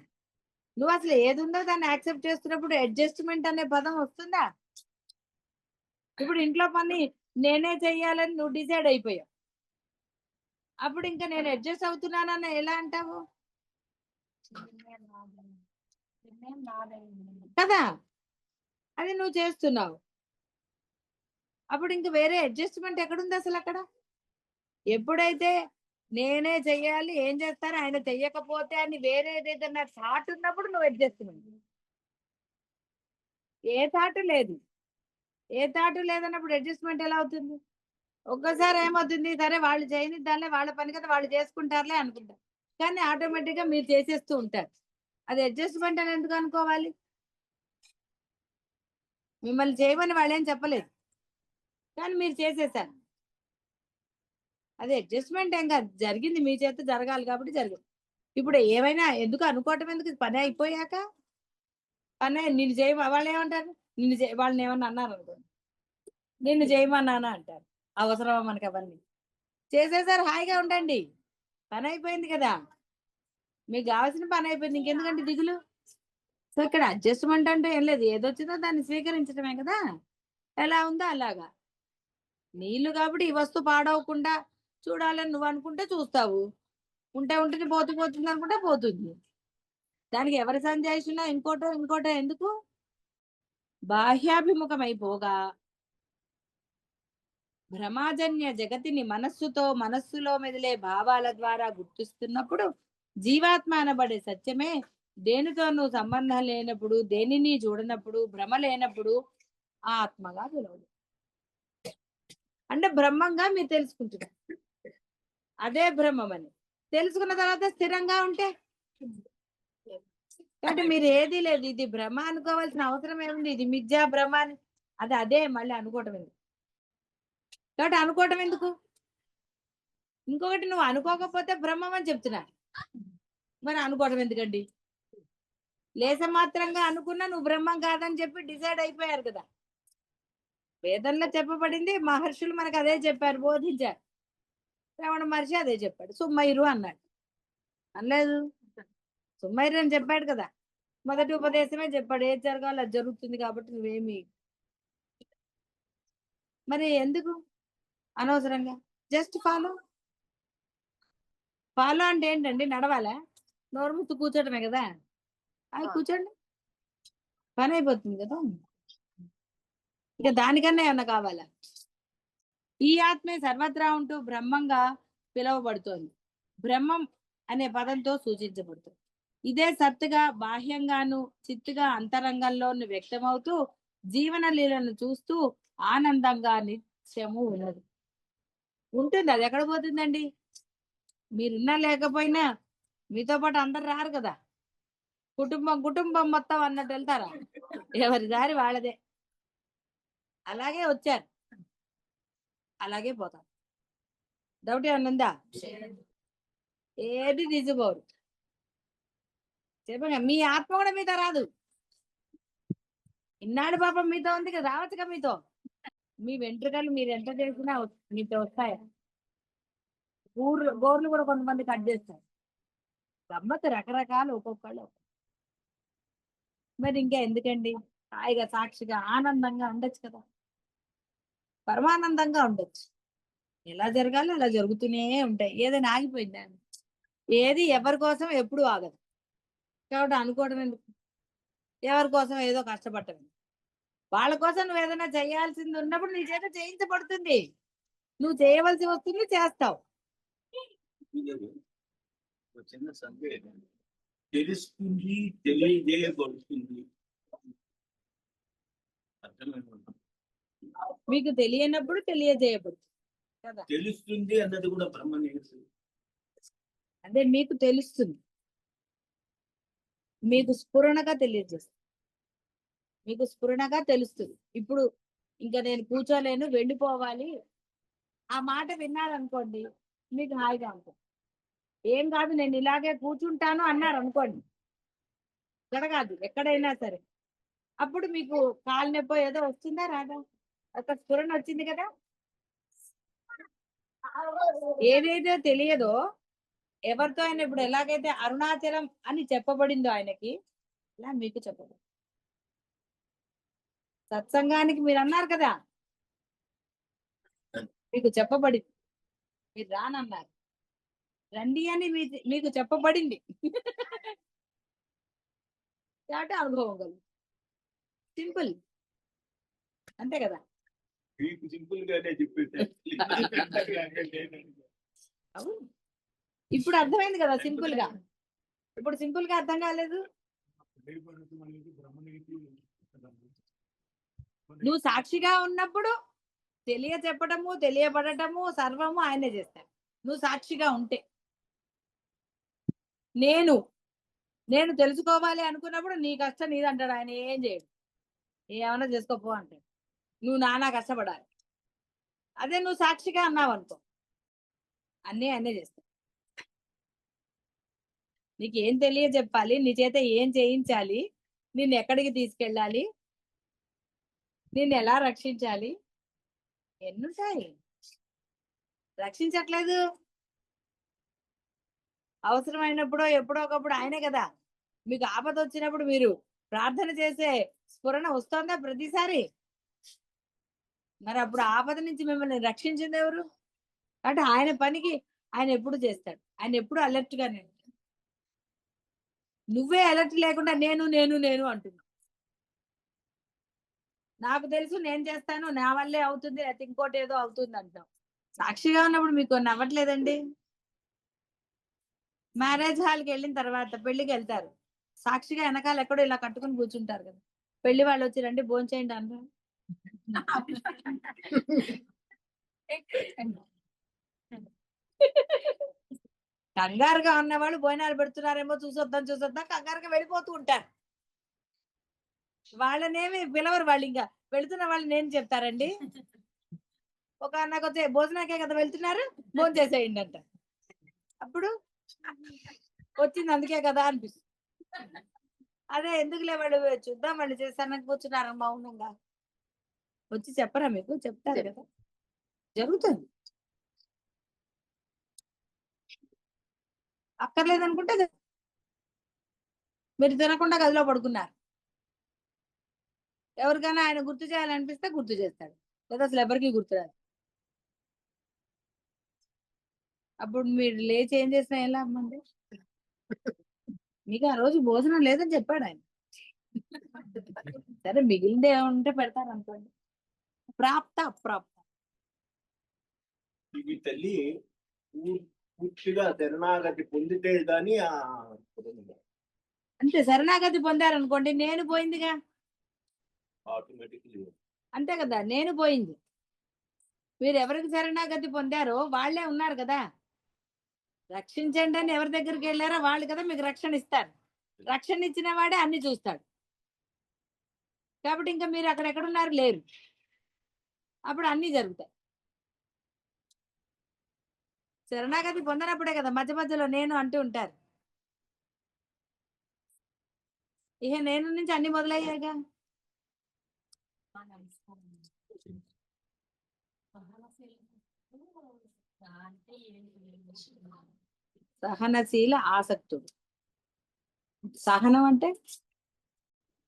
నువ్వు అసలు ఏది ఉందో దాన్ని యాక్సెప్ట్ చేస్తున్నప్పుడు అడ్జస్ట్మెంట్ అనే పదం వస్తుందా? ఇప్పుడు ఇంట్లో పని నేనే చెయ్యాలని నువ్వు డిసైడ్ అయిపోయావు, అప్పుడు ఇంకా నేను అడ్జస్ట్ అవుతున్నానని ఎలా అంటావు నిర్ణయం నాదైంది. కదా? అది నువ్వు చేస్తున్నావు, అప్పుడు ఇంక వేరే అడ్జస్ట్మెంట్ ఎక్కడుంది అసలు అక్కడ? ఎప్పుడైతే నేనే చెయ్యాలి, ఏం చేస్తారో ఆయన చెయ్యకపోతే అని వేరే ఏదైనా థాట్ ఉన్నప్పుడు నువ్వు అడ్జస్ట్మెంట్. ఏ థాట్ లేదు, ఏ థాట్ లేదన్నప్పుడు అడ్జస్ట్మెంట్ ఎలా అవుతుంది? ఒక్కసారి ఏమవుతుంది, సరే వాళ్ళు చేయని దానిలే, వాళ్ళ పని కదా వాళ్ళు చేసుకుంటారులే అనుకుంటారు, కానీ ఆటోమేటిక్ గా మీరు చేసేస్తూ ఉంటారు. అది అడ్జస్ట్మెంట్ అని ఎందుకు అనుకోవాలి? మిమ్మల్ని చేయమని వాళ్ళు ఏం చెప్పలేదు, కానీ మీరు చేసేసారు. అది అడ్జస్ట్మెంట్ ఏం కాదు, జరిగింది మీ చేత జరగాలి కాబట్టి జరిగింది. ఇప్పుడు ఏమైనా ఎందుకు అనుకోవటం ఎందుకు? పని అయిపోయాక పని నిన్ను చేయమ వాళ్ళు ఏమంటారు, వాళ్ళని ఏమన్నా అన్నారు అనుకోండి, నిన్ను చేయమన్నానా అంటారు. అవసరమా మనకి అవన్నీ? చేసేసారు, హాయిగా ఉండండి, పని అయిపోయింది కదా, మీకు కావాల్సిన పని అయిపోయింది, ఇంకెందుకంటే దిగులు. సో ఇక్కడ అడ్జస్ట్మెంట్ అంటే ఏం లేదు, ఏదొచ్చిందో దాన్ని స్వీకరించడమే కదా, ఎలా ఉందో అలాగా. నీళ్లు కాబట్టి ఈ వస్తువు పాడవకుండా చూడాలని నువ్వు అనుకుంటే చూస్తావు, ఉంటే ఉంటుంది, పోతుంది అనుకుంటే పోతుంది. దానికి ఎవరి సంజాయిషినా ఇంకోటో ఎందుకు? బాహ్యాభిముఖమైపోగా భ్రమాజన్య జగతిని మనస్సులో మెదిలే భావాల ద్వారా గుర్తిస్తున్నప్పుడు జీవాత్మ అనబడే సత్యమే దేనితోనూ సంబంధం లేనప్పుడు, దేనిని చూడనప్పుడు, భ్రమ లేనప్పుడు ఆత్మగా పిలవదు. అంటే బ్రహ్మంగా మీరు తెలుసుకుంటున్నారు, అదే బ్రహ్మం అని తెలుసుకున్న తర్వాత స్థిరంగా ఉంటే, కాబట్టి మీరు ఏది లేదు, ఇది భ్రమ అనుకోవాల్సిన అవసరం ఏముంది? ఇది మిథ్యా భ్రమ అని అదే మళ్ళీ అనుకోవటం ఎందుకు? కాబట్టి అనుకోవటం ఎందుకు? ఇంకొకటి, నువ్వు అనుకోకపోతే బ్రహ్మం అని చెప్తున్నా, మరి అనుకోవటం ఎందుకండి? లేసమాత్రంగా అనుకున్నా నువ్వు బ్రహ్మం కాదని చెప్పి డిసైడ్ అయిపోయారు కదా. వేదంలో చెప్పబడింది, మహర్షులు మనకు అదే చెప్పారు, బోధించారు. రమణ మహర్షి అదే చెప్పాడు, సుమ్మైరు అన్నాడు, అనలేదు? సుమ్మైరు అని చెప్పాడు కదా, మొదటి ఉపదేశమే చెప్పాడు, ఏది జరగాలో అది జరుగుతుంది కాబట్టి నువ్వేమి మరి ఎందుకు అనవసరంగా జస్ట్ ఫాలో అంటే ఏంటండి? నడవాలా? నోరు ముత్తు కూర్చోటమే కదా, అది కూర్చోండి, పని అయిపోతుంది కదా. ఇక దానికన్నా ఏమన్నా కావాలా? ఈ ఆత్మే సర్వత్రా ఉంటూ బ్రహ్మంగా పిలువబడుతోంది, బ్రహ్మం అనే పదంతో సూచించబడుతుంది. ఇదే సత్తుగా బాహ్యంగాను చిత్తుగా అంతరంగంలోను వ్యక్తమవుతూ జీవన లీలను చూస్తూ ఆనందంగా నిత్యము ఉన్నది ఉంటుంది. అది ఎక్కడ పోతుందండి? మీరున్నా లేకపోయినా మీతో పాటు అందరు రారు కదా, కుటుంబం మొత్తం అన్నట్టు వెళ్తారా? ఎవరి దారి వాళ్ళదే, అలాగే వచ్చారు, అలాగే పోతారు. డౌట్ ఏమన్నా ఉందా? ఏది తీసుకోరు. చెప్పండి, మీ ఆత్మ కూడా మీతో రాదు. ఇన్నాడు పాపం మీతో ఉంది కదా, రావచ్చుగా మీతో. మీ వెంట్రుకలు మీరు ఎంత చేసినా మీతో వస్తాయా? గోర్లు కూడా కొంతమంది కట్ చేస్తారు. గమ్మత్తు రకరకాలు, ఒక్కొక్కళ్ళు. మరి ఇంకా ఎందుకండి? హాయిగా సాక్షిగా ఆనందంగా ఉండొచ్చు కదా, పరమానందంగా ఉండొచ్చు. ఎలా జరగాలో అలా జరుగుతూనే ఉంటాయి. ఏదైనా ఆగిపోయిందా? ఏది ఎవరి కోసం ఎప్పుడు ఆగదు. కాబట్టి అనుకోవడం ఎందుకు? ఎవరి కోసం ఏదో కష్టపడటం ఎందుకు? వాళ్ళ కోసం నువ్వు ఏదైనా చేయాల్సింది ఉన్నప్పుడు నీ చేత చేయించబడుతుంది. నువ్వు చేయవలసి వస్తుంది, చేస్తావు. ఒక చిన్న సందేహం. తెలుస్తుంది, తెలియజేయబడుతుంది. అర్థమైందా? మీకు తెలియనప్పుడు తెలియజేయబడుతుంది కదా. తెలుస్తుంది అన్నది కూడా బ్రహ్మని. అదే మీకు తెలుస్తుంది, మీకు స్ఫురణగా తెలియజేస్తుంది, మీకు స్ఫురణగా తెలుస్తుంది. ఇప్పుడు ఇంకా నేను కూర్చోలేను, వెళ్ళిపోవాలి, ఆ మాట విన్నారనుకోండి, మీకు హాయిగా ఉంటుంది. ఏం కాదు, నేను ఇలాగే కూర్చుంటాను అన్నారు అనుకోండి, ఇక్కడ కాదు ఎక్కడైనా సరే, అప్పుడు మీకు కాలు నొప్పో ఏదో వచ్చిందా రాదా? ఒక స్ఫురణ వచ్చింది కదా. ఏదైతే తెలియదో ఎవరితో ఆయన ఇప్పుడు ఎలాగైతే అరుణాచలం అని చెప్పబడిందో ఆయనకి, ఇలా మీకు చెప్పబడింది. సత్సంగానికి మీరు అన్నారు కదా, మీకు చెప్పబడింది, మీరు రానన్నారు, రండి అని మీకు చెప్పబడింది. కాబట్టి అనుభవం కలుగు. సింపుల్, అంతే కదా. మీకు సింపుల్ గానే చెప్పేసి అవును, ఇప్పుడు అర్థమైంది కదా సింపుల్ గా. ఇప్పుడు సింపుల్ గా అర్థం కాలేదు. నువ్వు సాక్షిగా ఉన్నప్పుడు తెలియచెప్పటము, తెలియబడటము సర్వము ఆయనే చేస్తాడు. నువ్వు సాక్షిగా ఉంటే, నేను తెలుసుకోవాలి అనుకున్నప్పుడు నీ కష్టం నీది అంటాడు ఆయన. ఏం చేయడు, ఏమన్నా చేసుకోపో అంటాడు. నువ్వు నానా కష్టపడాలి. అదే నువ్వు సాక్షిగా అన్నావు అనుకో, అన్నీ ఆయనే చేస్తాడు. నీకు ఏం తెలియజెప్పాలి, నీ చేత ఏం చేయించాలి, నిన్ను ఎక్కడికి తీసుకెళ్ళాలి, నిన్ను ఎలా రక్షించాలి, ఎన్నుంటాయి. రక్షించట్లేదు, అవసరమైనప్పుడు ఎప్పుడో ఒకప్పుడు ఆయనే కదా. మీకు ఆపద వచ్చినప్పుడు మీరు ప్రార్థన చేసే స్ఫురణ వస్తుందా ప్రతిసారి? మరి అప్పుడు ఆపద నుంచి మిమ్మల్ని రక్షించింది ఎవరు? అంటే ఆయన పనికి ఆయన ఎప్పుడు చేస్తాడు, ఆయన ఎప్పుడు అలర్ట్ గానే ఉంటాడు. నువ్వే అలర్ట్ లేకుండా నేను నేను నేను అంటున్నావు. నాకు తెలుసు, నేను చేస్తాను, నా వల్లే అవుతుంది, లేకపోతే ఇంకోటి ఏదో అవుతుంది అంటావు. సాక్షిగా ఉన్నప్పుడు మీకు కొన్ని అవ్వట్లేదండి. మ్యారేజ్ హాల్కి వెళ్ళిన తర్వాత పెళ్లికి వెళ్తారు, సాక్షిగా వెనకాల ఎక్కడో ఇలా కట్టుకుని కూర్చుంటారు కదా. పెళ్లి వాళ్ళు వచ్చి రండి భోంచేయండి అంటారు. కంగారుగా ఉన్నవాళ్ళు భోజనాలు పెడుతున్నారేమో చూసొద్దాం కంగారుగా వెళ్ళిపోతూ ఉంటారు. వాళ్ళనేమి పిలవరు, వాళ్ళు ఇంకా వెళుతున్న వాళ్ళు నేను చెప్తారండి. ఒక నాకు వచ్చే భోజనాకే కదా వెళ్తున్నారు, భోజనం చేసేయండి అంట. అప్పుడు వచ్చింది అందుకే కదా అనిపిస్తుంది. అదే ఎందుకులే, వాళ్ళు చూద్దాం వాళ్ళు చేస్తానని కూర్చున్నారు మౌనంగా. వచ్చి చెప్పరా మీకు? చెప్తారు కదా, జరుగుతుంది. అక్కర్లేదనుకుంటే మీరు తినకుండా గదిలో పడుకున్నారు, ఎవరికైనా ఆయన గుర్తు చేయాలనిపిస్తే గుర్తు చేస్తాడు, లేదా అసలు ఎవరికి గుర్తురాదు. అప్పుడు మీరు లేచి ఏం చేసినా ఎలా అమ్మండి? మీకు ఆ రోజు భోజనం లేదని చెప్పాడు ఆయన. సరే మిగిలిందే ఉంటే పెడతారు అనుకోండి, ప్రాప్త అప్రాప్త. ఇది తల్లి పూర్తిగా శరణాగతి పొందితే గాని అంతే, శరణాగతి పొందారనుకోండి, నేను పోయిందిగా ఆటోమేటిక్లీ. అంతే కదా, నేను పోయింది. మీరు ఎవరికి శరణాగతి పొందారో వాళ్ళే ఉన్నారు కదా. రక్షించండి అని ఎవరి దగ్గరికి వెళ్ళారో వాళ్ళు కదా మీకు రక్షణ ఇస్తారు. రక్షణ ఇచ్చిన వాడే అన్ని చూస్తాడు. కాబట్టి ఇంకా మీరు అక్కడ ఎక్కడున్నారు, లేరు. అప్పుడు అన్ని జరుగుతాయి. శరణాగతి పొందనప్పుడే కదా మధ్య మధ్యలో నేను అంటూ ఉంటారు. ఇక నేను నుంచి అన్ని మొదలయ్యాగా. సహనశీల ఆసక్తుడు. సహనం అంటే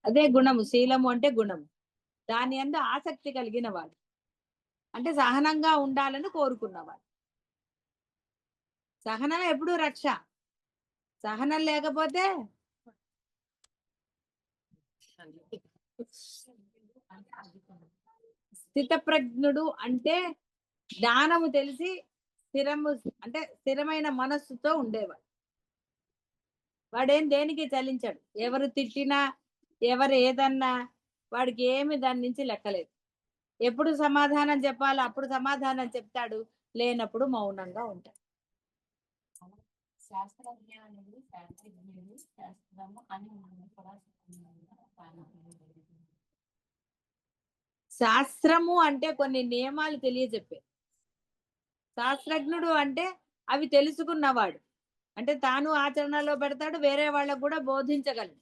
అదే గుణము. శీలము అంటే గుణము. దాని యందు ఆసక్తి కలిగిన వాడు, అంటే సహనంగా ఉండాలని కోరుకున్నవాడు. సహనం ఎప్పుడు రక్ష. సహనం లేకపోతే స్థితప్రజ్ఞుడు అంటే జ్ఞానము తెలిసి స్థిరము, అంటే స్థిరమైన మనస్సుతో ఉండేవాడు. వాడేం దేనికి చలించాడు. ఎవరు తిట్టినా ఎవరు ఏదన్నా వాడికి ఏమి దాని నుంచి లెక్కలేదు. ఎప్పుడు సమాధానం చెప్పాలో అప్పుడు సమాధానం చెప్తాడు, లేనప్పుడు మౌనంగా ఉంటాడు. శాస్త్రజ్ఞ అనేది శాస్త్రజ్ఞుడు శాస్త్రము అని కూడా శాస్త్రము అంటే కొన్ని నియమాలు తెలియజెప్పే. శాస్త్రజ్ఞుడు అంటే అవి తెలుసుకున్నవాడు, అంటే తాను ఆచరణలో పెడతాడు, వేరే వాళ్ళకు కూడా బోధించగలడు.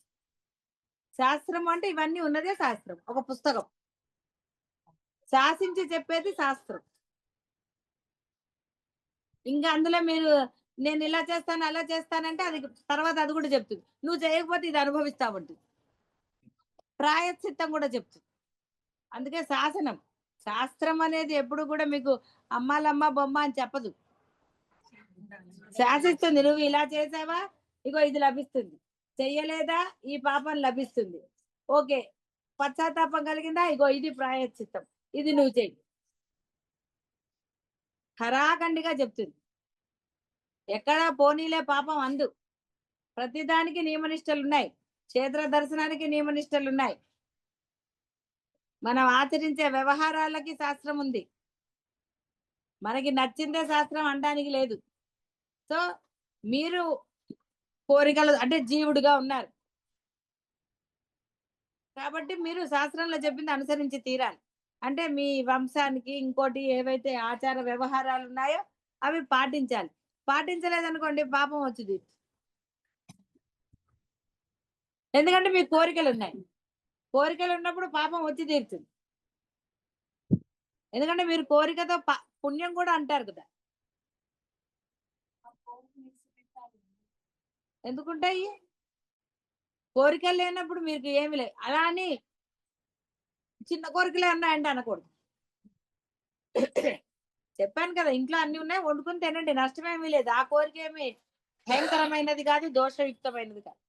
శాస్త్రం అంటే ఇవన్నీ ఉన్నదే శాస్త్రం, ఒక పుస్తకం. శాసించి చెప్పేది శాస్త్రం. ఇంకా అందులో మీరు నేను ఇలా చేస్తాను అలా చేస్తానంటే అది తర్వాత అది కూడా చెప్తుంది. నువ్వు చేయకపోతే ఇది అనుభవిస్తావుంటుంది. ప్రాయశ్చిత్తం కూడా చెప్తుంది. అందుకే శాసనం. శాస్త్రం అనేది ఎప్పుడు కూడా మీకు అమ్మాలమ్మ బొమ్మ అని చెప్పదు. శాసిస్తుంది. నువ్వు ఇలా చేసావా, ఇగో ఇది లభిస్తుంది. చెయ్యలేదా, ఈ పాపం లభిస్తుంది. ఓకే, పశ్చాత్తాపం కలిగిందా, ఇగో ఇది ప్రాయశ్చిత్తం, ఇది నువ్వు చెయ్యి. ఖరాఖండిగా చెప్తుంది. ఎక్కడా పోనీలే పాపం అందు. ప్రతిదానికి నియమనిష్టలు ఉన్నాయి. క్షేత్ర దర్శనానికి నియమనిష్టలు ఉన్నాయి. మనం ఆచరించే వ్యవహారాలకి శాస్త్రం ఉంది. మనకి నచ్చిందే శాస్త్రం అనడానికి లేదు. సో మీరు కోరికలు అంటే జీవుడుగా ఉన్నారు కాబట్టి మీరు శాస్త్రంలో చెప్పింది అనుసరించి తీరాలి. అంటే మీ వంశానికి ఇంకోటి ఏవైతే ఆచార వ్యవహారాలు ఉన్నాయో అవి పాటించాలి. పాటించలేదనుకోండి పాపం వచ్చింది. ఎందుకంటే మీకు కోరికలు ఉన్నాయి. కోరికలు ఉన్నప్పుడు పాపం వచ్చి తీరుతుంది. ఎందుకంటే మీరు కోరికతో పుణ్యం కూడా అంటారు కదా. ఎందుకుంటాయి? కోరికలు లేనప్పుడు మీకు ఏమి లేదు. అలా అని చిన్న కోరికలే ఉన్నాయంటే అనకూడదు. చెప్పాను కదా, ఇంట్లో అన్ని ఉన్నాయి, వండుకుని తినండి, నష్టమేమీ లేదు. ఆ కోరిక ఏమి భయంకరమైనది కాదు, దోషయుక్తమైనది కాదు.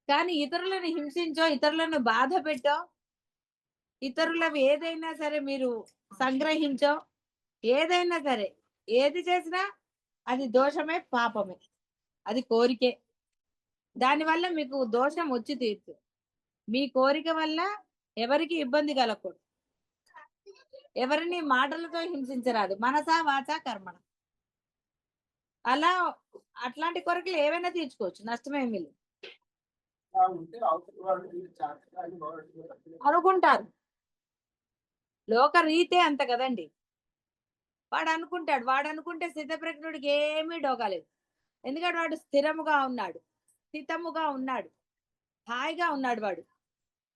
కానీ ఇతరులను హింసించో, ఇతరులను బాధ పెట్టో, ఇతరులవి ఏదైనా సరే మీరు సంగ్రహించో, ఏదైనా సరే ఏది చేసినా అది దోషమే, పాపమే, అది కోరికే. దానివల్ల మీకు దోషం వచ్చి తీరుతుంది. మీ కోరిక వల్ల ఎవరికి ఇబ్బంది కలగకూడదు. ఎవరిని మాటలతో హింసించరాదు. మనసా వాచా కర్మణ. అలా అట్లాంటి కోరికలు ఏవైనా తీర్చుకోవచ్చు, నష్టమేమీ లేదు. అనుకుంటారు. లోక రీతే అంత కదండి. వాడు అనుకుంటాడు. వాడు అనుకుంటే స్థితప్రజ్ఞుడికి ఏమీ డోకాలేదు. ఎందుకంటే వాడు స్థిరముగా ఉన్నాడు, స్థితముగా ఉన్నాడు, హాయిగా ఉన్నాడు.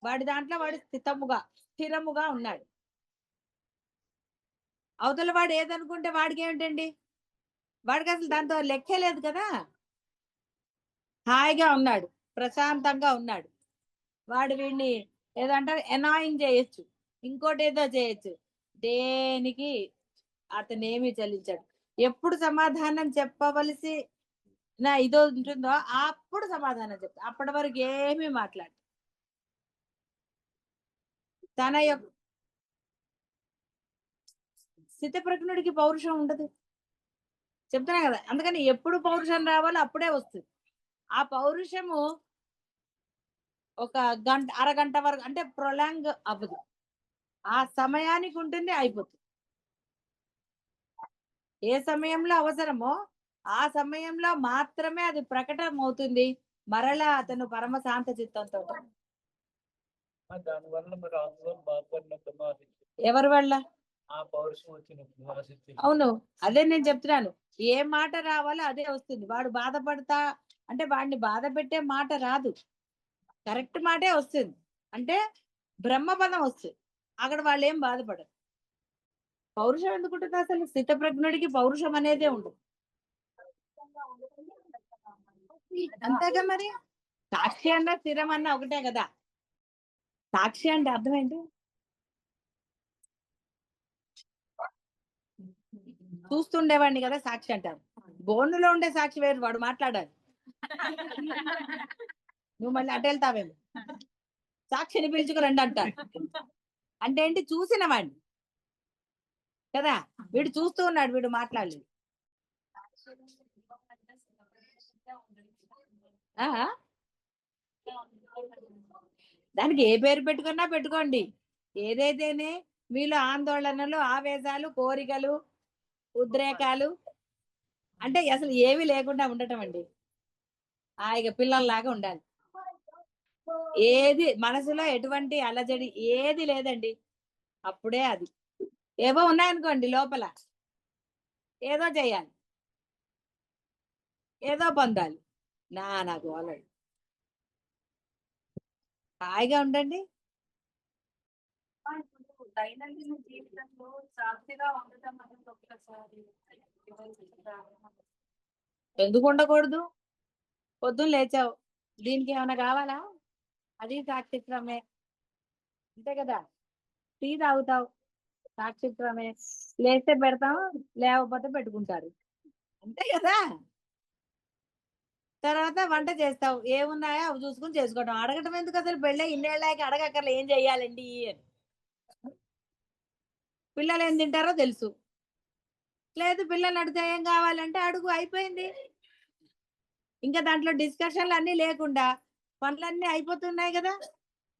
వాడి దాంట్లో వాడు స్థిరముగా ఉన్నాడు. అవతల వాడు ఏదనుకుంటే వాడికి ఏమిటండి? వాడికి అసలు దాంతో లెక్కే లేదు కదా. హాయిగా ఉన్నాడు, ప్రశాంతంగా ఉన్నాడు. వాడు వీడిని ఏదంటారు ఎనాయింగ్ చేయొచ్చు, ఇంకోటి ఏదో చేయొచ్చు. దేనికి అతను ఏమీ చలించాడు. ఎప్పుడు సమాధానం చెప్పవలసి నా ఇదో ఉంటుందో అప్పుడు సమాధానం చెప్తా. అప్పటి వరకు ఏమీ మాట్లాడు. తన యొక్క స్థితప్రజ్ఞుడికి పౌరుషం ఉండదు, చెప్తున్నా కదా. అందుకని ఎప్పుడు పౌరుషం రావాలో అప్పుడే వస్తుంది. ఆ పౌరుషము ఒక గంట అరగంట వరకు అంటే ప్రొలాంగ్ అవ్వదు. ఆ సమయానికి ఉంటుంది, అయిపోతుంది. ఏ సమయంలో అవసరమో ఆ సమయంలో మాత్రమే అది ప్రకటన అవుతుంది. మరలా అతను పరమ శాంత చిత్తంతో. దానివల్ల మరి అందులో బాధపడినప్పుడు ఎవరి వల్ల? ఆ పౌరుషం వచ్చినప్పుడు. అవును, అదే నేను చెప్తున్నాను. ఏ మాట రావాలో అదే వస్తుంది. వాడు బాధపడతా అంటే వాడిని బాధ పెట్టే మాట రాదు, కరెక్ట్ మాటే వస్తుంది. అంటే బ్రహ్మపదం వస్తుంది. అక్కడ వాళ్ళు ఏం బాధపడరు. పౌరుషం ఎందుకుంటుంది? అసలు స్థితప్రజ్ఞుడికి పౌరుషం అనేదే ఉండదు. అంతేగా మరి. సాక్షి అన్న స్థిరం అన్న ఒకటే కదా. సాక్షి అంటే అర్థం ఏంటి? చూస్తుండేవాడిని కదా సాక్షి అంటారు. బోనులో ఉండే సాక్షి వేరు, వాడు మాట్లాడాలి. నువ్వు మళ్ళీ అటు వెళ్తావేమో. సాక్షిని పిలుచుకురండి అంటారు. అంటే ఏంటి? చూసిన వాడిని కదా. వీడు చూస్తూ ఉన్నాడు, వీడు మాట్లాడలేదు. ఆ? దానికి ఏ పేరు పెట్టుకున్నా పెట్టుకోండి. ఏదైతేనే మీలో ఆందోళనలు, ఆవేశాలు, కోరికలు, ఉద్రేకాలు అంటే అసలు ఏమీ లేకుండా ఉండటం అండి. హాయిగా పిల్లల్లాగా ఉండాలి. ఏది మనసులో ఎటువంటి అలజడి ఏది లేదండి. అప్పుడే అది. ఏవో ఉన్నాయనుకోండి లోపల, ఏదో చేయాలి, ఏదో పొందాలి, నాకు ఆల్రెడీ హాయిగా ఉండండి. దైనందిన జీవితంలో సాక్షిగా ఉండటం అనేది ఒక్కసారి ఎందుకు ఉండకూడదు? పొద్దున్న లేచావు, దీనికి ఏమైనా కావాలా? అది సాక్షిత్వమే, అంతే కదా. టీ తాగుతావు, సాక్షిత్వమే. లేస్తే పెడతాం, లేకపోతే పెట్టుకుంటారు, అంతే కదా. తర్వాత వంట చేస్తావు, ఏమున్నాయో అవి చూసుకుని చేసుకోవడం. అడగటం ఎందుకు అసలు? పెళ్ళే ఇన్నేళ్ళకి అడగక్కర్లే ఏం చెయ్యాలండి అని. పిల్లలు ఏం తింటారో తెలుసు. లేదు పిల్లలు అడిగితే ఏం కావాలంటే అడుగు, అయిపోయింది. ఇంకా దాంట్లో డిస్కషన్లు అన్నీ లేకుండా పనులన్నీ అయిపోతున్నాయి కదా.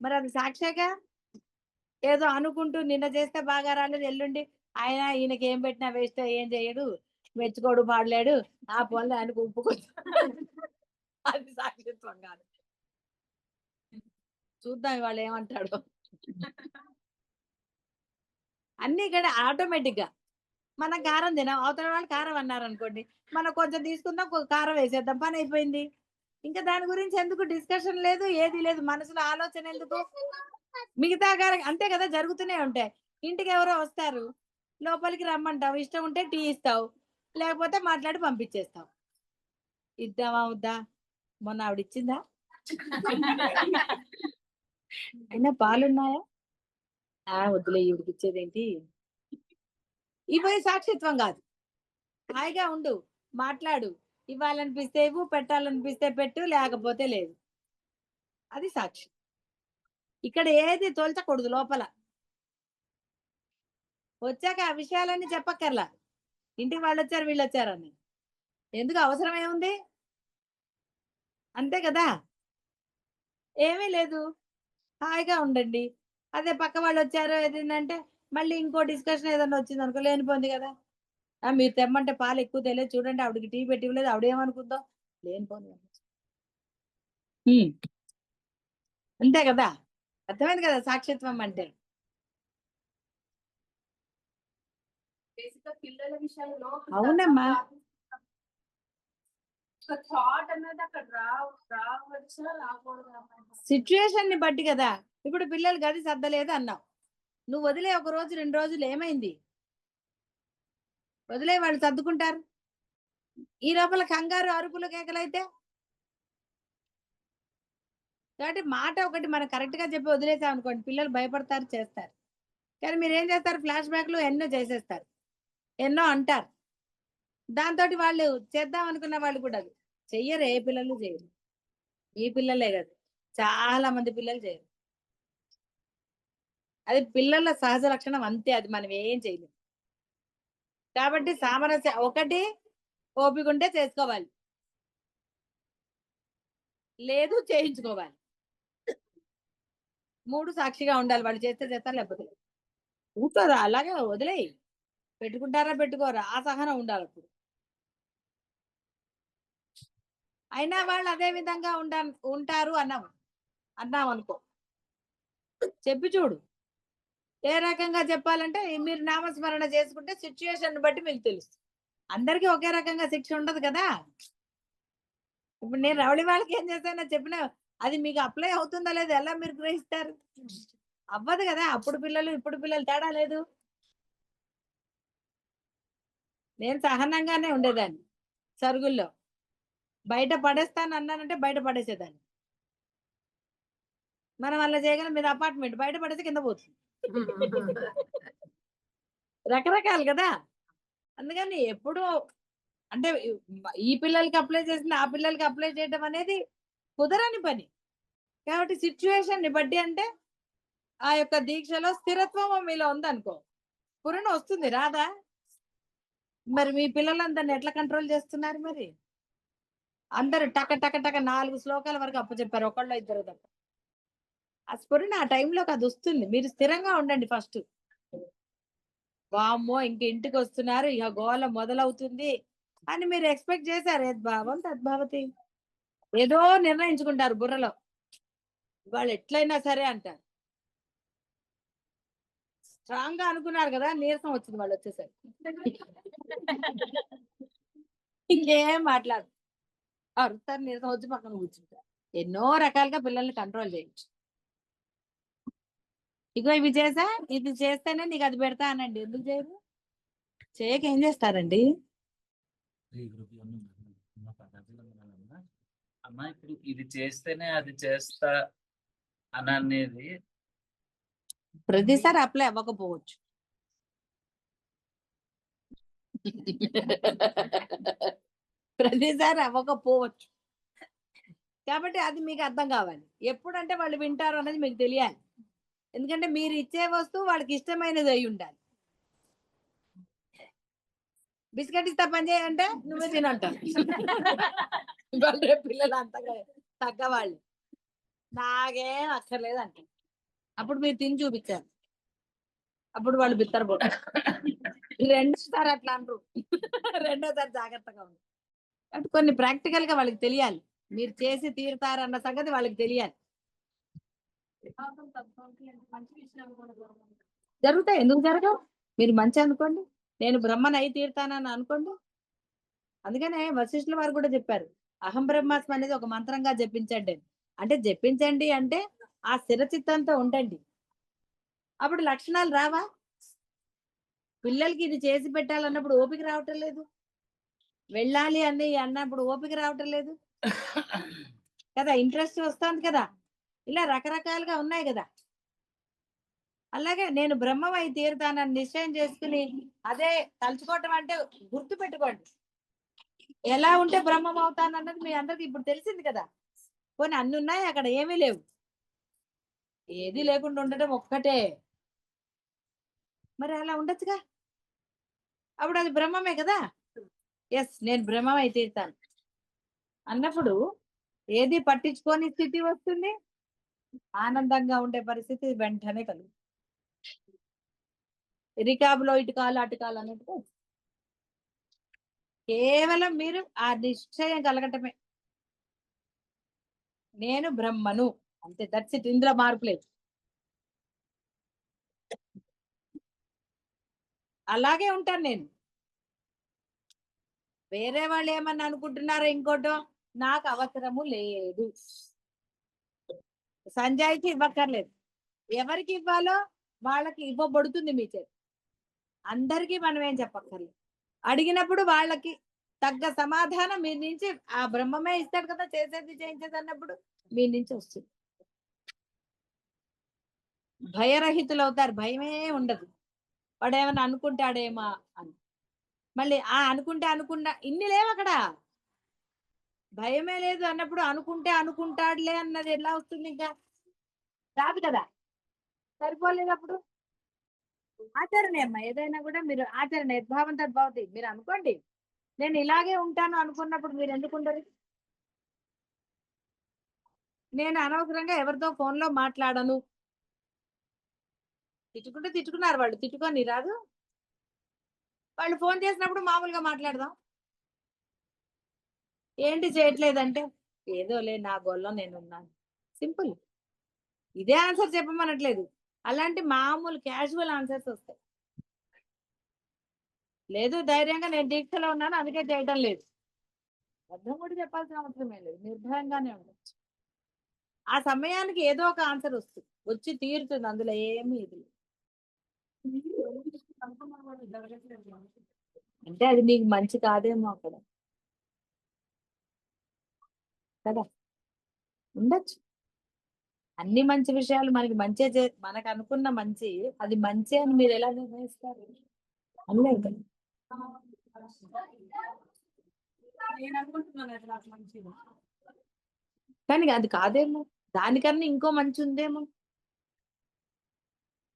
మరి అది సాక్షిగా. ఏదో అనుకుంటూ నిన్న చేస్తే బాగా రాలేదు, ఎల్లుండి ఆయన ఈయనకి ఏం పెట్టినా వేస్ట్, ఏం చేయడు, మెచ్చుకోడు, పాడలేడు, ఆ పనులు ఆయనకు ఉప్పుకోదు. అది సాక్షిత్వం కాదు. చూద్దాం ఇవాళ ఏమంటాడు. అన్ని ఇక్కడ ఆటోమేటిక్ గా మనం కారం తినాం, అవతల వాళ్ళు కారం అన్నారు అనుకోండి, మనం కొంచెం తీసుకుందాం, కారం వేసేద్దాం, పని అయిపోయింది. ఇంకా దాని గురించి ఎందుకు డిస్కషన్ లేదు, ఏది లేదు, మనసులో ఆలోచన ఎందుకు? మిగతా అంతే కదా, జరుగుతూనే ఉంటాయి. ఇంటికి ఎవరో వస్తారు, లోపలికి రమ్మంటావు, ఇష్టం ఉంటే టీ ఇస్తావు, లేకపోతే మాట్లాడి పంపించేస్తావు. ఇద్దామా వద్దా? మొన్న ఆవిడ ఇచ్చిందా? అయినా పాలున్నాయా? వద్దులే, ఈవిడికి ఇచ్చేదేంటి? ఇవి సాక్షిత్వం కాదు. హాయిగా ఉండు, మాట్లాడు, ఇవ్వాలనిపిస్తే ఇవ్వు, పెట్టాలనిపిస్తే పెట్టు, లేకపోతే లేదు. అది సాక్షి. ఇక్కడ ఏది తోల్చకూడదు లోపల. వచ్చాక ఆ విషయాలన్నీ చెప్పక్కర్లా, ఇంటికి వాళ్ళు వచ్చారు వీళ్ళు వచ్చారని. ఎందుకు? అవసరం ఏముంది? అంతే కదా. ఏమీ లేదు, హాయిగా ఉండండి. అదే పక్క వాళ్ళు వచ్చారు ఏదంటే మళ్ళీ ఇంకో డిస్కషన్ ఏదన్నా వచ్చింది అనుకో, లేనిపోయింది కదా. మీరు తెమ్మంటే పాలు ఎక్కువ తెలియదు, చూడండి ఆవిడకి టీ పెట్టి ఇవ్వలేదు, ఆవిడేమనుకుందాం, లేనిపోయింది. అంతే కదా. అర్థమైంది కదా సాక్షిత్వం అంటే. పిల్లల విషయంలో అవునమ్మా. థాట్ అన్నది అక్కడ రావచ్చా రాకూడదు. సిచ్యుయేషన్ ని బట్టి కదా. ఇప్పుడు పిల్లలు గది సర్దలేదు అన్నావు, నువ్వు వదిలే 1 రోజు 2 రోజులు ఏమైంది? వదిలే, వాళ్ళు సర్దుకుంటారు. ఈ లోపల కంగారు, అరుపులు, కేకలైతే కాబట్టి మాట ఒకటి మనం కరెక్ట్ గా చెప్పి వదిలేసాం అనుకోండి, పిల్లలు భయపడతారు, చేస్తారు. కానీ మీరు ఏం చేస్తారు? ఫ్లాష్ బ్యాక్లు ఎన్నో చేసేస్తారు, ఎన్నో అంటారు. దాంతో వాళ్ళు చేద్దాం అనుకున్న వాళ్ళు కూడా అది చెయ్యరు. ఏ పిల్లలు చేయరు. ఈ పిల్లలే కదా, చాలా మంది పిల్లలు చేయరు. అది పిల్లల సహజ లక్షణం, అంతే. అది మనం ఏం చేయలేం. కాబట్టి సామరస్య ఒకటి, ఓపిక ఉంటే చేసుకోవాలి, లేదు చేయించుకోవాలి. 3 సాక్షిగా ఉండాలి. వాళ్ళు చేస్తే చేస్తారు, లేకపోతే కూర్చోరా, అలాగే వదిలేయి. పెట్టుకుంటారా పెట్టుకోరా, ఆ సహనం ఉండాలి అప్పుడు. అయినా వాళ్ళు అదే విధంగా ఉంటారు అన్నాం అనుకో, చెప్పి చూడు. ఏ రకంగా చెప్పాలంటే మీరు నామస్మరణ చేసుకుంటే సిచ్యుయేషన్ బట్టి మీకు తెలుస్తుంది. అందరికీ ఒకే రకంగా శిక్ష ఉండదు కదా. ఇప్పుడు నేను రవళి వాళ్ళకి ఏం చేస్తానో చెప్పినా అది మీకు అప్లై అవుతుందా లేదా ఎలా మీరు గ్రహిస్తారు? అవ్వదు కదా. అప్పుడు పిల్లలు ఇప్పుడు పిల్లలు తేడా లేదు. నేను సహనంగానే ఉండేదాన్ని. సరుగుల్లో బయట పడేస్తాను అన్నానంటే బయట పడేసేదాన్ని. మనం అలా చేయగలం, మీద అపార్ట్మెంట్ బయట పడితే కింద పోతుంది. రకరకాలు కదా. అందుకని ఎప్పుడు అంటే ఈ పిల్లలకి అప్లై చేసింది ఆ పిల్లలకి అప్లై చేయడం అనేది కుదరని పని. కాబట్టి సిచ్యువేషన్ ని బట్టి అంటే ఆ యొక్క దీక్షలో స్థిరత్వం మీలో ఉందనుకో, పురుణ వస్తుంది, రాదా? మరి మీ పిల్లలందరిని ఎట్లా కంట్రోల్ చేస్తున్నారు? మరి అందరు టక టక టక 4 శ్లోకాల వరకు అప్పచెప్పారు, ఒకళ్ళు ఇద్దరు తప్ప. ఆ స్ఫురణ ఆ టైంలోకి అది వస్తుంది. మీరు స్థిరంగా ఉండండి ఫస్ట్. వామ్మో ఇంక ఇంటికి వస్తున్నారు, ఇక గోల మొదలవుతుంది అని మీరు ఎక్స్పెక్ట్ చేశారు. యద్భావం తద్భవతి. ఏదో నిర్ణయించుకుంటారు బుర్రలో, వాళ్ళు ఎట్లయినా సరే అంటారు. స్ట్రాంగ్ గా అనుకున్నారు కదా, నీరసం వచ్చింది వాళ్ళు వచ్చేసరికి. ఇంకేం మాట్లాడు, అరుతారు, నీరసం వచ్చి పక్కన కూర్చుంటారు. ఎన్నో రకాలుగా పిల్లల్ని కంట్రోల్ చేయొచ్చు. ఇగో ఇవి చేసా, ఇది చేస్తేనే నీకు అది పెడతా అనండి, ఎందుకు చేయరు? చేయక ఏం చేస్తారండి? అమ్మా ఇప్పుడు ఇది చేస్తేనే అది చేస్తా అని అనేది ప్రతిసారి అప్లై అవ్వకపోవచ్చు. ప్రతిసారి అవ్వకపోవచ్చు. కాబట్టి అది మీకు అర్థం కావాలి. ఎప్పుడంటే వాళ్ళు వింటారు అనేది మీకు తెలియాలి. ఎందుకంటే మీరు ఇచ్చే వస్తువు వాళ్ళకి ఇష్టమైనది అయి ఉండాలి. బిస్కెట్ ఇస్తా పని చేయంటే నువ్వే తినంటారు. ఇవాళ రేపు పిల్లలు అంతగా తగ్గవాళ్ళు, నాకేం అక్కర్లేదు అంటారు. అప్పుడు మీరు తిని చూపించారు, అప్పుడు వాళ్ళు బిత్తరపోతారు. రెండోసారి అట్లా అంటారు, రెండోసారి జాగ్రత్తగా ఉంది. అంటే కొన్ని ప్రాక్టికల్ గా వాళ్ళకి తెలియాలి, మీరు చేసి తీరుతారన్న సంగతి వాళ్ళకి తెలియాలి. జరుగుతాయి, ఎందుకు జరగవు? మీరు మంచి అనుకోండి, నేను బ్రహ్మను అయి తీరుతానని అనుకోండి. అందుకనే వశిష్ఠుల వారు కూడా చెప్పారు, అహం బ్రహ్మాస్మి అనేది ఒక మంత్రంగా జపించండి. అంటే జపించండి అంటే ఆ స్థిరచిత్తంతో ఉండండి. అప్పుడు లక్షణాలు రావా? పిల్లలకి ఇది చేసి పెట్టాలన్నప్పుడు ఓపిక రావటం లేదు, వెళ్ళాలి అని అన్నప్పుడు ఓపిక రావటం లేదు కదా, ఇంట్రెస్ట్ వస్తుంది కదా. ఇలా రకరకాలుగా ఉన్నాయి కదా. అలాగే నేను బ్రహ్మం అయి తీరుతానని నిశ్చయం చేసుకుని అదే తలుచుకోవటం అంటే గుర్తు పెట్టుకోండి, ఎలా ఉంటే బ్రహ్మం అవుతానన్నది మీ అందరికి ఇప్పుడు తెలిసింది కదా. పోనీ అన్ని ఉన్నాయి, అక్కడ ఏమీ లేవు, ఏది లేకుండా ఉండటం ఒక్కటే. మరి అలా ఉండొచ్చుగా, అప్పుడు అది బ్రహ్మమే కదా. ఎస్, నేను బ్రహ్మం అయి తీరుతాను అన్నప్పుడు ఏది పట్టించుకోని స్థితి వస్తుంది, ఆనందంగా ఉండే పరిస్థితి వెంటనే కలుగు. రికాబులో ఇటుకాలు అటుకాలు అన్నట్టు కేవలం మీరు ఆ నిశ్చయం కలగటమే, నేను బ్రహ్మను, అంతే. That's it. ఇందులో మార్పు లేదు. అలాగే ఉంటాను నేను. వేరే వాళ్ళు ఏమన్నా అనుకుంటున్నారో ఇంకోటో నాకు అవసరము లేదు. సంజయ్కి ఇవ్వక్కర్లేదు, ఎవరికి ఇవ్వాలో వాళ్ళకి ఇవ్వబడుతుంది మీ చేతి. అందరికీ మనం ఏం చెప్పక్కర్లేదు. అడిగినప్పుడు వాళ్ళకి తగ్గ సమాధానం మీ నుంచి ఆ బ్రహ్మమే ఇస్తాడు కదా, చేసేది చేయించేది అన్నప్పుడు మీ నుంచి వస్తుంది. భయరహితులు అవుతారు, భయమే ఉండదు. వాడు ఏమైనా అనుకుంటాడేమా అని. మళ్ళీ ఆ అనుకుంటా ఇన్ని లేవు అక్కడ. భయమే లేదు అన్నప్పుడు అనుకుంటే అనుకుంటాడులే అన్నది ఎలా వస్తుంది? ఇంకా రాదు కదా, సరిపోలేదు. అప్పుడు ఆచరణ అమ్మా, ఏదైనా కూడా మీరు ఆచరణ. యద్భావం తద్భవతి. మీరు అనుకోండి, నేను ఇలాగే ఉంటాను అనుకున్నప్పుడు మీరు ఎందుకు ఉండరు? నేను అనవసరంగా ఎవరితో ఫోన్ లో మాట్లాడను. తిట్టుకుంటే తిట్టుకున్నారు వాళ్ళు, తిట్టుకొని రాదు. వాళ్ళు ఫోన్ చేసినప్పుడు మామూలుగా మాట్లాడదాం. ఏంటి చేయట్లేదంటే ఏదోలే నా గోల్లో నేను ఉన్నాను, సింపుల్. ఇదే ఆన్సర్ చెప్పమనట్లేదు, అలాంటి మామూలు క్యాజువల్ ఆన్సర్స్ వస్తాయి. లేదు ధైర్యంగా నేను దీక్షలో ఉన్నాను అందుకే చేయటం లేదు, అర్థం కూడా చెప్పాల్సిన అవసరమే లేదు, నిర్భయంగానే ఉండొచ్చు. ఆ సమయానికి ఏదో ఒక ఆన్సర్ వస్తుంది, వచ్చి తీరుతుంది, అందులో ఏమీ ఇది లేదు. అంటే అది నీకు మంచి కాదేమో అక్కడ కదా, ఉండొచ్చు. అన్ని మంచి విషయాలు మనకి మనకు అనుకున్న మంచి అది మంచి అని మీరు ఎలా నిర్ణయిస్తారు? అనలేదు కదా. నేను అనుకుంటున్నాను అది నాకు మంచిది. కానీ అది కాదేమో, దానికన్నా ఇంకో మంచి ఉందేమో.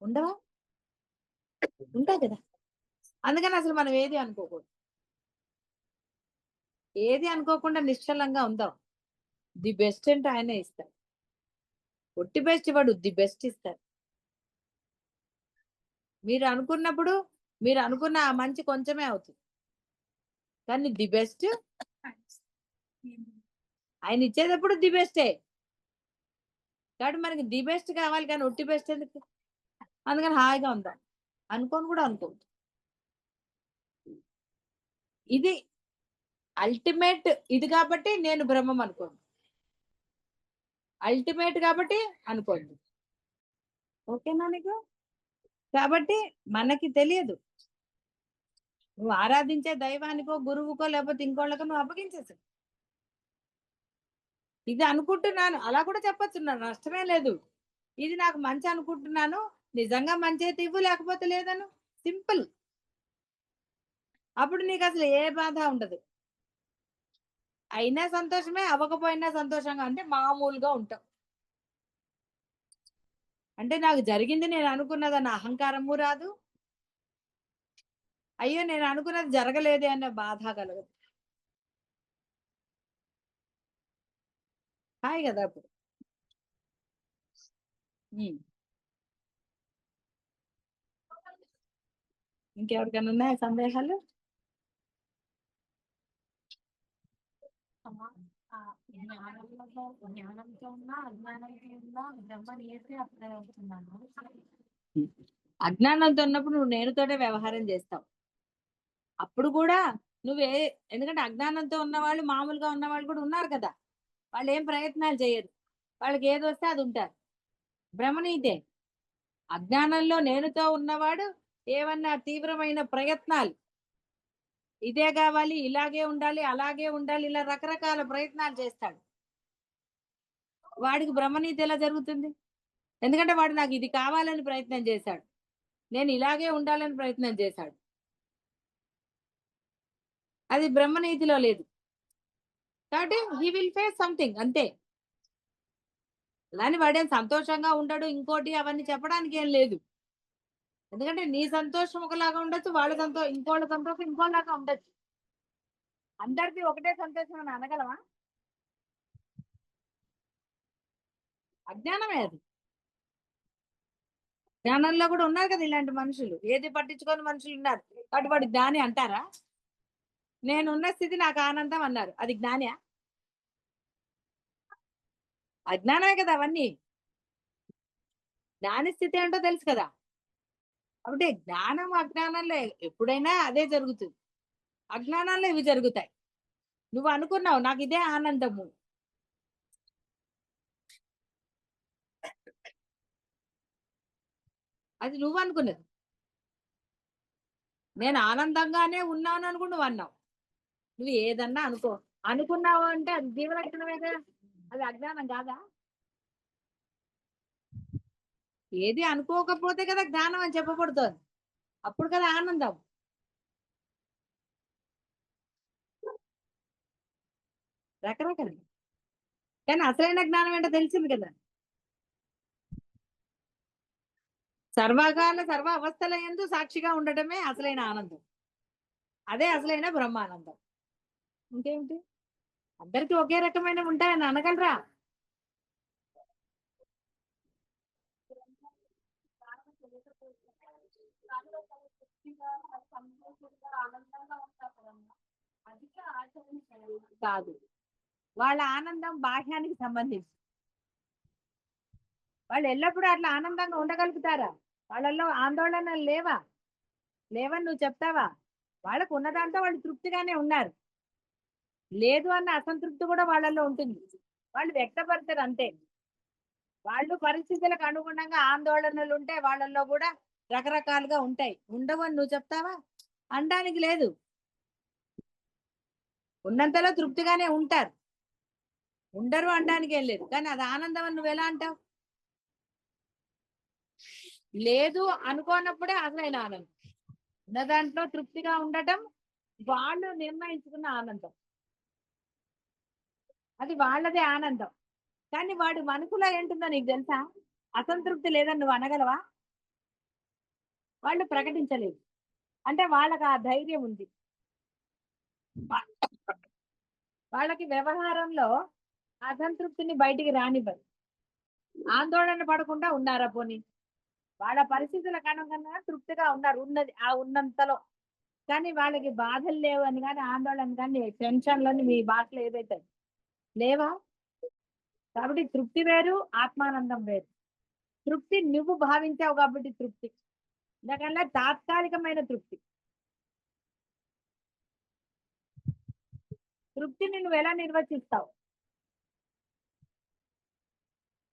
ఉండవా? ఉంటాయి కదా. అందుకని అసలు మనం ఏది అనుకోకూడదు. ఏది అనుకోకుండా నిశ్చలంగా ఉందాం. ది బెస్ట్ అంటే ఆయనే ఇస్తారు. ఒట్టి బెస్ట్ ఇవ్వడు, ది బెస్ట్ ఇస్తారు. మీరు అనుకున్నప్పుడు మీరు అనుకున్న ఆ మంచి కొంచెమే అవుతుంది, కానీ ది బెస్ట్ ఆయన ఇచ్చేటప్పుడు ది బెస్టే. కాబట్టి మనకి ది బెస్ట్ కావాలి, కానీ ఒట్టి బెస్ట్ ఎందుకు? అందుకని హాయిగా ఉందాం. అనుకోని కూడా అనుకోవద్దు. ఇది అల్టిమేట్. ఇది కాబట్టి నేను బ్రహ్మం అనుకోండి, అల్టిమేట్ కాబట్టి అనుకోండి. ఓకేనా నీకు? కాబట్టి మనకి తెలియదు. నువ్వు ఆరాధించే దైవానికో గురువుకో లేకపోతే ఇంకోళ్ళకో నువ్వు అప్పగించేసి ఇది అనుకుంటున్నాను అలా కూడా చెప్పొచ్చు, నష్టమే లేదు. ఇది నాకు మంచి అనుకుంటున్నాను, నిజంగా మంచి అయితే ఇవ్వు, లేకపోతే లేదను. సింపుల్. అప్పుడు నీకు అసలు ఏ బాధ ఉండదు. అయినా సంతోషమే, అవ్వకపోయినా సంతోషంగా, అంటే మామూలుగా ఉంటాం. అంటే నాకు జరిగింది నేను అనుకున్నదన్న అహంకారము రాదు, అయ్యో నేను అనుకున్నది జరగలేదే అన్న బాధ కలగదు. హాయ్ కదా అప్పుడు. ఇంకెవరికైనా ఉన్నాయా సందేహాలు? జ్ఞానంతో ఉన్నా అజ్ఞానంతో ఉన్నా బ్రహ్మని ఏస్తే అప్పుడే అవుతున్నాను. అజ్ఞానంతో ఉన్నప్పుడు నువ్వు నేనుతోటే వ్యవహారం చేస్తావు. అప్పుడు కూడా ఎందుకంటే అజ్ఞానంతో ఉన్నవాళ్ళు మామూలుగా ఉన్నవాళ్ళు కూడా ఉన్నారు కదా. వాళ్ళు ఏం ప్రయత్నాలు చేయరు, వాళ్ళకి ఏది వస్తే అది ఉంటారు. బ్రహ్మనీతే. అజ్ఞానంలో నేనుతో ఉన్నవాడు ఏమన్నా తీవ్రమైన ప్రయత్నాలు, ఇదే కావాలి, ఇలాగే ఉండాలి, అలాగే ఉండాలి, ఇలా రకరకాల ప్రయత్నాలు చేస్తాడు. వాడికి బ్రహ్మనీతి ఎలా జరుగుతుంది? ఎందుకంటే వాడు నాకు ఇది కావాలని ప్రయత్నం చేశాడు, నేను ఇలాగే ఉండాలని ప్రయత్నం చేశాడు. అది బ్రహ్మనీతిలో లేదు. కాబట్టి హీ విల్ ఫేస్ సంథింగ్, అంతే. అలాని వాడేం సంతోషంగా ఉండడు ఇంకోటి అవన్నీ చెప్పడానికి ఏం లేదు. ఎందుకంటే నీ సంతోషం ఒకలాగా ఉండొచ్చు, ఇంకోళ్ళ సంతోషం ఇంకోలాగా ఉండొచ్చు. అందరికీ ఒకటే సంతోషం అని అనగలవా? అజ్ఞానమే అది. జ్ఞానంలో కూడా ఉన్నారు కదా ఇలాంటి మనుషులు, ఏది పట్టించుకొని మనుషులు ఉన్నారు. కాబట్టి వాడు జ్ఞాని అంటారా? నేనున్న స్థితి నాకు ఆనందం అన్నారు, అది జ్ఞానియా? అజ్ఞానమే కదా అవన్నీ. జ్ఞాని స్థితి ఏంటో తెలుసు కదా. కాబట్టి జ్ఞానం అజ్ఞానంలో ఎప్పుడైనా అదే జరుగుతుంది, అజ్ఞానంలో ఇవి జరుగుతాయి. నువ్వు అనుకున్నావు నాకు ఇదే ఆనందము, అది నువ్వు అనుకున్నది. నేను ఆనందంగానే ఉన్నాను అనుకుని నువ్వు అన్నావు. నువ్వు ఏదన్నా అనుకున్నావు అంటే అది జీవలక్షణమే కదా, అది అజ్ఞానం కాదా? ఏది అనుకోకపోతే కదా జ్ఞానం అని చెప్పబడుతుంది, అప్పుడు కదా ఆనందం. రకరకాల, కానీ అసలైన జ్ఞానం ఏంటో తెలిసింది కదా. సర్వకాల సర్వ అవస్థల యందు సాక్షిగా ఉండటమే అసలైన ఆనందం, అదే అసలైన బ్రహ్మానందం. ఇంకేమిటి? అందరికీ ఒకే రకమైన ఉంటాయని అనగలరా? కాదు, వాళ్ళ ఆనందం బాహ్యానికి సంబంధించి. వాళ్ళు ఎల్లప్పుడూ అట్లా ఆనందంగా ఉండగలుగుతారా? వాళ్ళల్లో ఆందోళనలు లేవని నువ్వు చెప్తావా? వాళ్ళకు ఉన్నదాంతో వాళ్ళు తృప్తిగానే ఉన్నారు. లేదు అన్న అసంతృప్తి కూడా వాళ్ళల్లో ఉంటుంది, వాళ్ళు వ్యక్తపడతారు అంతే. వాళ్ళు పరిస్థితులకు అనుగుణంగా ఆందోళనలు ఉంటే వాళ్ళల్లో కూడా రకరకాలుగా ఉంటాయి. ఉండవని నువ్వు చెప్తావా? అనడానికి లేదు. ఉన్నంతలో తృప్తిగానే ఉంటారు, ఉండరు అనడానికి ఏం లేదు. కానీ అది ఆనందం అని నువ్వు ఎలా అంటావు? లేదు అనుకోనప్పుడే అసలైన ఆనందం. ఉన్న దాంట్లో తృప్తిగా ఉండటం వాళ్ళు నిర్ణయించుకున్న ఆనందం, అది వాళ్ళదే ఆనందం. కానీ వాడు మనసులో ఏంటుందో నీకు తెలుసా? అసంతృప్తి లేదని నువ్వు అనగలవా? వాళ్ళు ప్రకటించలేదు, అంటే వాళ్ళకి ఆ ధైర్యం ఉంది. వాళ్ళకి వ్యవహారంలో అసంతృప్తిని బయటికి రానివ్వరు. ఆందోళన పడకుండా ఉన్నారా పోనీ? వాళ్ళ పరిస్థితులకు అనుగుణంగా తృప్తిగా ఉన్నారు, ఉన్నది ఆ ఉన్నంతలో. కానీ వాళ్ళకి బాధలు లేవు అని కానీ, ఆందోళన కానీ, టెన్షన్లని మీ భాషలో ఏదైతే లేవా? కాబట్టి తృప్తి వేరు, ఆత్మానందం వేరు. తృప్తి నువ్వు భావించావు కాబట్టి తృప్తి, ఎందుకన్నా తాత్కాలికమైన తృప్తి. తృప్తిని నువ్వు ఎలా నిర్వచిస్తావు?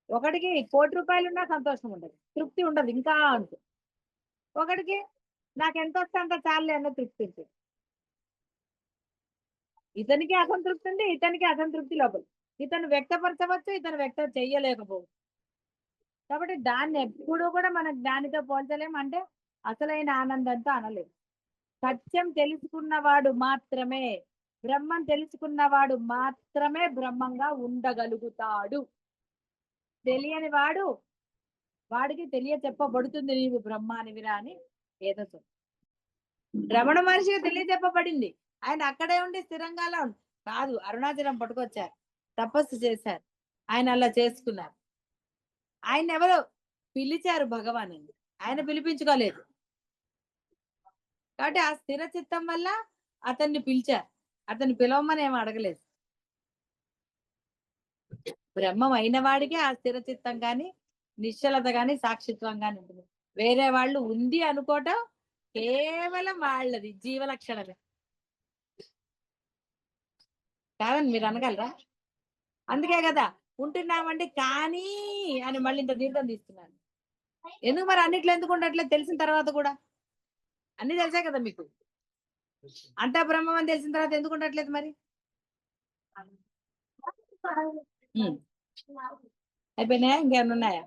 ఒకటికి 1,00,00,000 ఉన్నా సంతోషం ఉండదు, తృప్తి ఉండదు, ఇంకా ఉంటుంది. ఒకటికి నాకు ఎంత వస్తే అంత చాలే అన్న తృప్తి ఉంటుంది. ఇతనికి అసంతృప్తి ఉంది, ఇతనికి అసంతృప్తి లోపల. ఇతను వ్యక్తపరచవచ్చు, ఇతను వ్యక్తం చెయ్యలేకపోవచ్చు. కాబట్టి దాన్ని ఎప్పుడు కూడా మనం దానితో పోల్చలేము, అంటే అసలైన ఆనందంతో అనలేము. సత్యం తెలుసుకున్నవాడు మాత్రమే, బ్రహ్మం తెలుసుకున్నవాడు మాత్రమే బ్రహ్మంగా ఉండగలుగుతాడు. తెలియని వాడు, వాడికి తెలియ చెప్పబడుతుంది నీవు బ్రహ్మానివిరా అని ఏదో రమణ మహర్షికి తెలియజెప్పబడింది. ఆయన అక్కడే ఉండి స్థిరంగాలా ఉండి కాదు, అరుణాచలం పట్టుకొచ్చారు, తపస్సు చేశారు, ఆయన అలా చేసుకున్నారు. ఆయన ఎవరో పిలిచారు భగవాన్ అని, ఆయన పిలిపించుకోలేదు. కాబట్టి ఆ స్థిర చిత్తం వల్ల అతన్ని పిలిచారు, అతన్ని పిలవమని ఏమో అడగలేదు. బ్రహ్మం అయిన వాడికే ఆ స్థిర చిత్తం కానీ, నిశ్చలత కానీ, సాక్షిత్వం కానీ ఉంటుంది. వేరే వాళ్ళు ఉంది అనుకోవటం కేవలం వాళ్ళది జీవ లక్షణమే కాదని మీరు అనగలరా? అందుకే కదా ఉంటున్నామంటే కానీ అని మళ్ళీ ఇంత దీర్ఘం తీస్తున్నాను. ఎందుకు మరి అన్నిట్లో ఎందుకు ఉండట్లేదు తెలిసిన తర్వాత కూడా? అన్ని తెలిసే కదా మీకు, అంతా బ్రహ్మం అని తెలిసిన తర్వాత ఎందుకు ఉండట్లేదు మరి? అయిపోయినాయా, ఇంకేమైనా ఉన్నాయా?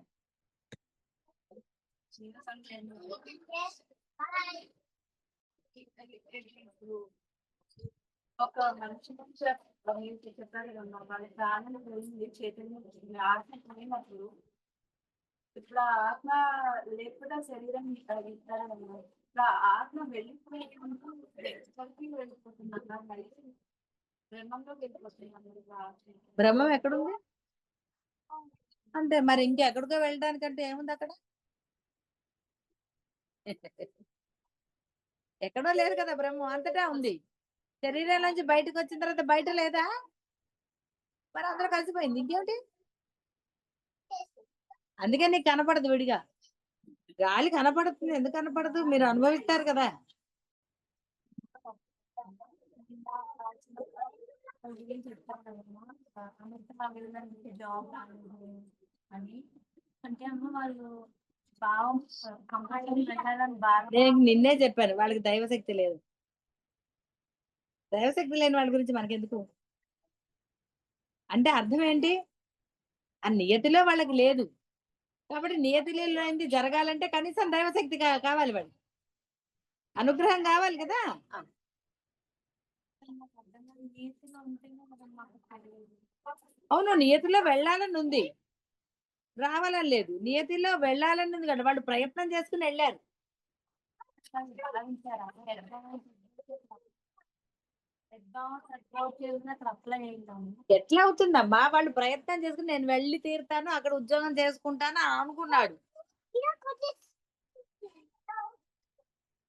ఒక మనిషి చెప్పారు కదా, వాళ్ళ ప్రాణం పోయింది, చైతన్యం ఆత్మ పోయినప్పుడు ఇట్లా ఆత్మ లేకుండా శరీరం ఇస్తారు ఇట్లా ఆత్మ వెళ్ళిపోయినప్పుడు ఎక్కడికి వెళ్ళిపోతున్నా మళ్ళీ బ్రహ్మంలోకి వెళ్ళిపోతున్నాం. బ్రహ్మం ఎక్కడుంది అంటే మరి ఇంకెక్కడికో వెళ్ళడానికంటే ఏముంది అక్కడ? ఎక్కడో లేదు కదా, బ్రహ్మం అంతటా ఉంది. శరీరం నుంచి బయటకు వచ్చిన తర్వాత బయట లేదా? మరి అందరూ కలిసిపోయింది, ఇంకేమిటి? అందుకే నీకు కనపడదు విడిగా. గాలి కనపడుతుంది, ఎందుకు కనపడదు? మీరు అనుభవిస్తారు కదా. జాబ్ అని అంటే అమ్మ వాళ్ళు భావం కంపల్సరీ వెళ్ళాలని బాగా నేను నిన్నే చెప్పాను, వాళ్ళకి దైవశక్తి లేదు. దైవశక్తి లేని వాళ్ళ గురించి మనకెందుకు అంటే అర్థం ఏంటి? ఆ నియతిలో వాళ్ళకి లేదు. కాబట్టి నియతిలో లేనిది జరగాలంటే కనీసం దైవశక్తి కావాలి, వాడికి అనుగ్రహం కావాలి కదా. నీతిలో ఉంటేనే కదా మాకు తెలియదు. అవును, నియతిలో వెళ్ళాలని ఉంది, రావాలని లేదు. నియతిలో వెళ్ళాలని ఉంది కదా, వాళ్ళు ప్రయత్నం చేసుకుని వెళ్ళారు. ఎట్లా అవుతుందమ్మా? వాళ్ళు ప్రయత్నం చేసుకుని నేను వెళ్ళి తీరుతాను, అక్కడ ఉద్యోగం చేసుకుంటాను అనుకున్నాడు.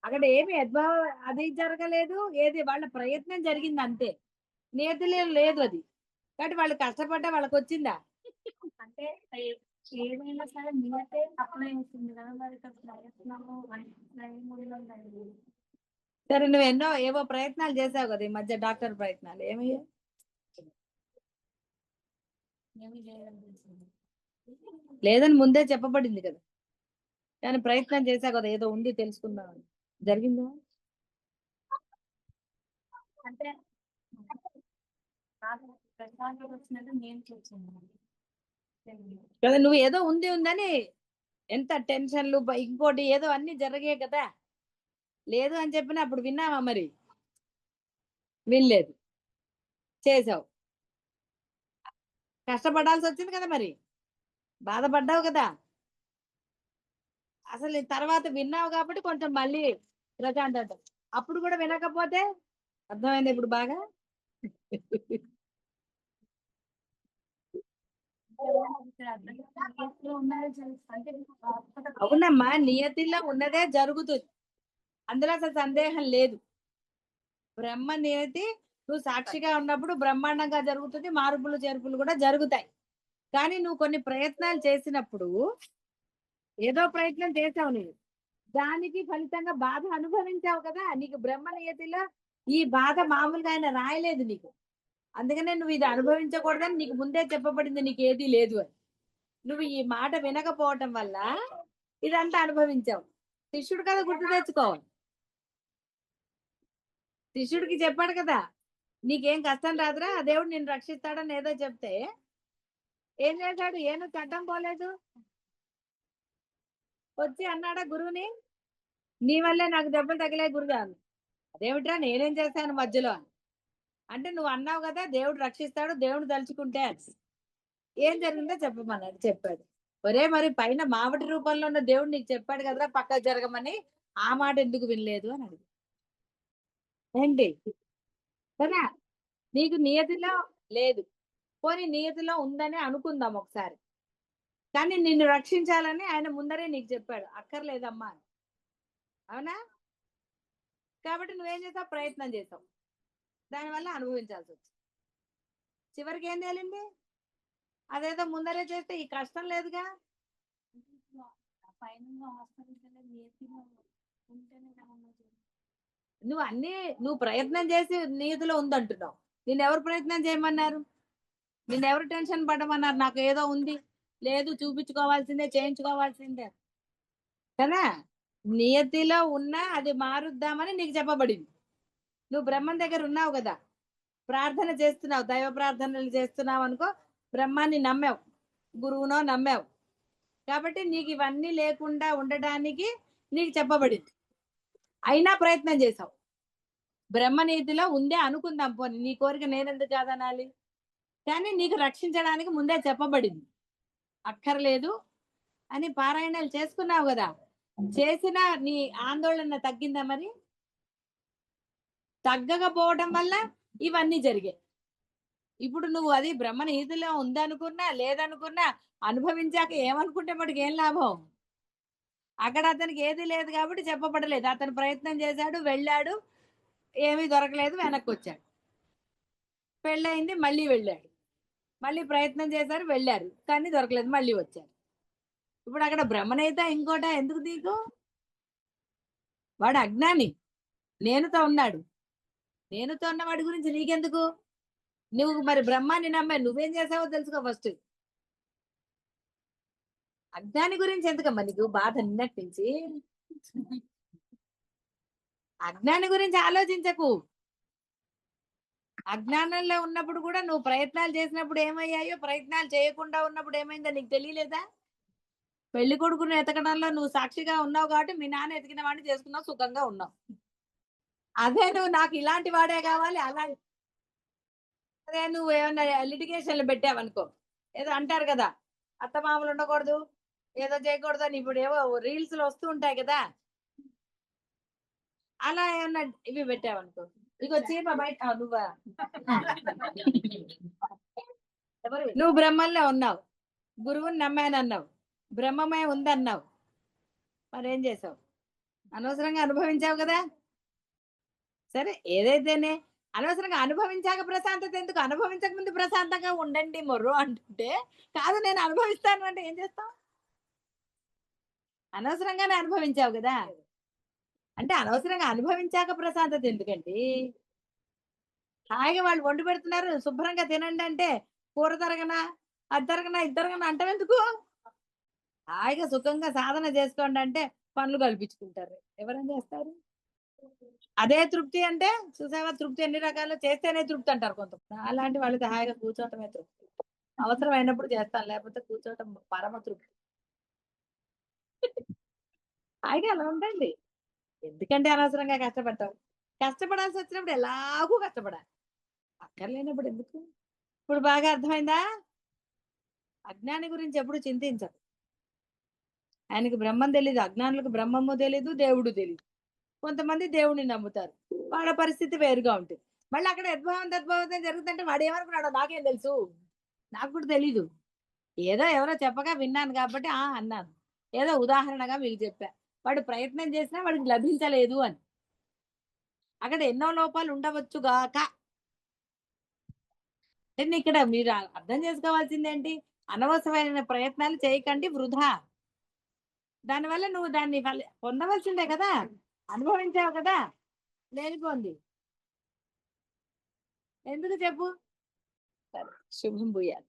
అక్కడ ఏమి అది జరగలేదు, ఏది వాళ్ళ ప్రయత్నం జరిగింది అంతే, నియతిలో లేదు అది. కాబట్టి వాళ్ళు కష్టపడ్డా వాళ్ళకి వచ్చిందా? అంటే ఏమైనా సరే నియతే అప్లై అవుతుంది కదా, మరి ఇక్కడ ప్రయత్నము ఉందండి. సరే, నువ్వు ఏవో ప్రయత్నాలు చేసావు కదా ఈ మధ్య, డాక్టర్ ప్రయత్నాలు ఏమయ్యా? ఏమి చేయడం లేదని ముందే చెప్పబడింది కదా, కానీ ప్రయత్నం చేసావు కదా, ఏదో ఉంది తెలుసుకుందాం, జరిగిందా? అంటే ప్రశాంతం వచ్చినట్టు నేను చూస్తున్నాను కదా, నువ్వు ఏదో ఉందని ఎంత టెన్షన్లు ఇంకోటి ఏదో అన్ని జరిగే కదా. లేదు అని చెప్పినా అప్పుడు విన్నావా మరి? వినలేదు, చేసావు, కష్టపడాల్సి వచ్చింది కదా, మరి బాధపడ్డావు కదా. అసలు ఈ తర్వాత విన్నావు కాబట్టి కొంచెం మళ్ళీ ప్రశాంతత. అప్పుడు కూడా వినకపోతే అర్థమైంది ఇప్పుడు బాగా. నియతిలో ఉన్నదే జరుగుతుంది. అంటే అవునమ్మా, నియతిలో ఉన్నదే జరుగుతుంది, అందులో అసలు సందేహం లేదు. బ్రహ్మ నియతి నువ్వు సాక్షిగా ఉన్నప్పుడు బ్రహ్మాండంగా జరుగుతుంది, మార్పులు చేర్పులు కూడా జరుగుతాయి. కానీ నువ్వు కొన్ని ప్రయత్నాలు చేసినప్పుడు, ఏదో ప్రయత్నం చేసావు నువ్వు, దానికి ఫలితంగా బాధ అనుభవించావు కదా. నీకు బ్రహ్మ నియతిలో ఈ బాధ మామూలుగా ఆయన రాయలేదు నీకు, అందుకనే నువ్వు ఇది అనుభవించకూడదని నీకు ముందే చెప్పబడింది, నీకు ఏది లేదు అని. నువ్వు ఈ మాట వినకపోవటం వల్ల ఇదంతా అనుభవించావు. శిష్యుడు కదా గుర్తు తెచ్చుకోవాలి. శిష్యుడికి చెప్పాడు కదా, నీకేం కష్టం రాదురా, ఆ దేవుడు నిన్ను రక్షిస్తాడని ఏదో చెప్తే ఏం చేశాడు? ఏను చట్టం పోలేదు, వచ్చి అన్నాడా గురువుని, నీ వల్లే నాకు దెబ్బలు తగిలే గురుగా. అదేమిట్రా నేనేం చేశాను మధ్యలో అని. అంటే నువ్వు అన్నావు కదా దేవుడు రక్షిస్తాడు, దేవుడు తలుచుకుంటే అని. ఏం జరిగిందో చెప్పమన్నాడు, చెప్పాడు. ఒరే మరి పైన మామిడి రూపంలో ఉన్న దేవుడు నీకు చెప్పాడు కదరా పక్కకు జరగమని, ఆ మాట ఎందుకు వినలేదు అని అడిగి. ఏంటి కదా, నీకు నియతిలో లేదు, పోనీ నియతిలో ఉందని అనుకుందాం ఒకసారి, కానీ నిన్ను రక్షించాలని ఆయన ముందరే నీకు చెప్పాడు, అక్కర్లేదమ్మా అని. అవునా? కాబట్టి నువ్వేం చేసావు? ప్రయత్నం చేసావు, దానివల్ల అనుభవించాల్సి వచ్చింది. చివరికి ఏం తేలింది? అదేదో ముందరే చేస్తే ఈ కష్టం లేదుగా. పైన హాస్పిటల్ నియతిలో ఉంటేనే కదా నువ్వు ప్రయత్నం చేసి నీతిలో ఉందంటున్నావు. నిన్నెవరు ప్రయత్నం చేయమన్నారు? నిన్నెవరు టెన్షన్ పడమన్నారు? నాకు ఏదో ఉంది, లేదు చూపించుకోవాల్సిందే, చేయించుకోవాల్సిందే కదా. నియతిలో ఉన్నా అది మారుద్దామని నీకు చెప్పబడింది. నువ్వు బ్రహ్మం దగ్గర ఉన్నావు కదా, ప్రార్థన చేస్తున్నావు, దైవ ప్రార్థనలు చేస్తున్నావు అనుకో, బ్రహ్మాన్ని నమ్మావు, గురువునో నమ్మావు, కాబట్టి నీకు ఇవన్నీ లేకుండా ఉండడానికి నీకు చెప్పబడింది. అయినా ప్రయత్నం చేసావు. బ్రహ్మనీతిలో ఉందే అనుకుందాం, పోనీ నీ కోరిక నేనెందుకు కాదనాలి, కానీ నీకు రక్షించడానికి ముందే చెప్పబడింది, అక్కర్లేదు అని పారాయణాలు చేసుకున్నావు కదా. చేసిన నీ ఆందోళన తగ్గిందా? మరి తగ్గకపోవడం వల్ల ఇవన్నీ జరిగాయి. ఇప్పుడు నువ్వు అది బ్రహ్మనీతిలో ఉందనుకున్నా లేదనుకున్నా అనుభవించాక ఏమనుకుంటే మటుకు ఏం లాభం? అక్కడ అతనికి ఏది లేదు కాబట్టి చెప్పబడలేదు. అతను ప్రయత్నం చేశాడు, వెళ్ళాడు, ఏమీ దొరకలేదు, వెనక్కి వచ్చాడు. పెళ్ళయింది, మళ్ళీ వెళ్ళాడు, మళ్ళీ ప్రయత్నం చేశారు, వెళ్ళారు, కానీ దొరకలేదు, మళ్ళీ వచ్చారు. ఇప్పుడు అక్కడ బ్రహ్మనైతే ఇంకోట ఎందుకు నీకు? వాడు అజ్ఞాని, నేనుతో ఉన్నాడు, నేనుతో ఉన్న వాడి గురించి నీకెందుకు? నువ్వు మరి బ్రహ్మాన్ని నమ్మే నువ్వేం చేసావో తెలుసుకో ఫస్ట్. అజ్ఞాని గురించి ఎందుకమ్మా నీకు బాధ? నిన్నటి నుంచి అజ్ఞాని గురించి ఆలోచించకు. అజ్ఞానంలో ఉన్నప్పుడు కూడా నువ్వు ప్రయత్నాలు చేసినప్పుడు ఏమయ్యాయో, ప్రయత్నాలు చేయకుండా ఉన్నప్పుడు ఏమైందో నీకు తెలియలేదా? పెళ్లి కొడుకును ఎతకడంలో నువ్వు సాక్షిగా ఉన్నావు కాబట్టి మీ నాన్న ఎతికిన వాడిని చేసుకున్నావు, సుఖంగా ఉన్నావు. అదే నువ్వు నాకు ఇలాంటి వాడే కావాలి అలా, అదే నువ్వు ఏమన్నా లిటిగేషన్లు పెట్టావనుకో, ఏదో అంటారు కదా అత్తమామలు ఉండకూడదు, ఏదో చేయకూడదు అని, ఇప్పుడు ఏవో రీల్స్ లో వస్తూ ఉంటాయి కదా, అలా ఏమన్నా ఇవి పెట్టావనుకో, ఇగో చీమ బయట నువ్వా నువ్వు బ్రహ్మంలో ఉన్నావు, గురువుని నమ్మానన్నావు, బ్రహ్మమే ఉందన్నావు, మరేం చేసావు? అనవసరంగా అనుభవించావు కదా. సరే ఏదైతేనే, అనవసరంగా అనుభవించాక ప్రశాంతత ఎందుకు? అనుభవించక ముందు ప్రశాంతంగా ఉండండి మొర్రు అంటుంటే, కాదు నేను అనుభవిస్తాను అంటే ఏం చేస్తావు? అనవసరంగానే అనుభవించావు కదా. అంటే అనవసరంగా అనుభవించాక ప్రశాంతత ఎందుకండి? హాయిగా వాళ్ళు వండి పెడుతున్నారు, శుభ్రంగా తినండి అంటే కూర తరగనా, అది తరగనా, ఇది తరగనా అంటావు ఎందుకు? హాయిగా సుఖంగా సాధన చేసుకోండి అంటే పనులు కల్పించుకుంటారు. ఎవరైనా చేస్తారు? అదే తృప్తి అంటే, చూసావా తృప్తి ఎన్ని రకాలు, చేస్తేనే తృప్తి అంటారు కొంత. అలాంటి వాళ్ళకి హాయిగా కూర్చోవటమే తృప్తి. అవసరం అయినప్పుడు చేస్తాను, లేకపోతే కూర్చోవటం పరమ తృప్తి. హాయిగా అలా ఉండండి. ఎందుకంటే అనవసరంగా కష్టపడతాం. కష్టపడాల్సి వచ్చినప్పుడు ఎలాగూ కష్టపడాలి. అక్కర్లేనప్పుడు ఎందుకు? ఇప్పుడు బాగా అర్థమైందా? అజ్ఞాని గురించి ఎప్పుడు చింతించదు. ఆయనకు బ్రహ్మం తెలీదు, అజ్ఞానులకు బ్రహ్మము తెలీదు, దేవుడు తెలీదు. కొంతమంది దేవుడిని నమ్ముతారు, వాళ్ళ పరిస్థితి వేరుగా ఉంటుంది. మళ్ళీ అక్కడ యద్భావం తద్భావం జరుగుతుంటే వాడు ఏమనుకున్నాడో నాకేం తెలుసు, నాకు కూడా తెలీదు. ఏదో ఎవరో చెప్పగా విన్నాను కాబట్టి అన్నాను, ఏదో ఉదాహరణగా మీకు చెప్పా. వాడు ప్రయత్నం చేసినా వాడికి లభించలేదు అని. అక్కడ ఎన్నో లోపాలు ఉండవచ్చు గాక. ఇక్కడ మీరు అర్థం చేసుకోవాల్సింది ఏంటి? అనవసరమైన ప్రయత్నాలు చేయకండి, వృధా. దానివల్ల నువ్వు దాన్ని పొందవలసిందే కదా, అనుభవించావు కదా, లేనిపోంది ఎందుకు చెప్పు. శుభం భూయాలు.